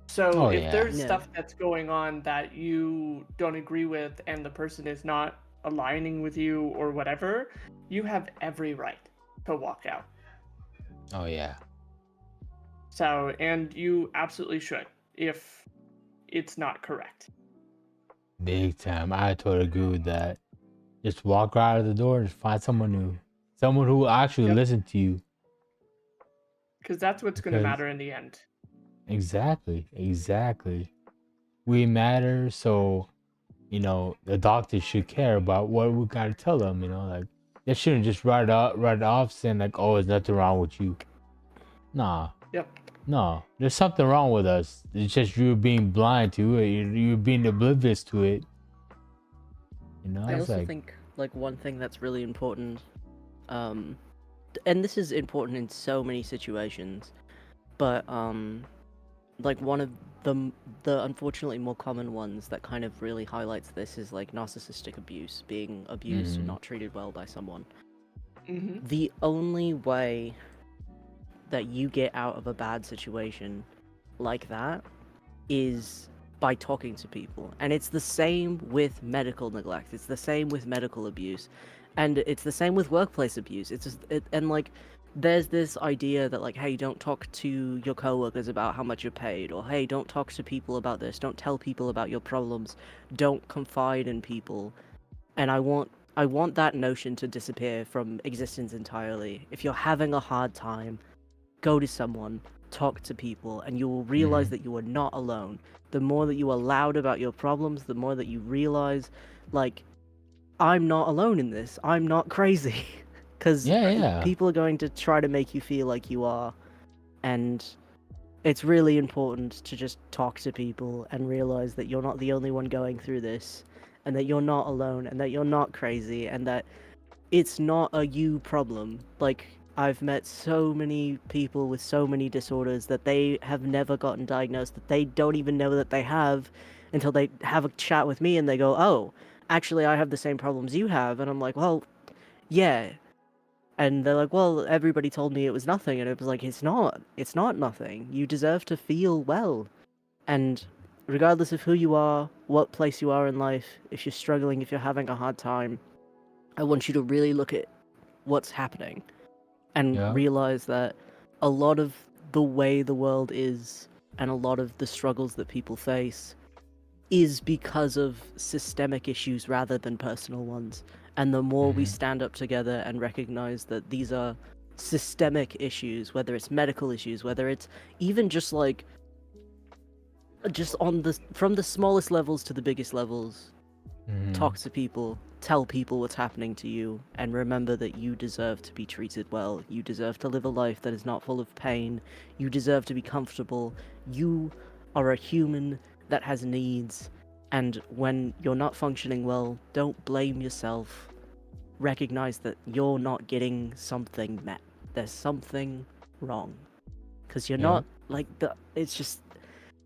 So if there's stuff that's going on that you don't agree with and the person is not aligning with you or whatever, you have every right to walk out. Oh yeah. So, and you absolutely should if it's not correct. Big time. I totally agree with that. Just walk right out of the door and find someone new. Someone who will actually listen to you. Because that's what's going to matter in the end. Exactly. We matter, so, you know, the doctor should care about what we gotta tell them, you know, like, they shouldn't just write it off saying like, oh, there's nothing wrong with you. Nah. Yep. No, there's something wrong with us. It's just you being blind to it. You're being oblivious to it. You know, I also think like one thing that's really important, and this is important in so many situations, but like one of the unfortunately more common ones that kind of really highlights this is like narcissistic abuse, being abused and not treated well by someone. The only way that you get out of a bad situation like that is by talking to people. And it's the same with medical neglect. It's the same with medical abuse. And it's the same with workplace abuse. And like there's this idea that like, hey, don't talk to your coworkers about how much you're paid, or hey, don't talk to people about this, don't tell people about your problems, don't confide in people. And I want that notion to disappear from existence entirely. If you're having a hard time, go to someone, talk to people, and you will realize that you are not alone. The more that you are loud about your problems, the more that you realize, like, I'm not alone in this. I'm not crazy. Because Yeah. people are going to try to make you feel like you are. And it's really important to just talk to people and realize that you're not the only one going through this, and that you're not alone, and that you're not crazy, and that it's not a you problem. Like, I've met so many people with so many disorders that they have never gotten diagnosed, that they don't even know that they have until they have a chat with me and they go, oh, actually, I have the same problems you have. And I'm like, well, yeah. And they're like, well, everybody told me it was nothing. And it was like, it's not. It's not nothing. You deserve to feel well. And regardless of who you are, what place you are in life, if you're struggling, if you're having a hard time, I want you to really look at what's happening and Yeah. realize that a lot of the way the world is and a lot of the struggles that people face is because of systemic issues rather than personal ones. And the more we stand up together and recognize that these are systemic issues, whether it's medical issues, whether it's even just like just on the from the smallest levels to the biggest levels, talk to people, tell people what's happening to you, and remember that you deserve to be treated well. You deserve to live a life that is not full of pain. You deserve to be comfortable. You are a human that has needs, and when you're not functioning well, don't blame yourself. Recognize that you're not getting something met. There's something wrong. Because you're not, like, it's just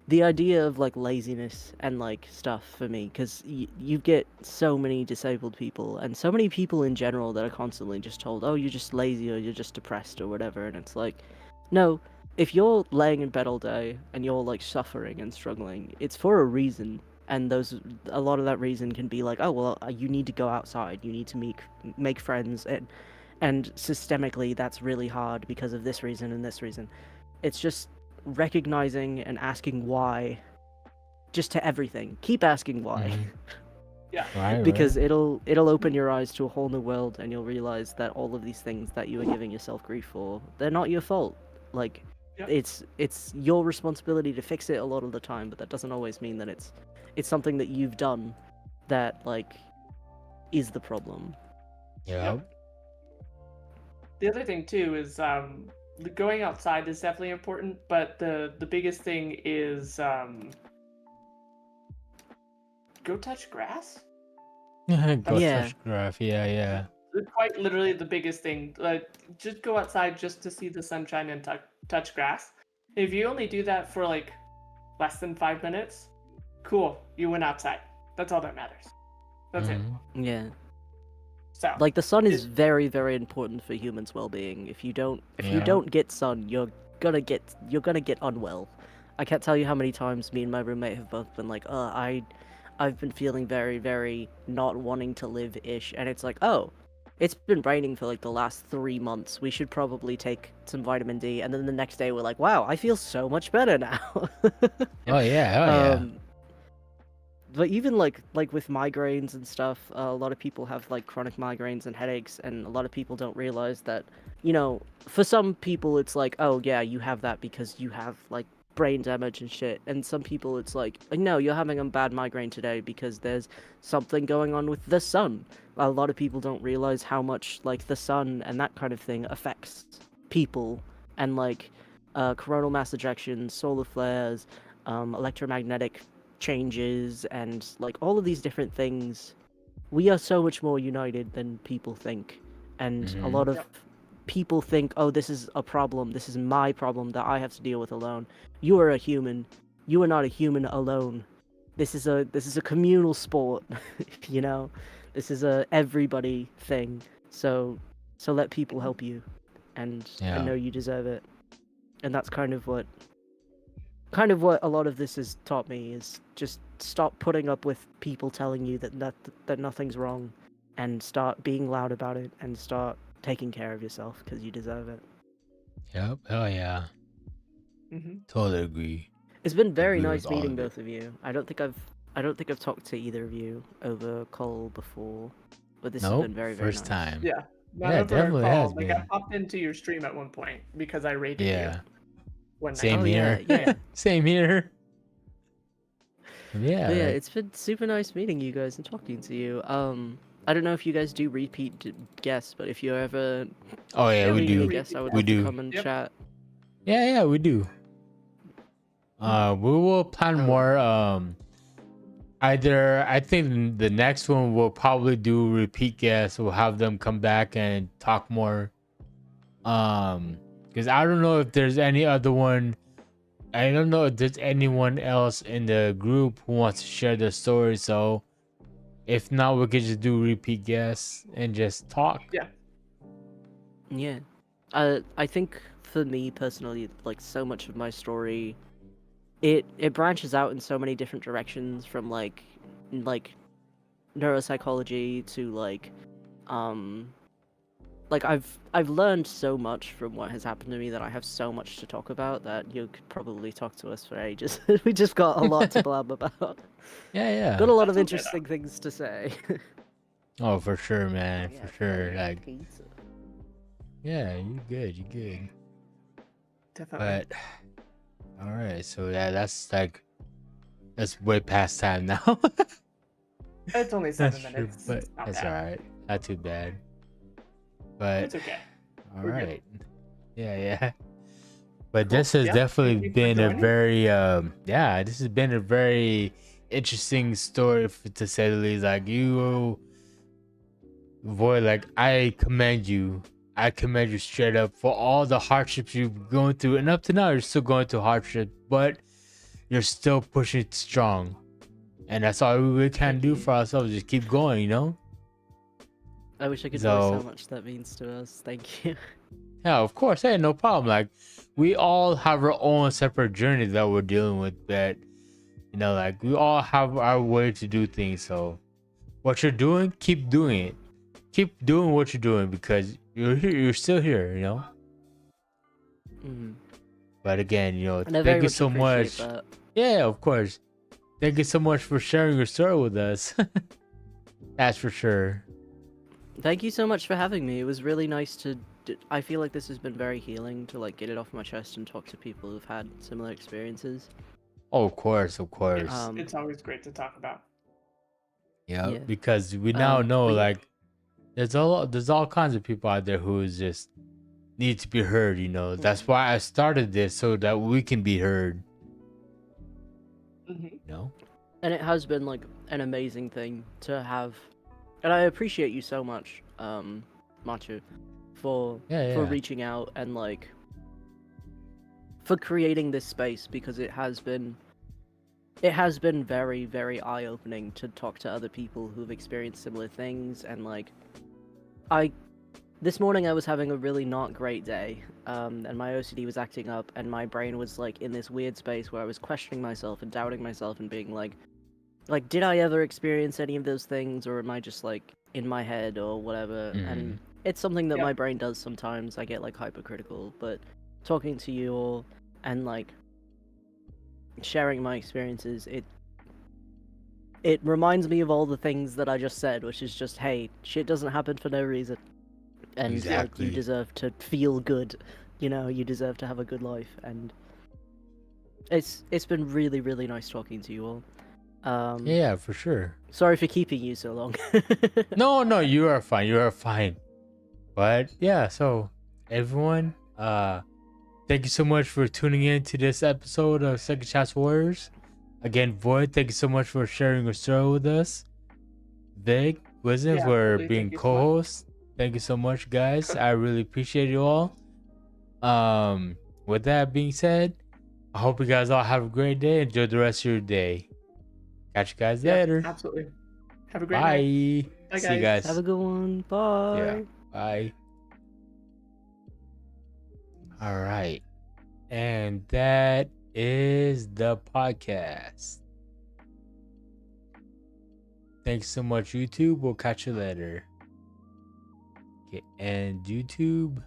the idea of like laziness and like stuff for me, because you get so many disabled people and so many people in general that are constantly just told, oh, you're just lazy or you're just depressed or whatever, and it's like, no, if you're laying in bed all day and you're like suffering and struggling, it's for a reason. And a lot of that reason can be like, oh well, you need to go outside, you need to make friends, and systemically that's really hard because of this reason and this reason. It's just recognizing and asking why, just to everything. Keep asking why. Yeah. Right. Because it'll open your eyes to a whole new world, and you'll realize that all of these things that you are giving yourself grief for, they're not your fault. Like, Yep. it's your responsibility to fix it a lot of the time, but that doesn't always mean that it's something that you've done that like is the problem. Yeah. The other thing too is going outside is definitely important, but the biggest thing is go touch grass. Go Yeah. touch grass. Yeah. It's quite literally the biggest thing. Just go outside just to see the sunshine and touch grass. If you only do that for like less than 5 minutes, cool, you went outside. That's all that matters. That's it. Yeah. So Like, the sun is very, very important for humans' well-being. If you don't get sun, you're gonna get unwell. I can't tell you how many times me and my roommate have both been like, I've been feeling very, very not wanting to live-ish, and it's like, oh, it's been raining for like the last 3 months. We should probably take some vitamin D. And then the next day we're like, wow, I feel so much better now. Oh yeah. But even like with migraines and stuff, a lot of people have like chronic migraines and headaches, and a lot of people don't realize that, you know, for some people it's like, oh yeah, you have that because you have like brain damage and shit, and some people it's like, no, you're having a bad migraine today because there's something going on with the sun. A lot of people don't realize how much like the sun and that kind of thing affects people, and like coronal mass ejections, solar flares, electromagnetic changes, and like all of these different things. We are so much more united than people think, and a lot of people think, oh, this is a problem, this is my problem that I have to deal with alone. You are a human. You are not a human alone. This is a communal sport. You know, this is a everybody thing. So let people help you, and know you deserve it. And that's kind of what kind of what a lot of this has taught me is just stop putting up with people telling you that nothing's wrong, and start being loud about it, and start taking care of yourself because you deserve it. Yep. Hell yeah. Hmm. Totally agree. It's been very Agree nice with all meeting of it. both of you. I don't think I've talked to either of you over call before, but this has Nope. been very, very First nice. time. Yeah. Not Yeah, over a definitely has call. Like I been. popped into your stream at one point because I rated you Yeah. one night. Same Oh, yeah, here. yeah. Same here. But Yeah. yeah, Like, it's been super nice meeting you guys and talking to you. I don't know if you guys do repeat guests, but if you're ever oh yeah, Yeah, we we needing do a do. guest, I would We love do. to come and Yep. chat. Yeah, we do. We will plan Oh. more. Either I think the next one we'll probably do repeat guests. We'll have them come back and talk more. Because I don't know if there's any other one. I don't know if there's anyone else in the group who wants to share their story. So if not, we could just do repeat guests and just talk. Yeah. Yeah. I think for me personally, like so much of my story, it branches out in so many different directions from like neuropsychology to like I've learned so much from what has happened to me that I have so much to talk about that you could probably talk to us for ages. We just got a lot to blab about. Yeah. Got a lot of That's okay, interesting things to say. Oh, for sure, man. Yeah, For sure. yeah, Like, pizza. yeah, you good. You good. Definitely. But all right, so yeah, that's way past time now. It's only That's 7 true, minutes. but It's not that's bad. all right. Not too bad. But It's okay. all We're good. right, yeah. But Cool. this has Yeah, definitely thank you for been a joining. very this has been a very interesting story to say the least. Like you, boy, like I commend you. I commend you straight up for all the hardships you've gone through, and up to now you're still going through hardship, but you're still pushing it strong, and that's all we really can Thank do you. for ourselves. Just keep going, you know. I wish I could voice So- how much that means to us. Thank you. Yeah, of course. Hey, no problem. Like, we all have our own separate journey that we're dealing with. That, you know, like we all have our way to do things. So, what you're doing, keep doing it. Keep doing what you're doing because you're here. You're still here. You know. Mhm. But again, you know, And I very thank you much so appreciate much. that. Yeah, of course. Thank you so much for sharing your story with us. That's for sure. Thank you so much for having me. It was really nice to. I feel like this has been very healing to like get it off my chest and talk to people who've had similar experiences. Oh, of course, of course. It's always great to talk about. Yeah, Yeah. because we now know but yeah. like there's all kinds of people out there who just need to be heard, you know. That's why I started this so that we can be heard, Hmm. you know. And it has been like an amazing thing to have, and I appreciate you so much, Machu, for Yeah. reaching out and like for creating this space because it has been very, very eye-opening to talk to other people who've experienced similar things. And like this morning I was having a really not great day, and my OCD was acting up, and my brain was like in this weird space where I was questioning myself and doubting myself and being like did I ever experience any of those things, or am I just like in my head or whatever? And it's something that Yeah. my brain does sometimes. I get like hypercritical, but talking to you all and like sharing my experiences, it reminds me of all the things that I just said, which is just, hey, shit doesn't happen for no reason, and like Exactly. you deserve to feel good, you know, you deserve to have a good life. And it's been really, really nice talking to you all. Yeah, for sure. Sorry for keeping you so long. No, you are fine. You are fine. But yeah, so everyone, thank you so much for tuning in to this episode of Second Chance Warriors. Again, Void, thank you so much for sharing your story with us. Vic, Wisdom Yeah, for absolutely. being Thank you so much. co-host. Thank you so much, guys. I really appreciate you all. With that being said, I hope you guys all have a great day. Enjoy the rest of your day. Catch you guys Yeah, later. absolutely. Have a great night. Bye. Bye, See you guys. guys. Have a good one. Bye. Yeah. Bye. All right. And that is the podcast. Thanks so much, YouTube. We'll catch you later. Okay, and YouTube.